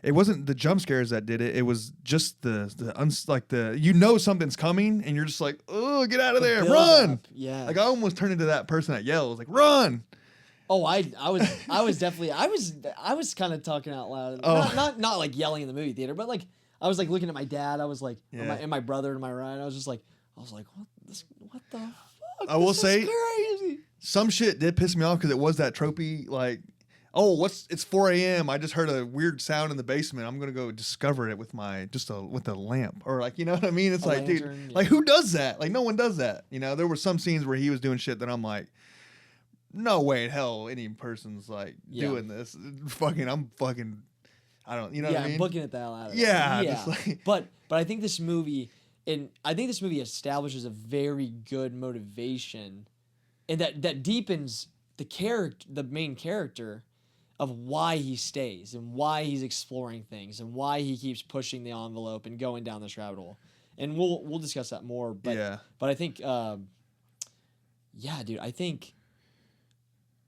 Speaker 2: It wasn't the jump scares that did it. It was just something's coming and you're just like, oh, get out of there, run.
Speaker 1: Up. Yeah.
Speaker 2: Like I almost turned into that person that yells, like, run.
Speaker 1: Oh, I was definitely I was kind of talking out loud. Not like yelling in the movie theater, but like I was like looking at my dad. I was like, and my brother to my right. I was just like, what the fuck?
Speaker 2: I will say,
Speaker 1: crazy.
Speaker 2: Some shit did piss me off because it was that tropey like, oh, it's 4 a.m. I just heard a weird sound in the basement. I'm gonna go discover it with with a lamp or like, you know what I mean? It's like, lantern, dude, like who does that? Like no one does that. You know, there were some scenes where he was doing shit that I'm like, no way in hell any person's like doing this. I don't, you know what I mean?
Speaker 1: Yeah, booking it the hell out of it.
Speaker 2: Yeah.
Speaker 1: Just like... But I think this movie, establishes a very good motivation, and that deepens the main character, of why he stays and why he's exploring things and why he keeps pushing the envelope and going down this rabbit hole. And we'll discuss that more. But I think, dude, I think.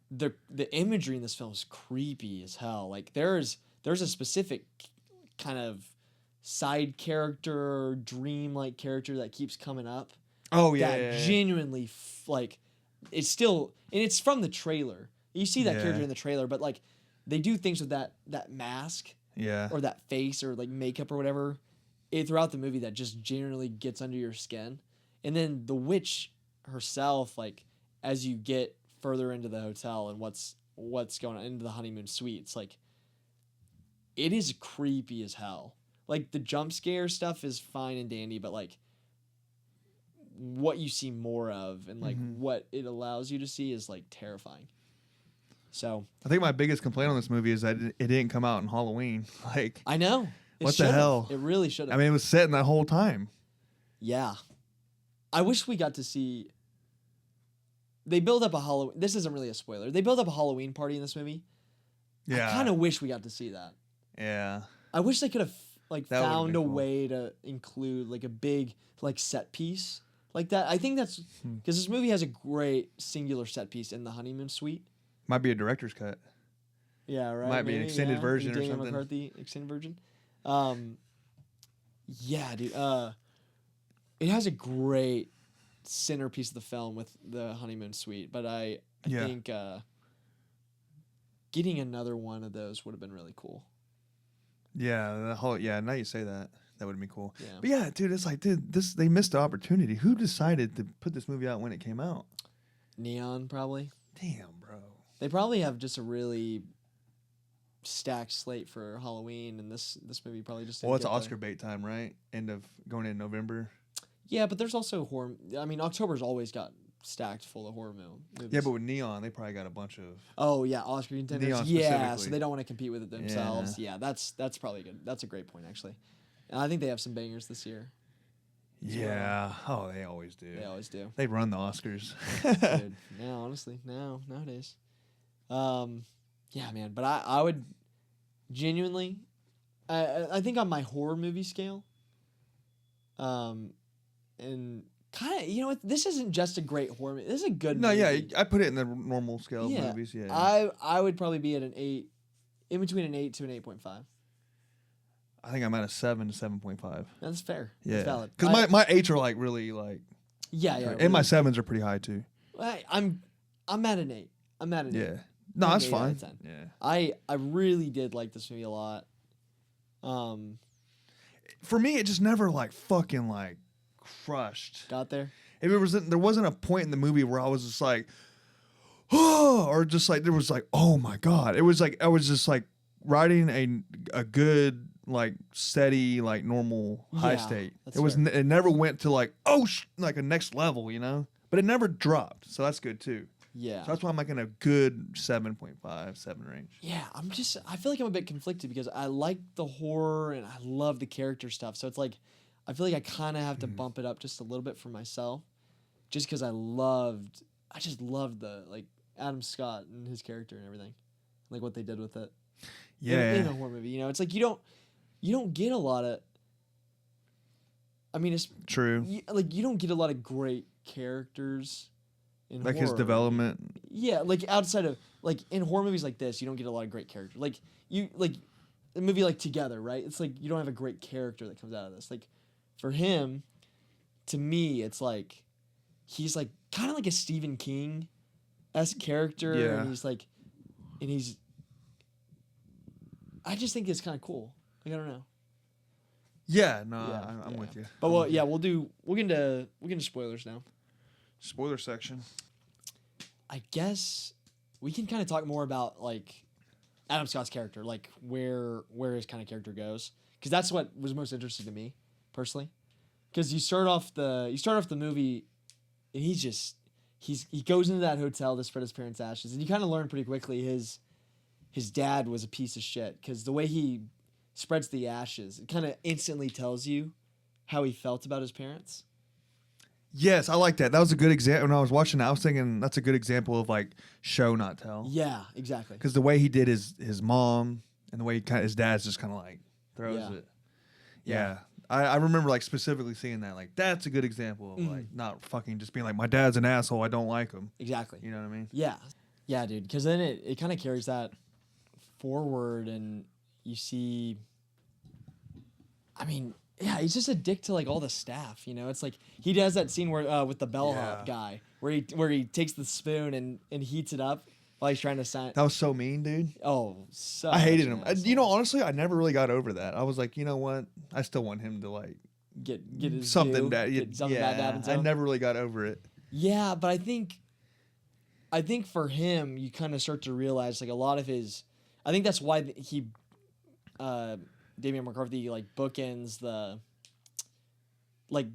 Speaker 1: The imagery in this film is creepy as hell. Like there's a specific kind of side character, dream-like character that keeps coming up.
Speaker 2: Oh yeah,
Speaker 1: that genuinely like it's still, and it's from the trailer. You see that character in the trailer, but like they do things with that mask, or that face or like makeup or whatever, throughout the movie that just genuinely gets under your skin. And then the witch herself, like as you get further into the hotel and what's going on into the honeymoon suites, like it is creepy as hell. Like the jump scare stuff is fine and dandy, but like what you see more of and like what it allows you to see is like terrifying. So
Speaker 2: I think my biggest complaint on this movie is that it didn't come out in Halloween. Like
Speaker 1: I know.
Speaker 2: What the hell?
Speaker 1: It really should have.
Speaker 2: I mean, it was set in that whole time.
Speaker 1: Yeah. I wish we got to see. They build up a Halloween. This isn't really a spoiler. They build up a Halloween party in this movie.
Speaker 2: Yeah.
Speaker 1: I kind of wish we got to see that.
Speaker 2: Yeah.
Speaker 1: I wish they could have like found a way to include like a big like set piece like that. I think that's because this movie has a great singular set piece in the honeymoon suite.
Speaker 2: Might be a director's cut.
Speaker 1: Yeah, right.
Speaker 2: Might be an extended version or something.
Speaker 1: Daniel McCarthy extended version. Yeah, dude. It has a great centerpiece of the film with the honeymoon suite, but I think getting another one of those would have been really cool.
Speaker 2: Yeah, now you say that would have been cool.
Speaker 1: Yeah.
Speaker 2: But yeah, dude, it's like, they missed the opportunity. Who decided to put this movie out when it came out?
Speaker 1: Neon, probably.
Speaker 2: Damn, bro.
Speaker 1: They probably have just a really stacked slate for Halloween, and this movie probably just.
Speaker 2: Well, it's Oscar bait time, right? Going in November.
Speaker 1: Yeah, but there's also horror. I mean, October's always got stacked full of horror movies.
Speaker 2: Yeah, but with Neon, they probably got a bunch of.
Speaker 1: Oh yeah, Oscar contenders.
Speaker 2: Neon
Speaker 1: yeah, so they don't want to compete with it themselves. Yeah, that's probably good. That's a great point actually. And I think they have some bangers this year.
Speaker 2: Yeah. Oh, they always do.
Speaker 1: They always do.
Speaker 2: They run the Oscars.
Speaker 1: Dude, now, honestly, nowadays. Yeah, man. But I would genuinely, I think on my horror movie scale, and kind of, you know what? This isn't just a great horror movie. This is a good movie.
Speaker 2: No, yeah, I put it in the normal scale of movies. Yeah.
Speaker 1: I would probably be at an 8, in between an 8 to an 8.5.
Speaker 2: I think I'm at a 7 to 7.5.
Speaker 1: That's fair.
Speaker 2: Yeah.
Speaker 1: That's valid.
Speaker 2: Because my 8s are like really like.
Speaker 1: Yeah.
Speaker 2: And
Speaker 1: really.
Speaker 2: my 7s are pretty high too.
Speaker 1: I'm at an 8. I'm at an 8.
Speaker 2: Yeah. No, that's fine. Yeah.
Speaker 1: I really did like this movie a lot.
Speaker 2: For me, it just never like fucking like crushed.
Speaker 1: Got there?
Speaker 2: If there wasn't a point in the movie where I was just like, oh, or just like there was like, oh my god. It was like I was just like riding a good like steady like normal high state. It never went to like like a next level, you know. But it never dropped, so that's good too.
Speaker 1: Yeah.
Speaker 2: So that's why I'm like in a good 7.5, 7 range.
Speaker 1: Yeah, I feel like I'm a bit conflicted because I like the horror and I love the character stuff. So it's like, I feel like I kind of have to bump it up just a little bit for myself, just because I just loved the like Adam Scott and his character and everything, like what they did with it.
Speaker 2: Yeah.
Speaker 1: In a horror movie, you know, it's like you you don't get a lot of. I mean, it's
Speaker 2: true.
Speaker 1: You don't get a lot of great characters in
Speaker 2: like
Speaker 1: horror.
Speaker 2: His development.
Speaker 1: Yeah, like outside of like in horror movies like this, you don't get a lot of great characters. Like a movie like Together, right? It's like you don't have a great character that comes out of this. Like for him, to me, it's like he's like kind of like a Stephen King-esque character,
Speaker 2: Yeah.
Speaker 1: and he's. I just think it's kind of cool. Like I don't know.
Speaker 2: Yeah, no, I'm with you.
Speaker 1: But we'll get into spoilers now.
Speaker 2: Spoiler section.
Speaker 1: I guess we can kind of talk more about like Adam Scott's character, like where his kind of character goes, because that's what was most interesting to me personally. Because you start off the movie, and he goes into that hotel to spread his parents' ashes, and you kind of learn pretty quickly his dad was a piece of shit, because the way he spreads the ashes, it kind of instantly tells you how he felt about his parents.
Speaker 2: Yes, I like that. That was a good example. When I was watching, I was thinking that's a good example of like show not tell.
Speaker 1: Yeah, exactly.
Speaker 2: Because the way he did his mom and the way his dad's just kind of like throws it. Yeah. I remember like specifically seeing that. Like that's a good example of like not fucking just being like my dad's an asshole. I don't like him.
Speaker 1: Exactly.
Speaker 2: You know what I mean?
Speaker 1: Yeah, yeah, dude. Because then it kind of carries that forward, and you see. I mean. Yeah, he's just a dick to like all the staff, you know. It's like he does that scene where with the bellhop guy, where he takes the spoon and heats it up while he's trying to sign.
Speaker 2: That was so mean, dude.
Speaker 1: Oh, so
Speaker 2: I hated him. You know, honestly, I never really got over that. I was like, you know what? I still want him to like
Speaker 1: get his
Speaker 2: something
Speaker 1: due,
Speaker 2: bad.
Speaker 1: Get something bad to happen to
Speaker 2: I
Speaker 1: him.
Speaker 2: never really got over it.
Speaker 1: Yeah, but I think for him, you kind of start to realize like a lot of his. I think that's why he. Damian McCarthy like bookends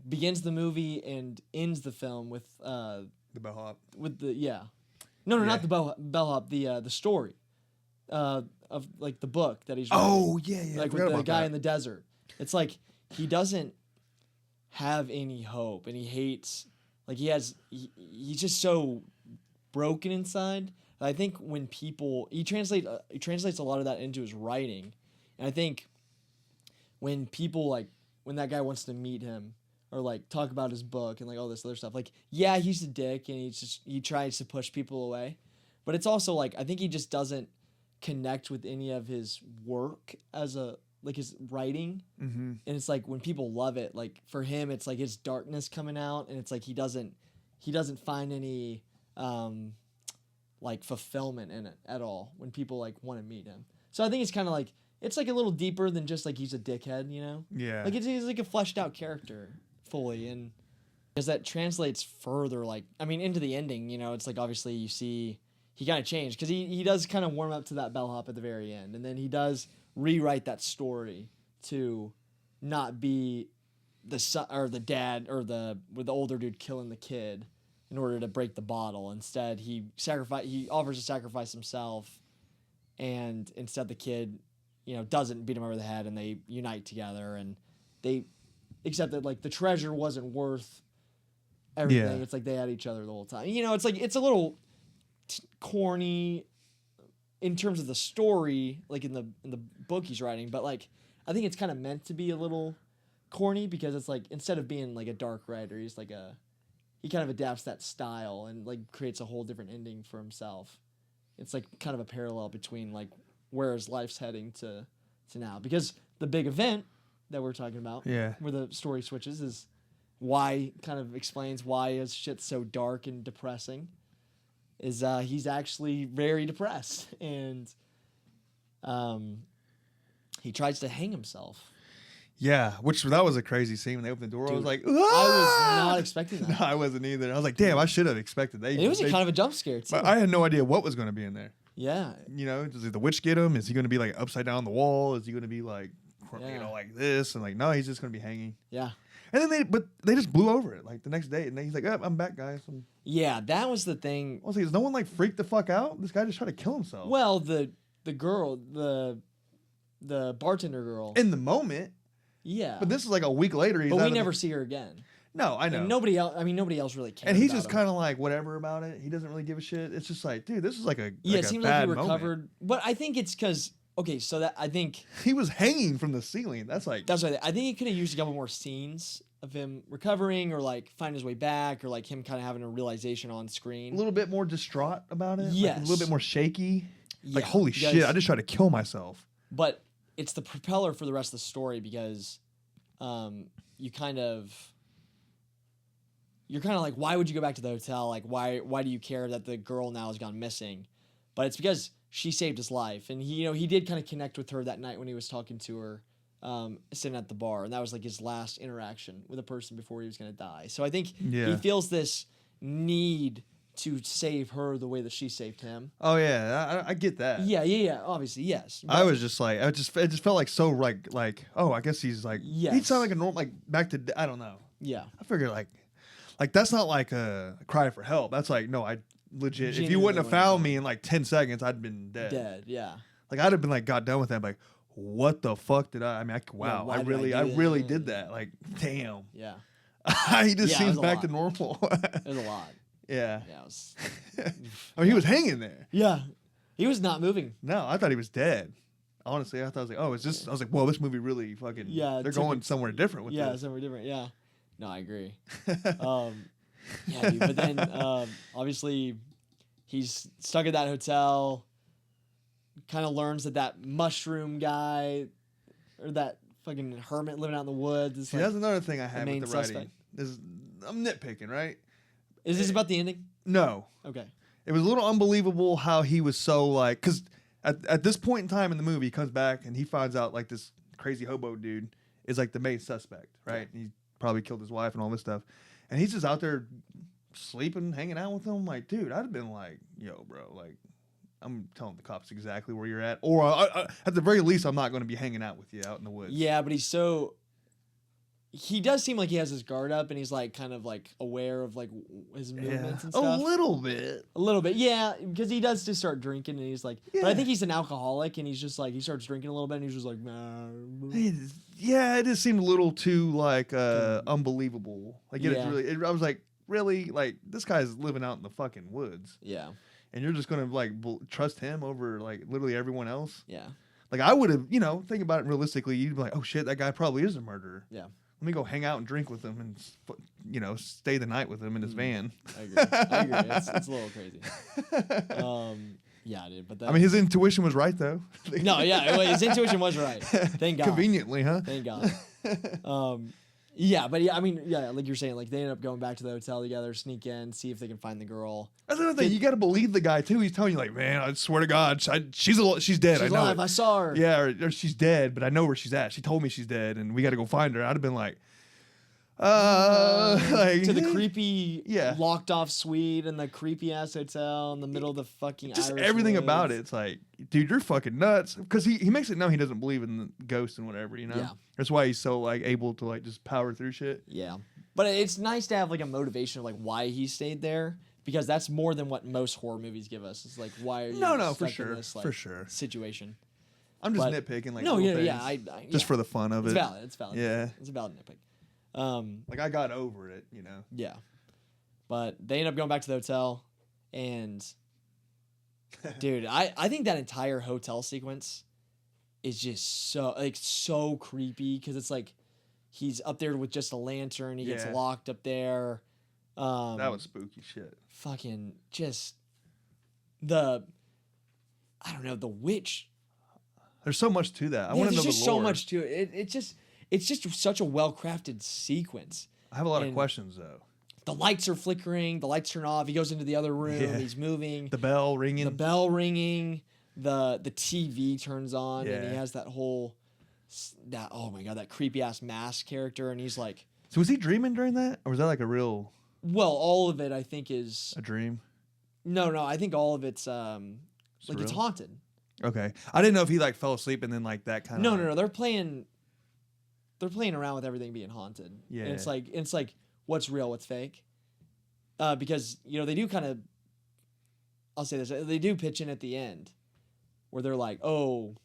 Speaker 1: begins the movie and ends the film with
Speaker 2: the bellhop.
Speaker 1: With the not the bellhop, the story of like the book that he's writing.
Speaker 2: Oh yeah,
Speaker 1: like with the guy in the desert. It's like he doesn't have any hope, and he hates like he's just so broken inside. I think when people he translates a lot of that into his writing, and I think. When people like when that guy wants to meet him or like talk about his book and like all this other stuff, like yeah, he's a dick and he tries to push people away, but it's also like I think he just doesn't connect with any of his work as a like his writing, and it's like when people love it, like for him it's like his darkness coming out, and it's like he doesn't find any like fulfillment in it at all when people like want to meet him. So I think it's kind of like. It's like a little deeper than just like he's a dickhead, you know?
Speaker 2: Yeah.
Speaker 1: Like he's like a fleshed out character fully, and because that translates further, like I mean, into the ending, you know, it's like obviously you see he kind of changed because he does kind of warm up to that bellhop at the very end, and then he does rewrite that story to not be the son or the dad or the older dude killing the kid in order to break the bottle. Instead, he offers to sacrifice himself, and instead the kid. You know, doesn't beat him over the head, and they unite together, and they accept that like the treasure wasn't worth everything. Yeah. It's like they had each other the whole time. You know, it's like it's a little corny in terms of the story, like in the book he's writing, but like I think it's kind of meant to be a little corny because it's like instead of being like a dark writer, he kind of adapts that style and like creates a whole different ending for himself. It's like kind of a parallel between like. Where his life's heading to now. Because the big event that we're talking about, where the story switches, is why, kind of explains why his shit's so dark and depressing, is he's actually very depressed. And he tries to hang himself.
Speaker 2: Yeah, that was a crazy scene when they opened the door. Dude, I was like,
Speaker 1: I was not expecting that.
Speaker 2: No, I wasn't either. I was like, damn, I should have expected that.
Speaker 1: It was kind of a jump scare, too.
Speaker 2: But I had no idea what was going to be in there.
Speaker 1: Yeah.
Speaker 2: You know, does the witch get him? Is he going to be like upside down on the wall? Is he going to be like, you know, like this? And like, no, he's just going to be hanging.
Speaker 1: Yeah.
Speaker 2: And then they just blew over it like the next day. And then he's like, I'm back, guys.
Speaker 1: Yeah, that was the thing.
Speaker 2: I was like, is no one like freaked the fuck out? This guy just tried to kill himself.
Speaker 1: Well, the girl, the bartender girl.
Speaker 2: In the moment.
Speaker 1: Yeah.
Speaker 2: But this is like a week later.
Speaker 1: But we never see her again.
Speaker 2: No, I know.
Speaker 1: And nobody else really cares.
Speaker 2: And he's just kind of like whatever about it. He doesn't really give a shit. It's just like, dude, this is like a
Speaker 1: it seems like he recovered. But I think it's because okay, so that I think
Speaker 2: he was hanging from the ceiling. That's right.
Speaker 1: I think he could have used a couple more scenes of him recovering, or like finding his way back, or like him kind of having a realization on screen.
Speaker 2: A little bit more distraught about it.
Speaker 1: Yes.
Speaker 2: Like a little bit more shaky.
Speaker 1: Yeah,
Speaker 2: like holy shit! I just tried to kill myself.
Speaker 1: But it's the propeller for the rest of the story because, you're kind of like, why would you go back to the hotel? Like, why do you care that the girl now has gone missing? But it's because she saved his life, and he did kind of connect with her that night when he was talking to her, sitting at the bar, and that was like his last interaction with a person before he was gonna die. So I think he feels this need to save her the way that she saved him.
Speaker 2: Oh yeah, I get that.
Speaker 1: Yeah. Obviously, yes.
Speaker 2: I was just like, it just felt like so like oh, I guess he's like, he'd sound like a normal, like back to, I don't know.
Speaker 1: Yeah.
Speaker 2: I figured like that's not like a cry for help. That's like, no, I legit, if you wouldn't have found me in like 10 seconds, I'd been dead.
Speaker 1: Dead, yeah.
Speaker 2: Like I'd have been like, got done with that. Like, what the fuck did I mean, wow, I really did that. Like, damn.
Speaker 1: Yeah.
Speaker 2: He just seems back to normal.
Speaker 1: It was a lot.
Speaker 2: Yeah.
Speaker 1: Yeah, it was.
Speaker 2: I mean, he was hanging there.
Speaker 1: Yeah. He was not moving.
Speaker 2: No, I thought he was dead. Honestly, I thought, I was like, oh, it's just, I was like, whoa, this movie really fucking, they're going somewhere different with this.
Speaker 1: Yeah, somewhere different, yeah. No, I agree. Yeah, dude, but then obviously he's stuck at that hotel, kind of learns that mushroom guy, or that fucking hermit living out in the woods is
Speaker 2: that's another thing I had with the writing. I'm nitpicking, right?
Speaker 1: Is this about the ending?
Speaker 2: No.
Speaker 1: Okay.
Speaker 2: It was a little unbelievable how he was so like, because at this point in time in the movie, he comes back and he finds out like this crazy hobo dude is like the main suspect, right? Yeah. He probably killed his wife and all this stuff. And he's just out there sleeping, hanging out with them. Like, dude, I'd have been like, yo, bro, like, I'm telling the cops exactly where you're at. Or at the very least, I'm not going to be hanging out with you out in the woods.
Speaker 1: Yeah, but he does seem like he has his guard up, and he's like kind of like aware of like his movements and stuff.
Speaker 2: A little bit,
Speaker 1: yeah, because he does just start drinking, and he's like, but I think he's an alcoholic, and he's just like, he starts drinking a little bit, and he's just like, nah.
Speaker 2: Yeah, it just seemed a little too like unbelievable. Like I was like, really, like this guy's living out in the fucking woods.
Speaker 1: Yeah, and
Speaker 2: you're just gonna like trust him over like literally everyone else.
Speaker 1: Yeah,
Speaker 2: like I would have, think about it realistically. You'd be like, oh shit, that guy probably is a murderer.
Speaker 1: Yeah.
Speaker 2: Let me go hang out and drink with him and, stay the night with him in his van.
Speaker 1: I agree. It's a little crazy. Yeah, dude. But
Speaker 2: I mean, his intuition was right, though.
Speaker 1: No, yeah, his intuition was right. Thank God.
Speaker 2: Conveniently, huh?
Speaker 1: Thank God. Yeah, but I mean, like you're saying, like they end up going back to the hotel together, sneak in, see if they can find the girl.
Speaker 2: That's another thing. You got to believe the guy too. He's telling you, like, man, I swear to God, she's dead.
Speaker 1: She's
Speaker 2: I know
Speaker 1: alive. I saw her.
Speaker 2: Yeah, or she's dead, but I know where she's at. She told me she's dead, and we got to go find her. I'd have been like, like
Speaker 1: to the creepy, locked off suite in the creepy ass hotel in the middle of the fucking
Speaker 2: just
Speaker 1: Irish
Speaker 2: everything
Speaker 1: woods.
Speaker 2: About it. It's like, dude, you're fucking nuts. Because he makes it known he doesn't believe in the ghosts and whatever.
Speaker 1: Yeah.
Speaker 2: That's why he's so like able to like just power through shit.
Speaker 1: Yeah, but it's nice to have like a motivation of like why he stayed there, because that's more than what most horror movies give us. It's like, why are you stuck in this, like,
Speaker 2: for sure
Speaker 1: situation?
Speaker 2: I'm just nitpicking, like,
Speaker 1: I
Speaker 2: just for the fun of it.
Speaker 1: It's valid. Yeah, it's a valid nitpick.
Speaker 2: Like I got over it,
Speaker 1: Yeah, but they end up going back to the hotel, and dude, I think that entire hotel sequence is just so creepy, because it's like he's up there with just a lantern, he gets locked up there.
Speaker 2: That was spooky shit.
Speaker 1: Fucking just the witch.
Speaker 2: There's so much to that. I want to know the lore. There's just
Speaker 1: so much to it. It's just such a well-crafted sequence.
Speaker 2: I have a lot of questions, though.
Speaker 1: The lights are flickering. The lights turn off. He goes into the other room. Yeah. He's moving.
Speaker 2: The bell ringing.
Speaker 1: The TV turns on, and he has that whole oh my God, that creepy-ass mask character, and he's like...
Speaker 2: So was he dreaming during that? Or was that like a real...
Speaker 1: Well, all of it, I think, is...
Speaker 2: A dream?
Speaker 1: No, I think all of it's, like, it's haunted.
Speaker 2: Okay. I didn't know if he, like, fell asleep and then, like, that kind of...
Speaker 1: No, they're playing around with everything being haunted. Yeah. And it's like what's real, what's fake. Because, they do kind of, I'll say this, they do pitch in at the end where they're like, oh,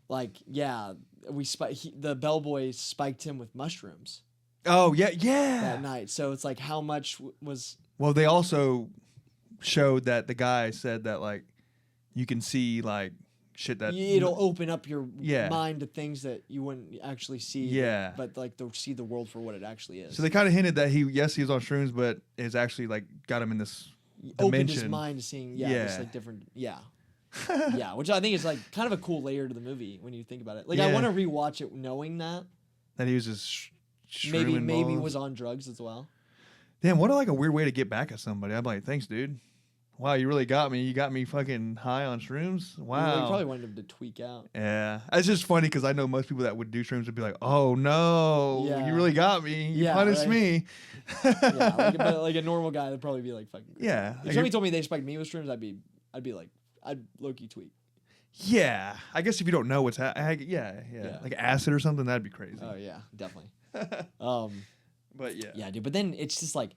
Speaker 1: like, yeah, the bellboy spiked him with mushrooms.
Speaker 2: Oh, yeah.
Speaker 1: That night. So it's like, how much was...
Speaker 2: Well, they also showed that the guy said that, like, you can see, like, shit that
Speaker 1: it'll open up your mind to things that you wouldn't actually see.
Speaker 2: Yeah.
Speaker 1: But like they'll see the world for what it actually is.
Speaker 2: So they kind of hinted that he was on shrooms, but it's actually like got him in this dimension.
Speaker 1: Opened his mind to seeing this like different yeah, which I think is like kind of a cool layer to the movie when you think about it. Like I want to rewatch it knowing that
Speaker 2: he was just
Speaker 1: maybe was on drugs as well.
Speaker 2: Damn, what a weird way to get back at somebody. I'm like, thanks, dude. Wow, you really got me. You got me fucking high on shrooms. Wow.
Speaker 1: You probably wanted him to tweak out.
Speaker 2: Yeah. It's just funny because I know most people that would do shrooms would be like, oh, no. You really got me. You punished me.
Speaker 1: But like a normal guy would probably be like, fucking crazy.
Speaker 2: Yeah.
Speaker 1: If somebody told me they spiked me with shrooms, I'd be like, I'd low-key tweak.
Speaker 2: Yeah. I guess if you don't know what's happening, yeah. Like acid or something, that'd be crazy.
Speaker 1: Oh, yeah. Definitely.
Speaker 2: But yeah.
Speaker 1: Yeah, dude. But then it's just like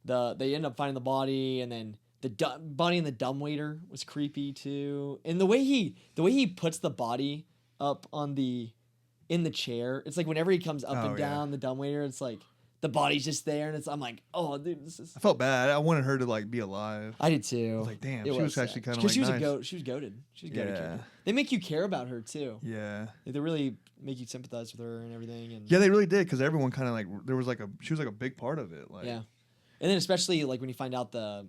Speaker 1: they end up finding the body, and then the body in the dumbwaiter was creepy too. And the way he puts the body up in the chair, it's like whenever he comes up and down the dumbwaiter, it's like the body's just there, and I'm like, oh, dude, this is.
Speaker 2: I felt bad. I wanted her to like be alive.
Speaker 1: I did too.
Speaker 2: I was like, damn, she was actually kind of
Speaker 1: like. She was
Speaker 2: nice.
Speaker 1: a goat. She was goated. She was goated. They make you care about her too.
Speaker 2: Yeah.
Speaker 1: They really make you sympathize with her and everything. And
Speaker 2: yeah, they really did because everyone kind of like she was like a big part of it. Like.
Speaker 1: Yeah, and then especially like when you find out the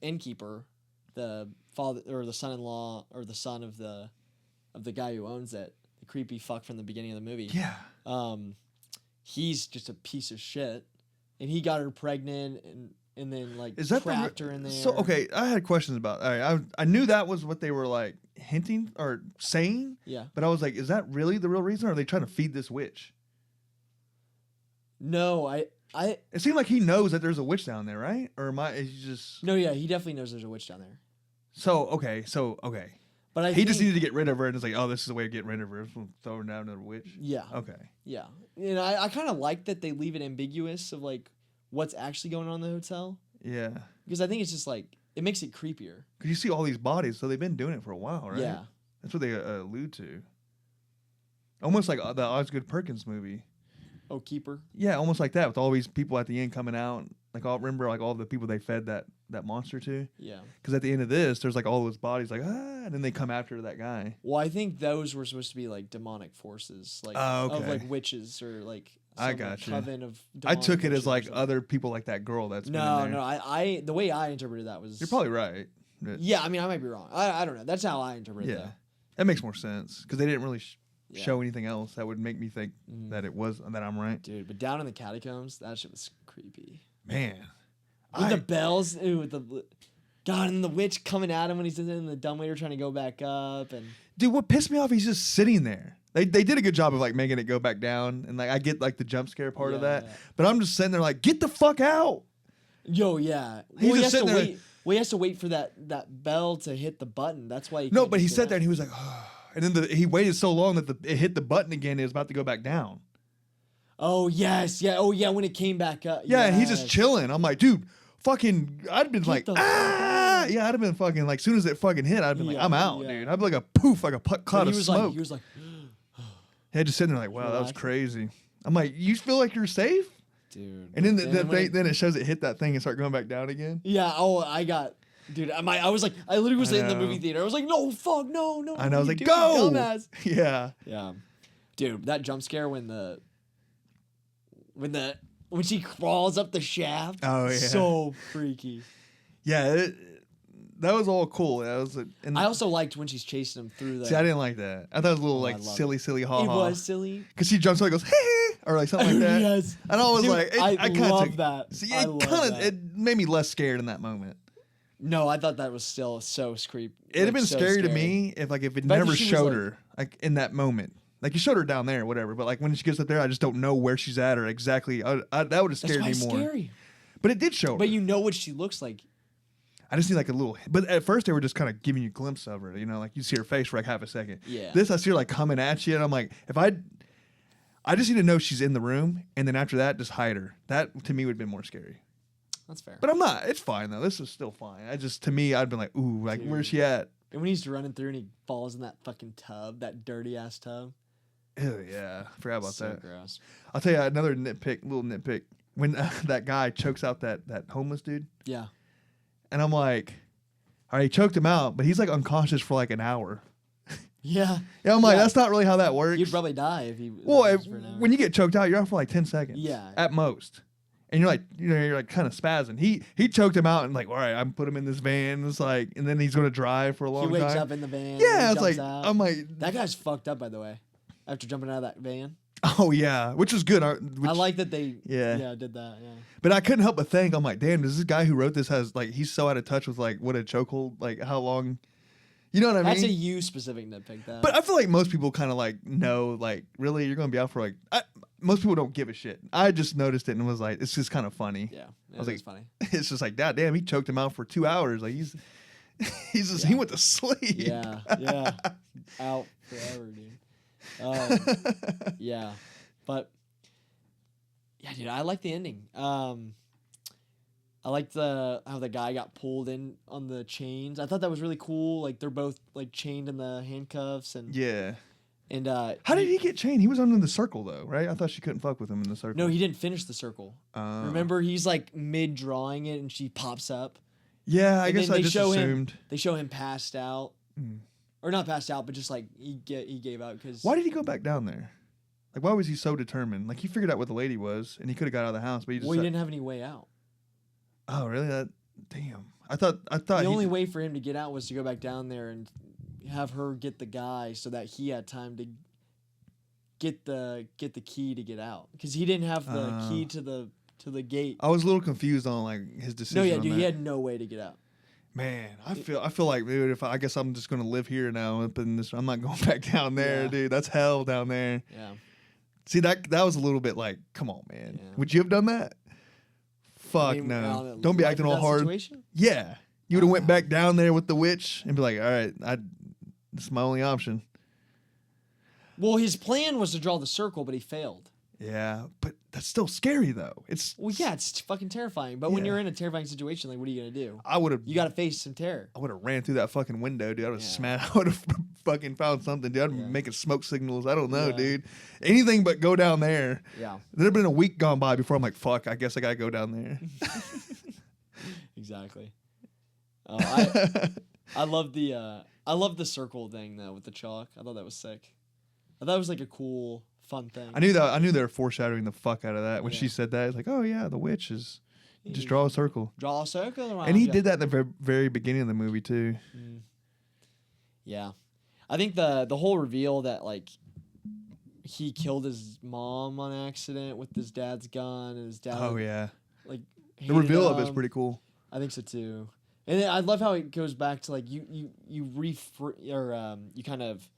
Speaker 1: innkeeper, the father or the son-in-law or the son of the guy who owns it, the creepy fuck from the beginning of the movie.
Speaker 2: Yeah.
Speaker 1: He's just a piece of shit, and he got her pregnant and then like trapped her in there.
Speaker 2: So okay, I had questions about. All right, I knew that was what they were like hinting or saying.
Speaker 1: Yeah.
Speaker 2: But I was like, is that really the real reason, or are they trying to feed this witch?
Speaker 1: No,
Speaker 2: It seemed like he knows that there's a witch down there, right? Or is he just?
Speaker 1: No, yeah, he definitely knows there's a witch down there.
Speaker 2: So okay.
Speaker 1: But
Speaker 2: he just needed to get rid of her, and it's like, oh, this is the way of getting rid of her. Throw her down to the witch.
Speaker 1: Yeah.
Speaker 2: Okay.
Speaker 1: Yeah. And I kind of like that they leave it ambiguous of like what's actually going on in the hotel.
Speaker 2: Yeah.
Speaker 1: Because I think it's just like it makes it creepier.
Speaker 2: Because you see all these bodies, so they've been doing it for a while, right?
Speaker 1: Yeah.
Speaker 2: That's what they allude to. Almost like the Osgood Perkins movie.
Speaker 1: Oh, Keeper.
Speaker 2: Yeah, almost like that with all these people at the end coming out. Like remember like all the people they fed that monster to.
Speaker 1: Yeah.
Speaker 2: Because at the end of this, there's like all those bodies like and then they come after that guy.
Speaker 1: Well, I think those were supposed to be like demonic forces, like of like witches or like.
Speaker 2: I got you.
Speaker 1: Coven of.
Speaker 2: I took it as like other people like that girl that's.
Speaker 1: No. I the way I interpreted that was.
Speaker 2: You're probably right.
Speaker 1: Yeah, I mean I might be wrong. I don't know. That's how I interpreted it. Yeah,
Speaker 2: that makes more sense because they didn't really. Show anything else that would make me think that I'm right,
Speaker 1: dude. But down in the catacombs, that shit was creepy.
Speaker 2: Man,
Speaker 1: with the bells, with the God and the witch coming at him when he's in the dumbwaiter trying to go back up, and
Speaker 2: dude, what pissed me off? He's just sitting there. They did a good job of like making it go back down, and like I get like the jump scare part of that, but I'm just sitting there like, get the fuck out.
Speaker 1: Yo, yeah.
Speaker 2: He's just sitting there.
Speaker 1: Well, he has to wait for that bell to hit the button. That's why.
Speaker 2: No, but he sat there and he was like. Oh. And then he waited so long that it hit the button again. And it was about to go back down.
Speaker 1: Oh yes, yeah. Oh yeah, when it came back up.
Speaker 2: Yeah, and he's just chilling. I'm like, dude, fucking. I'd been like, ah. Yeah, I'd have been fucking like. As soon as it fucking hit, I'd been like, I'm out, dude. I'd be like a poof, like a cloud of smoke.
Speaker 1: He was like,
Speaker 2: yeah, just sitting there like, wow, that was crazy. I'm like, you feel like you're safe,
Speaker 1: dude.
Speaker 2: And then then it shows it hit that thing and start going back down again.
Speaker 1: Yeah. Oh, I got. Dude, I literally was in the movie theater. I was like, no, fuck, no.
Speaker 2: And I was like, go!
Speaker 1: Dumbass.
Speaker 2: Yeah.
Speaker 1: Yeah. Dude, that jump scare when she crawls up the shaft.
Speaker 2: Oh, yeah.
Speaker 1: So freaky.
Speaker 2: Yeah, that was all cool. That was.
Speaker 1: I also liked when she's chasing him through the.
Speaker 2: See, I didn't like that. I thought it was a little silly ha ha.
Speaker 1: It was silly.
Speaker 2: Because she jumps out and goes, hey, or like something like that.
Speaker 1: Yes.
Speaker 2: And I was like, I
Speaker 1: love that.
Speaker 2: See, it made me less scared in that moment.
Speaker 1: No, I thought that was still so creepy.
Speaker 2: It'd have been scary to me if it never showed her like in that moment. Like you showed her down there, or whatever. But like when she gets up there, I just don't know where she's at or exactly. That would have scared me more. Scary. But it did show her.
Speaker 1: But you know what she looks like.
Speaker 2: I just need like a little. But at first they were just kind of giving you a glimpse of her. You know, like you see her face for like half a second.
Speaker 1: Yeah.
Speaker 2: This I see her like coming at you, and I'm like, I just need to know she's in the room, and then after that, just hide her. That to me would have been more scary.
Speaker 1: That's fair.
Speaker 2: But I'm not. It's fine though. This is still fine. To me, I'd been like, ooh, like where's she at?
Speaker 1: And when he's running through and he falls in that fucking tub, that dirty ass tub.
Speaker 2: Ew, yeah, I forgot about that.
Speaker 1: Gross.
Speaker 2: I'll tell you another little nitpick. When that guy chokes out that homeless dude.
Speaker 1: Yeah.
Speaker 2: And I'm like, all right, he choked him out, but he's like unconscious for like an hour.
Speaker 1: Yeah.
Speaker 2: Yeah, I'm like, that's not really how that works.
Speaker 1: You'd probably die if he.
Speaker 2: When you get choked out, you're out for like 10 seconds.
Speaker 1: Yeah.
Speaker 2: At most. And you're like, you're like kind of spazzing. He choked him out and like, all right, I'm put him in this van. It's like, and then he's gonna drive for a long time.
Speaker 1: He wakes up in the van.
Speaker 2: Yeah, it's like,
Speaker 1: out.
Speaker 2: I'm like,
Speaker 1: that guy's fucked up, by the way. After jumping out of that van.
Speaker 2: Oh yeah, which was good.
Speaker 1: I like that they did that. Yeah.
Speaker 2: But I couldn't help but think, I'm like, damn, does this guy who wrote this has like, he's so out of touch with like what a chokehold, like how long. You know what I mean?
Speaker 1: That's a you specific nitpick, though.
Speaker 2: But I feel like most people kind of like know, like, really, you're going to be out for like. Most people don't give a shit. I just noticed it and was like, it's just kind of funny.
Speaker 1: Yeah,
Speaker 2: I was like,
Speaker 1: funny.
Speaker 2: It's just like, God damn, he choked him out for 2 hours. Like he's just he went to sleep.
Speaker 1: Yeah, out forever, dude. Yeah, but yeah, dude, I like the ending. I liked how the guy got pulled in on the chains. I thought that was really cool. Like they're both like chained in the handcuffs and And
Speaker 2: how did he get chained? He was under the circle though, right? I thought she couldn't fuck with him in the circle.
Speaker 1: No, he didn't finish the circle. Remember, he's like mid drawing it and she pops up.
Speaker 2: Yeah, I guess I just assumed.
Speaker 1: They show him passed out, or not passed out, but just like he gave out because.
Speaker 2: Why did he go back down there? Like, why was he so determined? Like, he figured out what the lady was, and he could have got out of the house, but he just.
Speaker 1: Well, he didn't have any way out.
Speaker 2: Oh, really? Damn. I thought
Speaker 1: the only way for him to get out was to go back down there and have her get the guy so that he had time to get the key to get out, because he didn't have the key to the gate.
Speaker 2: I was a little confused on like his decision.
Speaker 1: No, yeah, dude, he had no way to get out.
Speaker 2: Man, I feel like, dude, if I guess I'm just gonna live here now up in this. I'm not going back down there, dude. That's hell down there.
Speaker 1: Yeah.
Speaker 2: See, that was a little bit like, come on, man. Yeah. Would you have done that? Fuck no. Don't be acting all hard. Situation? Yeah. You would have went back down there with the witch and be like, all right, this is my only option.
Speaker 1: Well, his plan was to draw the circle, but he failed.
Speaker 2: Yeah, but that's still scary though.
Speaker 1: It's fucking terrifying. But when you're in a terrifying situation, like, what are you gonna do? You gotta face some terror.
Speaker 2: I would have ran through that fucking window, dude. I would have smashed. I would have fucking found something, dude. I'd making smoke signals. I don't know, dude. Anything but go down there.
Speaker 1: Yeah.
Speaker 2: There'd have been a week gone by before I'm like, fuck. I guess I gotta go down there.
Speaker 1: Exactly. I love the circle thing though with the chalk. I thought that was sick. I thought it was like a cool, fun thing.
Speaker 2: I knew they were foreshadowing the fuck out of that when she said that. It's like, oh yeah, the witch is just draw a circle.
Speaker 1: Draw a circle around.
Speaker 2: And he did that in the very beginning of the movie too.
Speaker 1: Yeah, I think the whole reveal that like he killed his mom on accident with his dad's gun and his dad.
Speaker 2: Oh yeah.
Speaker 1: Like
Speaker 2: the reveal of it is pretty cool.
Speaker 1: I think so too. And I love how it goes back to like you kind of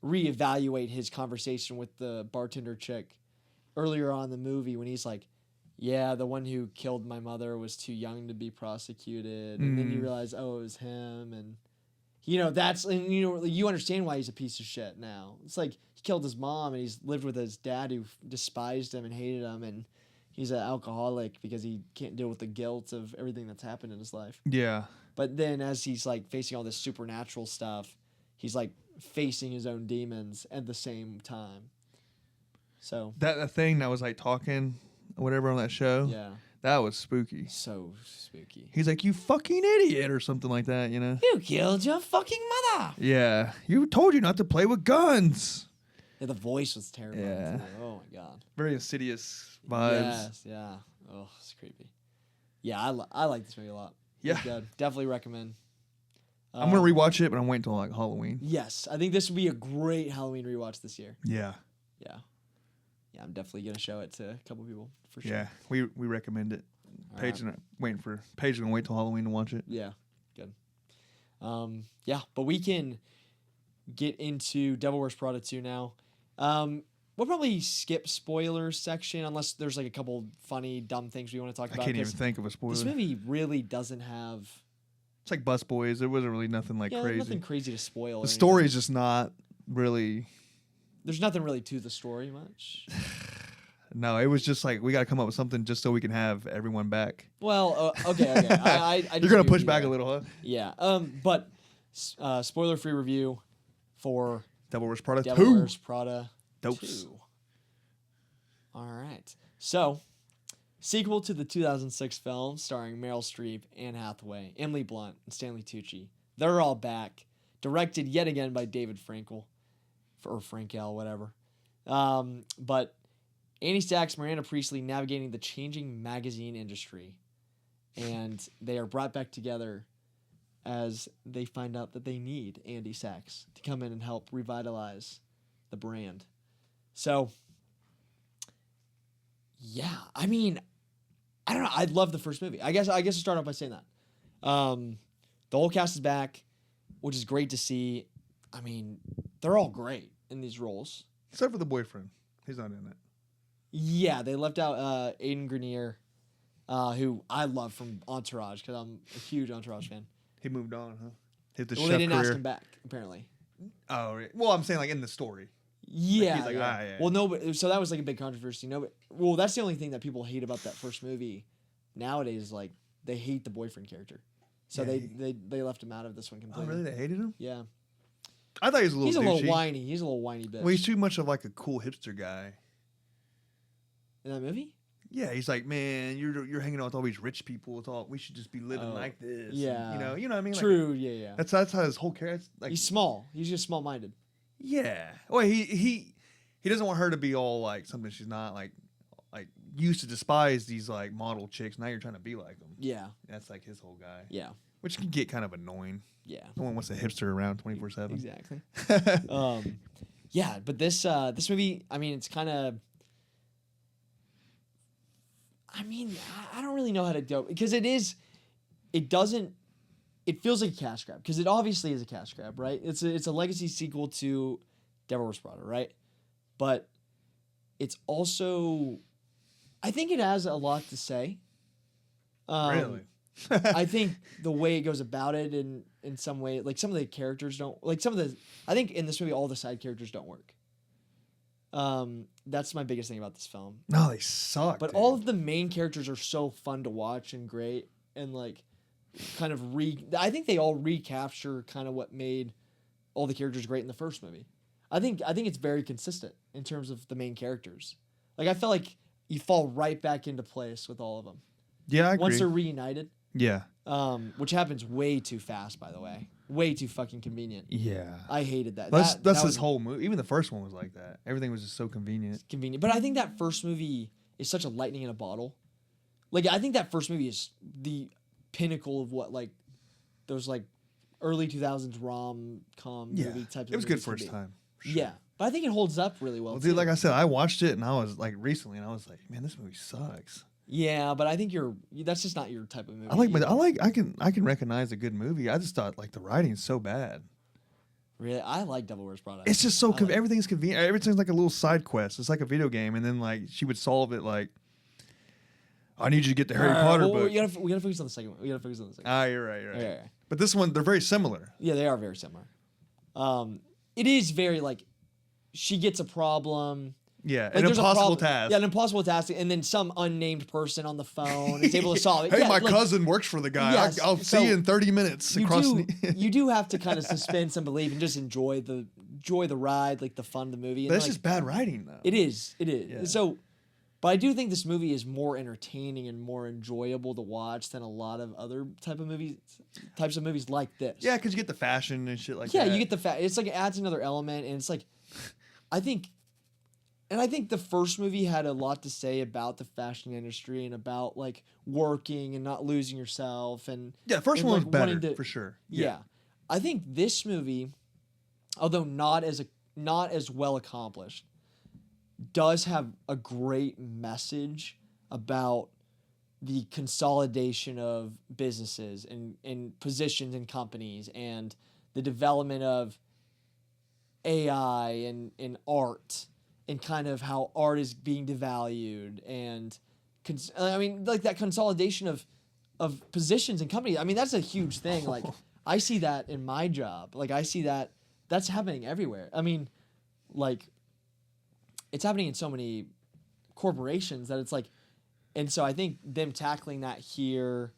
Speaker 1: reevaluate his conversation with the bartender chick earlier on in the movie when he's like, yeah, the one who killed my mother was too young to be prosecuted. And then you realize, oh, it was him. And, you understand why he's a piece of shit now. It's like he killed his mom and he's lived with his dad who despised him and hated him. And he's an alcoholic because he can't deal with the guilt of everything that's happened in his life.
Speaker 2: Yeah.
Speaker 1: But then as he's like facing all this supernatural stuff, he's like facing his own demons at the same time. So
Speaker 2: that thing that was like talking or whatever on that show.
Speaker 1: Yeah.
Speaker 2: That was spooky.
Speaker 1: So spooky.
Speaker 2: He's like, you fucking idiot or something like that, you know?
Speaker 1: You killed your fucking mother.
Speaker 2: Yeah. You told you not to play with guns.
Speaker 1: Yeah, the voice was terrible.
Speaker 2: Yeah.
Speaker 1: Too. Oh my God.
Speaker 2: Very insidious vibes.
Speaker 1: Yes, yeah. Oh, it's creepy. Yeah, I like this movie a lot.
Speaker 2: Yeah.
Speaker 1: Good. Definitely recommend.
Speaker 2: I'm going to rewatch it, but I'm waiting until like Halloween.
Speaker 1: Yes. I think this would be a great Halloween rewatch this year.
Speaker 2: Yeah.
Speaker 1: Yeah. Yeah, I'm definitely going to show it to a couple people for sure.
Speaker 2: Yeah, we recommend it. Paige and Paige going to wait till Halloween to watch it.
Speaker 1: Yeah. Good. Yeah, but we can get into Devil Wears Prada 2 now. We'll probably skip spoilers section unless there's like a couple funny, dumb things we want to talk about.
Speaker 2: I can't even think of a spoiler.
Speaker 1: This movie really doesn't have...
Speaker 2: It's like Busboys. There wasn't really nothing like crazy.
Speaker 1: Nothing crazy to spoil.
Speaker 2: The story is just not really...
Speaker 1: There's nothing really to the story much.
Speaker 2: No, it was just like, we got to come up with something just so we can have everyone back.
Speaker 1: Well, okay. I
Speaker 2: You're going to push back a little, huh?
Speaker 1: Yeah. But spoiler-free review for...
Speaker 2: Devil Wears Prada 2.
Speaker 1: Devil Wears Prada
Speaker 2: Dose.
Speaker 1: 2. All right. So, Sequel to the 2006 film starring Meryl Streep, Anne Hathaway, Emily Blunt, and Stanley Tucci. They're all back. Directed yet again by David Frankel. Or Frankel, whatever. But Annie Sachs, Miranda Priestley navigating the changing magazine industry. And they are brought back together as they find out that they need Andy Sachs to come in and help revitalize the brand. So, yeah, I mean, I don't know. I love the first movie. I guess I'll start off by saying that. The whole cast is back, which is great to see. I mean, they're all great in these roles.
Speaker 2: Except for the boyfriend. He's not in it.
Speaker 1: Yeah, they left out Aidan Grenier, who I love from Entourage, because I'm a huge Entourage fan.
Speaker 2: He moved on, huh?
Speaker 1: They didn't ask him back, apparently.
Speaker 2: Oh, well, I'm saying like in the story.
Speaker 1: Yeah.
Speaker 2: Like, he's like, yeah.
Speaker 1: Well, no, but so that was like a big controversy. No, but well, that's the only thing that people hate about that first movie nowadays. Like they hate the boyfriend character, so they left him out of this one completely.
Speaker 2: Oh, really? They hated him?
Speaker 1: Yeah.
Speaker 2: I thought he was a little.
Speaker 1: He's a
Speaker 2: douchey.
Speaker 1: little whiny. He's a little whiny bitch.
Speaker 2: Well, he's too much of like a cool hipster guy.
Speaker 1: In that movie?
Speaker 2: Yeah, he's like, man, you're hanging out with all these rich people. It's all we should just be living like this.
Speaker 1: Yeah.
Speaker 2: And, you know what I mean?
Speaker 1: True.
Speaker 2: Like,
Speaker 1: yeah.
Speaker 2: That's how his whole character. Like,
Speaker 1: He's small. He's just small-minded.
Speaker 2: Yeah. Well, he doesn't want her to be all like something she's not, like used to despise these like model chicks. Now you're trying to be like them.
Speaker 1: Yeah.
Speaker 2: That's like his whole guy.
Speaker 1: Yeah.
Speaker 2: Which can get kind of annoying.
Speaker 1: Yeah.
Speaker 2: No one wants a hipster around 24/7.
Speaker 1: Exactly. Yeah, but this movie, I mean, it's kind of. I mean, I don't really know how to go because it feels like a cash grab because it obviously is a cash grab, right? It's a legacy sequel to Devil Wears Prada, right? But it's also, I think it has a lot to say.
Speaker 2: Really?
Speaker 1: I think the way it goes about it in some way, like some of the characters don't, like I think in this movie all the side characters don't work. That's my biggest thing about this film.
Speaker 2: No, they suck.
Speaker 1: But all of the main characters are so fun to watch and great and like kind of I think they all recapture kind of what made all the characters great in the first movie. I think it's very consistent in terms of the main characters. Like I felt like you fall right back into place with all of them.
Speaker 2: Yeah, I agree.
Speaker 1: Once they're reunited.
Speaker 2: Yeah.
Speaker 1: Which happens way too fast, by the way. Way too fucking convenient.
Speaker 2: Yeah.
Speaker 1: I hated that.
Speaker 2: That's his whole movie. Even the first one was like that. Everything was just so convenient.
Speaker 1: Convenient. But I think that first movie is such a lightning in a bottle. Like, I think that first movie is the pinnacle of what, like, those, like, early 2000s rom-com movie types of
Speaker 2: It was good
Speaker 1: movies
Speaker 2: for its
Speaker 1: could be.
Speaker 2: time. Sure.
Speaker 1: Yeah. But I think it holds up really well,
Speaker 2: Dude,
Speaker 1: too.
Speaker 2: like I said, I watched it and I was, like, recently, and I was like, man, this movie sucks.
Speaker 1: Yeah, but I think that's just not your type of movie.
Speaker 2: I can recognize a good movie. I just thought, like, the writing's so bad.
Speaker 1: Really? I like Devil Wears Prada.
Speaker 2: It's just so everything's convenient. Everything's like a little side quest. It's like a video game, and then like she would solve it like, I need you to get the Harry Potter book.
Speaker 1: We gotta focus on the second one.
Speaker 2: Ah, you're right.
Speaker 1: Yeah.
Speaker 2: But this one, they're very similar.
Speaker 1: Yeah, they are very similar. It is very like, she gets a problem.
Speaker 2: Yeah,
Speaker 1: like,
Speaker 2: an impossible task.
Speaker 1: Yeah, an impossible task, and then some unnamed person on the phone is able to solve it.
Speaker 2: Hey,
Speaker 1: yeah,
Speaker 2: my cousin works for the guy.
Speaker 1: Yes,
Speaker 2: I'll see you in 30 minutes.
Speaker 1: You do have to kind of suspend some belief and just enjoy the ride, like the fun of the movie.
Speaker 2: But it's just bad writing, though.
Speaker 1: It is.
Speaker 2: Yeah.
Speaker 1: So, but I do think this movie is more entertaining and more enjoyable to watch than a lot of other types of movies like this.
Speaker 2: Yeah, because you get the fashion and shit like that.
Speaker 1: Yeah, you get the it's like it adds another element, and it's like, I think the first movie had a lot to say about the fashion industry and about like working and not losing yourself and
Speaker 2: the first one was
Speaker 1: like,
Speaker 2: better for sure.
Speaker 1: Yeah. I think this movie, although not as well accomplished, does have a great message about the consolidation of businesses and positions in companies and the development of AI and art. And kind of how art is being devalued, and I mean, like that consolidation of positions in companies. I mean, that's a huge thing. Like, I see that in my job. Like, I see that's happening everywhere. I mean, like, it's happening in so many corporations that it's like, and so I think them tackling that here,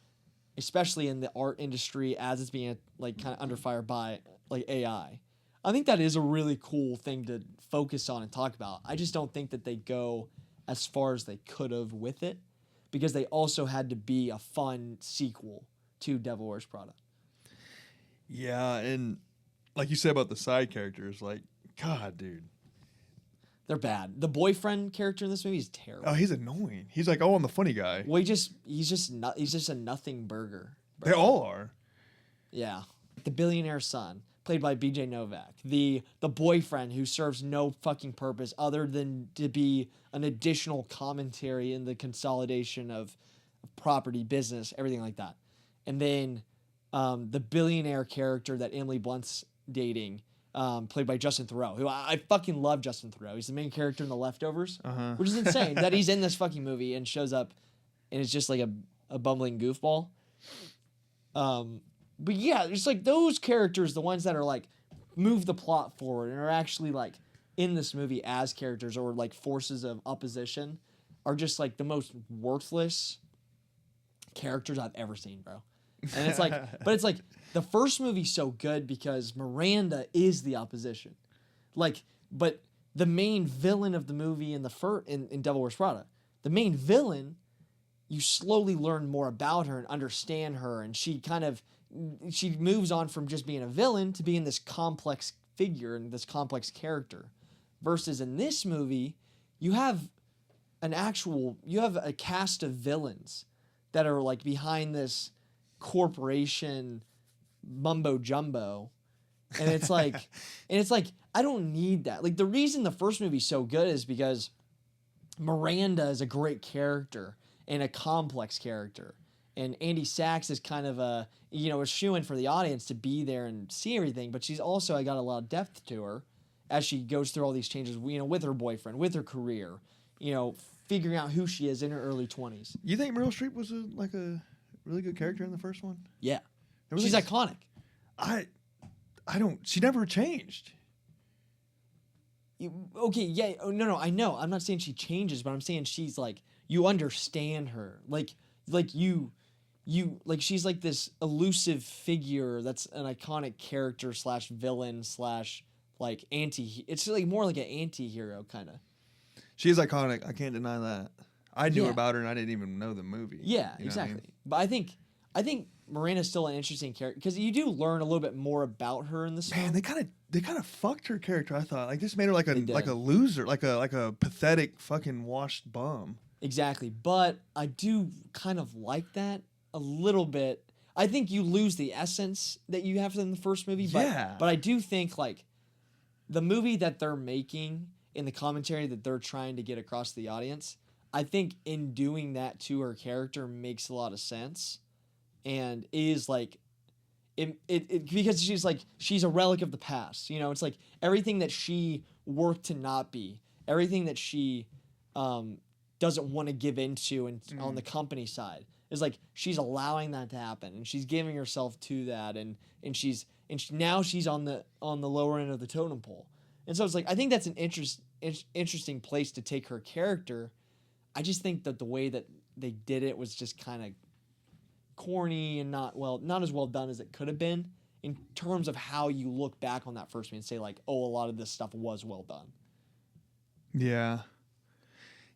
Speaker 1: especially in the art industry as it's being like kind of under fire by like AI. I think that is a really cool thing to focus on and talk about. I just don't think that they go as far as they could have with it because they also had to be a fun sequel to Devil Wears Prada.
Speaker 2: Yeah, and like you said about the side characters, like, God, dude.
Speaker 1: They're bad. The boyfriend character in this movie is terrible.
Speaker 2: Oh, he's annoying. He's like, I'm the funny guy.
Speaker 1: Well, he's just a nothing burger.
Speaker 2: They all are.
Speaker 1: Yeah. The billionaire son, played by BJ Novak. The boyfriend who serves no fucking purpose other than to be an additional commentary in the consolidation of property, business, everything like that. And then the billionaire character that Emily Blunt's dating, played by Justin Theroux, who I fucking love Justin Theroux. He's the main character in The Leftovers, which is insane that he's in this fucking movie and shows up and it's just like a bumbling goofball. But yeah, it's like those characters, the ones that are like move the plot forward and are actually like in this movie as characters or like forces of opposition, are just like the most worthless characters I've ever seen, bro. And it's like, but it's like the first movie's so good because Miranda is the opposition. Like, but the main villain of the movie in in Devil Wears Prada, the main villain, you slowly learn more about her and understand her, and she moves on from just being a villain to being this complex figure and this complex character. Versus in this movie, you have a cast of villains that are like behind this corporation mumbo jumbo, and it's like I don't need that. Like, the reason the first movie's so good is because Miranda is a great character and a complex character, and Andy Sachs is kind of a shoo-in for the audience to be there and see everything, but she's also got a lot of depth to her as she goes through all these changes, with her boyfriend, with her career, figuring out who she is in her early 20s.
Speaker 2: You think Meryl Streep was a really good character in the first one?
Speaker 1: Yeah. She's iconic.
Speaker 2: I don't. She never changed.
Speaker 1: Okay, yeah. Oh, no, I know. I'm not saying she changes, but I'm saying she's like, you understand her. Like she's like this elusive figure that's an iconic character / villain / like it's like more like an anti-hero kind of.
Speaker 2: She is iconic. I can't deny that. I knew about her and I didn't even know the movie.
Speaker 1: Yeah, exactly. But I think Miranda's still an interesting character because you do learn a little bit more about her in this film.
Speaker 2: Man, they kind of fucked her character. I thought like this made her like a loser, like a pathetic fucking washed bum.
Speaker 1: Exactly, but I do kind of like that a little bit. I think you lose the essence that you have in the first movie. But I do think like the movie that they're making in the commentary that they're trying to get across to the audience, I think in doing that to her character makes a lot of sense, and is like, it because she's a relic of the past. It's like everything that she worked to not be, everything that she doesn't want to give into and on the company side is like she's allowing that to happen, and she's giving herself to that, and now she's on the lower end of the totem pole, and so it's like I think that's an interesting place to take her character. I just think that the way that they did it was just kind of corny and not as well done as it could have been in terms of how you look back on that first movie and say like, oh, a lot of this stuff was well done.
Speaker 2: Yeah.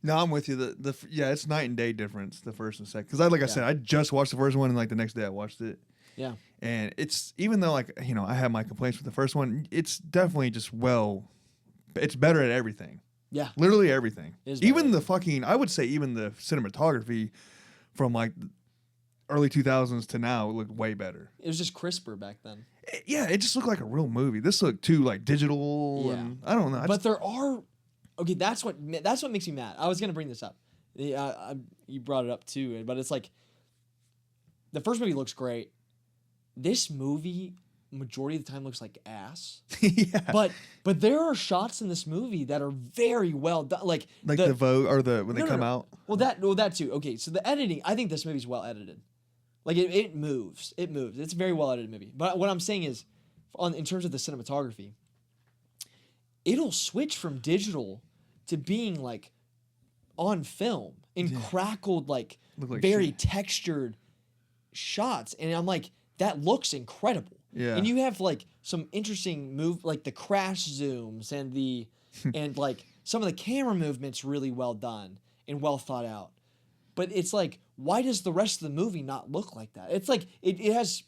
Speaker 2: No, I'm with you. It's night and day difference, the first and second. Because I said, I just watched the first one and like the next day I watched it.
Speaker 1: Yeah.
Speaker 2: And it's, even though like, I have my complaints with the first one, it's definitely just it's better at everything.
Speaker 1: Yeah.
Speaker 2: Literally everything. Even
Speaker 1: better.
Speaker 2: I would say even the cinematography from like early 2000s to now looked way better.
Speaker 1: It was just crisper back then.
Speaker 2: It just looked like a real movie. This looked too like digital. Yeah. And I don't know.
Speaker 1: But there are, okay, that's what makes me mad. I was going to bring this up. You brought it up too, but it's like the first movie looks great. This movie majority of the time looks like ass.
Speaker 2: Yeah.
Speaker 1: But there are shots in this movie that are very well done. Like
Speaker 2: the Vogue or when they come out.
Speaker 1: Well, that too. Okay, so the editing, I think this movie's well edited. Like it moves. It moves. It's a very well edited movie. But what I'm saying is, in terms of the cinematography, it'll switch from digital to being like on film in crackled like very textured shots, and I'm like, that looks incredible.
Speaker 2: Yeah.
Speaker 1: And you have like some interesting like the crash zooms and and like some of the camera movements really well done and well thought out. but it's like, why does the rest of the movie not look like that? It's like it has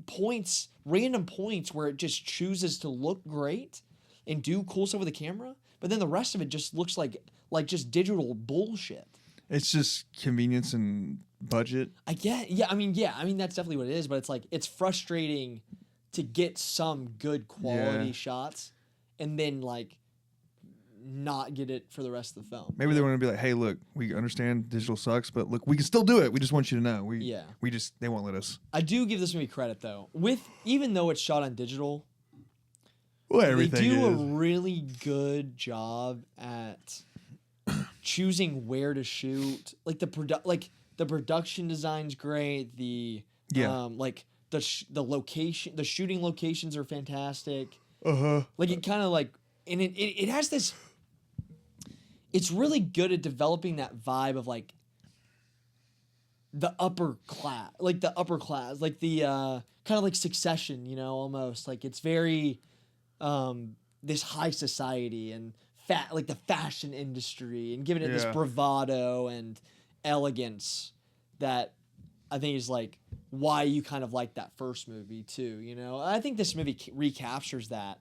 Speaker 1: points, random points where it just chooses to look great and do cool stuff with the camera, but then the rest of it just looks like just digital bullshit.
Speaker 2: It's just convenience and budget.
Speaker 1: I mean that's definitely what it is, but it's like it's frustrating to get some good quality shots and then like not get it for the rest of the film.
Speaker 2: Maybe they want to be like, hey, look, we understand digital sucks, but look, we can still do it. We just want you to know. They won't let us.
Speaker 1: I do give this movie credit though. Even though it's shot on digital,
Speaker 2: they
Speaker 1: do a really good job at choosing where to shoot. Like the production design's great. The location, the shooting locations are fantastic. Like it kind of like, and it has this. It's really good at developing that vibe of like the upper class, like the kind of like Succession, you know, almost like it's very this high society and like the fashion industry and giving it this bravado and elegance that I think is like why you kind of like that first movie too, you know. I think this movie recaptures that.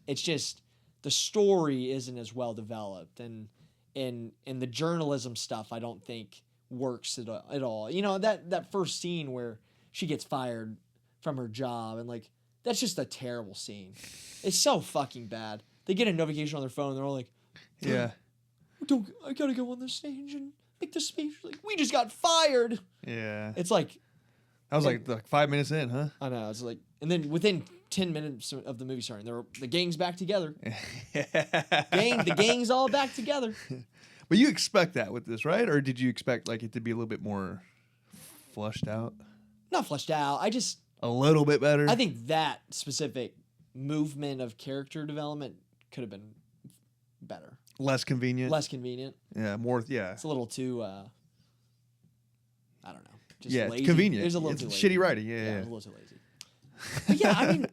Speaker 1: It's just the story isn't as well developed and the journalism stuff I don't think works at all. You know, that first scene where she gets fired from her job and like that's just a terrible scene. It's so fucking bad. They get a notification on their phone and they're all like, I gotta go on the stage and make the speech. Like, we just got fired. Yeah. It's like
Speaker 2: I was like 5 minutes in, huh?
Speaker 1: I know. It's like, and then within 10 minutes of the movie starting, the gang's back together. The gang's all back together.
Speaker 2: But you expect that with this, right? Or did you expect like it to be a little bit more flushed out?
Speaker 1: Not flushed out.
Speaker 2: A little bit better.
Speaker 1: I think that specific movement of character development could have been better.
Speaker 2: Less convenient.
Speaker 1: Yeah,
Speaker 2: more. Yeah.
Speaker 1: It's a little too. I don't know. Just
Speaker 2: lazy.
Speaker 1: It's
Speaker 2: convenient.
Speaker 1: It's a little too lazy.
Speaker 2: Shitty writing. Yeah.
Speaker 1: It was a little too lazy. But yeah, I mean,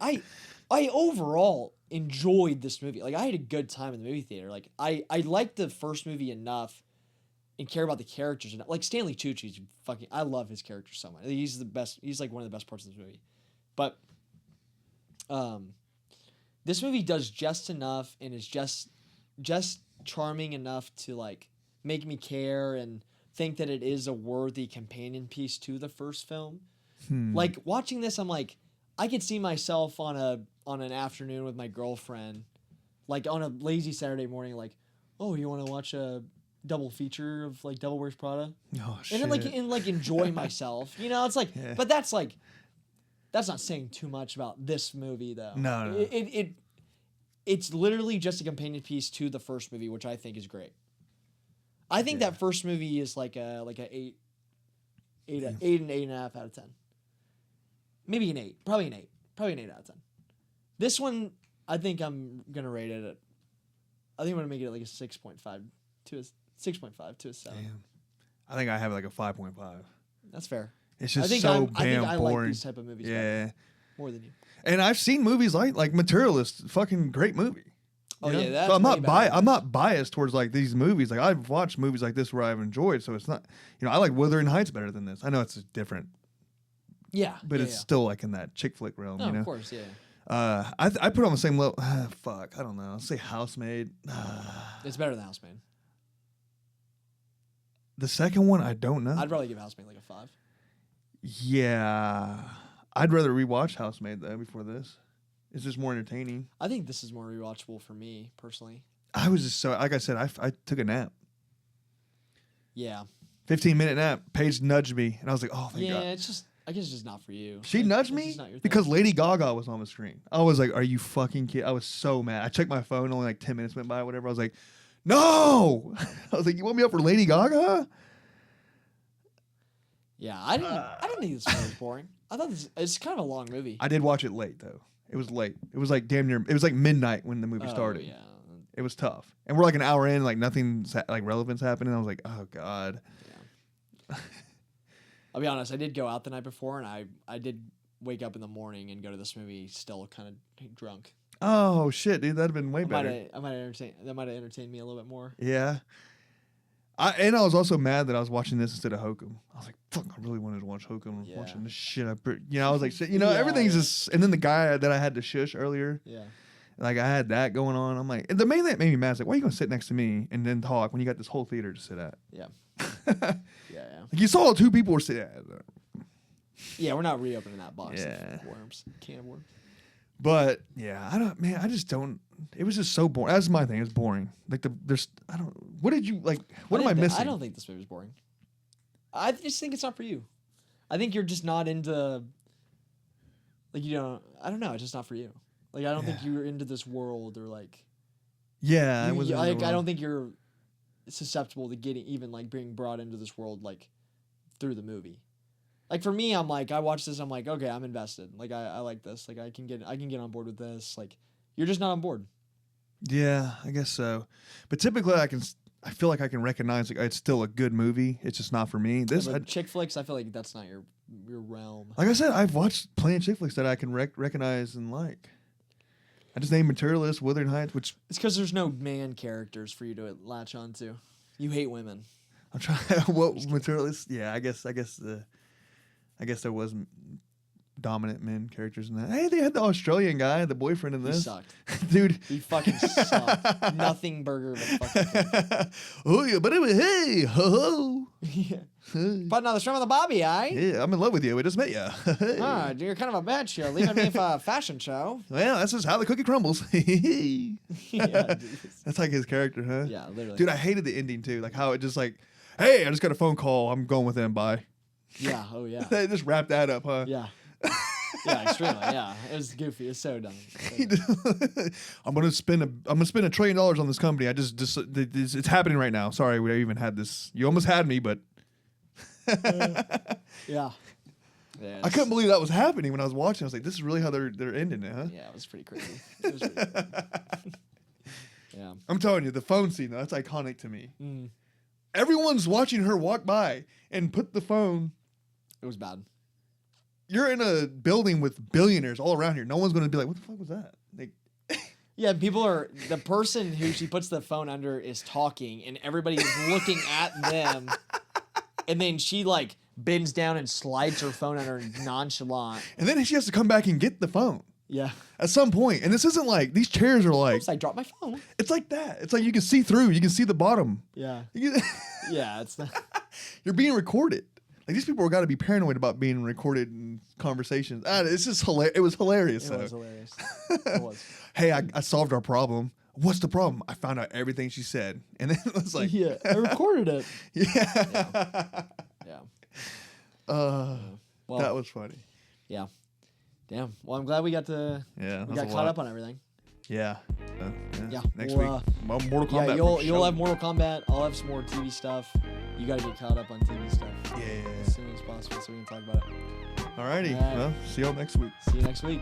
Speaker 1: I overall enjoyed this movie. Like, I had a good time in the movie theater. Like, I liked the first movie enough and care about the characters enough. Like, Stanley Tucci's fucking. I love his character so much. He's the best. He's like one of the best parts of this movie. But, this movie does just enough and is just charming enough to like make me care and think that it is a worthy companion piece to the first film. Like watching this, I'm like, I could see myself on an afternoon with my girlfriend, like on a lazy Saturday morning, like, oh, you want to watch a double feature of like Devil Wears Prada?
Speaker 2: Oh shit!
Speaker 1: And then enjoy myself. You know, it's like, but that's not saying too much about this movie though.
Speaker 2: No.
Speaker 1: It's literally just a companion piece to the first movie, which I think is great. I think that first movie is like a 8 and 8.5 out of 10. Maybe an 8. Probably an 8. Probably an 8 out of 10. This one, I think I'm gonna rate it at. I think I'm gonna make it like a 6.5 to a 7.
Speaker 2: Damn. I think I have like a 5.5.
Speaker 1: That's fair.
Speaker 2: It's just
Speaker 1: I
Speaker 2: boring.
Speaker 1: like these type of movies. Better, more than you.
Speaker 2: And I've seen movies like Materialist, fucking great movie.
Speaker 1: Oh yeah, that's
Speaker 2: so I'm not biased towards like these movies. Like I've watched movies like this where I've enjoyed. So it's not, I like Wuthering Heights better than this. I know it's different.
Speaker 1: Yeah,
Speaker 2: but it's still like in that chick flick realm.
Speaker 1: No, of course, yeah.
Speaker 2: I put it on the same level. Fuck, I don't know. I'll say Housemaid.
Speaker 1: It's better than Housemaid.
Speaker 2: The second one, I don't know.
Speaker 1: I'd probably give Housemaid like a 5.
Speaker 2: Yeah. I'd rather rewatch Housemaid though before this. It's just more entertaining.
Speaker 1: I think this is more rewatchable for me personally.
Speaker 2: I was just so like I said, I took a nap.
Speaker 1: Yeah.
Speaker 2: 15-minute nap. Paige nudged me, and I was like, "Oh, thank God."
Speaker 1: Yeah, it's just I guess it's just not for you.
Speaker 2: She nudged me because Lady Gaga was on the screen. I was like, "Are you fucking kidding?" I was so mad. I checked my phone. Only like 10 minutes went by. Whatever. I was like, "No!" I was like, "You want me up for Lady Gaga?"
Speaker 1: Yeah, I didn't think this movie was boring. I thought it's kind of a long movie.
Speaker 2: I did watch it late though. It was late. It was like damn near. It was like midnight when the movie started.
Speaker 1: Yeah.
Speaker 2: It was tough, and we're like an hour in, like nothing like relevant's happening. I was like, oh God.
Speaker 1: Yeah. I'll be honest. I did go out the night before, and I did wake up in the morning and go to this movie still kind of drunk.
Speaker 2: Oh shit, dude, that'd have been way better.
Speaker 1: That might have entertained me a little bit more.
Speaker 2: Yeah. I was also mad that I was watching this instead of Hokum. I was like, fuck, I really wanted to watch Hokum. I'm watching this shit. I was like, shit, everything's just. And then the guy that I had to shush earlier. Yeah. Like I had that going on. I'm like, and the main thing that made me mad is like, why are you gonna sit next to me and then talk when you got this whole theater to sit at?
Speaker 1: Yeah. Yeah.
Speaker 2: Like you saw 2 people were sitting at.
Speaker 1: Yeah, we're not reopening that box of worms. Can of worms.
Speaker 2: But yeah, I just don't. It was just so boring. That's my thing. It's boring. Like what did you like? What am I missing?
Speaker 1: I don't think this movie's boring. I just think it's not for you. I think you're just not into. Like I don't know. It's just not for you. Like I don't think you're into this world or like.
Speaker 2: Yeah,
Speaker 1: I don't think you're susceptible to getting even like being brought into this world like through the movie. Like for me, I'm like I watch this, I'm like okay, I'm invested. Like I like this. Like I can get on board with this. Like you're just not on board.
Speaker 2: Yeah, I guess so. But typically, I feel like I can recognize like it's still a good movie. It's just not for me.
Speaker 1: Chick flicks, I feel like that's not your realm.
Speaker 2: Like I said, I've watched plenty of chick flicks that I can recognize and like. I just named Materialist, Wuthering Heights, which
Speaker 1: it's because there's no man characters for you to latch onto. You hate women.
Speaker 2: I'm trying. What Materialist? Yeah, I guess there was dominant men characters in that. Hey, they had the Australian guy, the boyfriend in this.
Speaker 1: He sucked.
Speaker 2: Dude.
Speaker 1: He fucking sucked. Nothing burger but fucking
Speaker 2: oh, yeah, but it was, hey, ho-ho.
Speaker 1: Yeah. Putting on the string of the bobby, eh?
Speaker 2: Yeah, I'm in love with you. We just met you.
Speaker 1: You're kind of a bitch. You're leaving me for a fashion show.
Speaker 2: Well, that's just how the cookie crumbles.
Speaker 1: Yeah,
Speaker 2: that's like his character, huh?
Speaker 1: Yeah, literally.
Speaker 2: Dude, I hated the ending, too. Like how it just like, hey, I just got a phone call. I'm going with them. Bye.
Speaker 1: Yeah. Oh, yeah.
Speaker 2: They just wrapped that up, huh?
Speaker 1: Yeah. Yeah, extremely. Yeah, it was goofy. It's so dumb.
Speaker 2: I'm gonna spend $1 trillion on this company. It's happening right now. Sorry, we even had this. You almost had me, but
Speaker 1: yeah.
Speaker 2: I couldn't believe that was happening when I was watching. I was like, this is really how they're ending it, huh?
Speaker 1: Yeah, it was pretty crazy. It was really yeah.
Speaker 2: I'm telling you, the phone scene though, that's iconic to me. Everyone's watching her walk by and put the phone.
Speaker 1: It was bad.
Speaker 2: You're in a building with billionaires all around here. No one's going to be like, what the fuck was that? Like,
Speaker 1: yeah, the person who she puts the phone under is talking and everybody is looking at them. And then she like bends down and slides her phone under nonchalant.
Speaker 2: And then she has to come back and get the phone.
Speaker 1: Yeah.
Speaker 2: At some point. And this isn't like, these chairs are like.
Speaker 1: Oops, I dropped my phone.
Speaker 2: It's like that. It's like you can see through. You can see the bottom.
Speaker 1: Yeah. Yeah, it's not.
Speaker 2: You're being recorded. Like these people have got to be paranoid about being recorded in conversations. It's just hilarious. It was hilarious.
Speaker 1: It was hilarious. It was.
Speaker 2: Hey, I solved our problem. What's the problem? I found out everything she said, and then it was like,
Speaker 1: yeah, I recorded it.
Speaker 2: Yeah.
Speaker 1: Yeah.
Speaker 2: Well, that was funny.
Speaker 1: Yeah. Damn. Well, I'm glad we got caught up on everything.
Speaker 2: Yeah.
Speaker 1: Yeah.
Speaker 2: Next week, Mortal Kombat.
Speaker 1: Yeah, you'll have Mortal Kombat. I'll have some more TV stuff. You got to get caught up on TV stuff.
Speaker 2: Yeah.
Speaker 1: As soon as possible so we can talk about it.
Speaker 2: Alrighty. Well, see y'all next week.
Speaker 1: See you next week.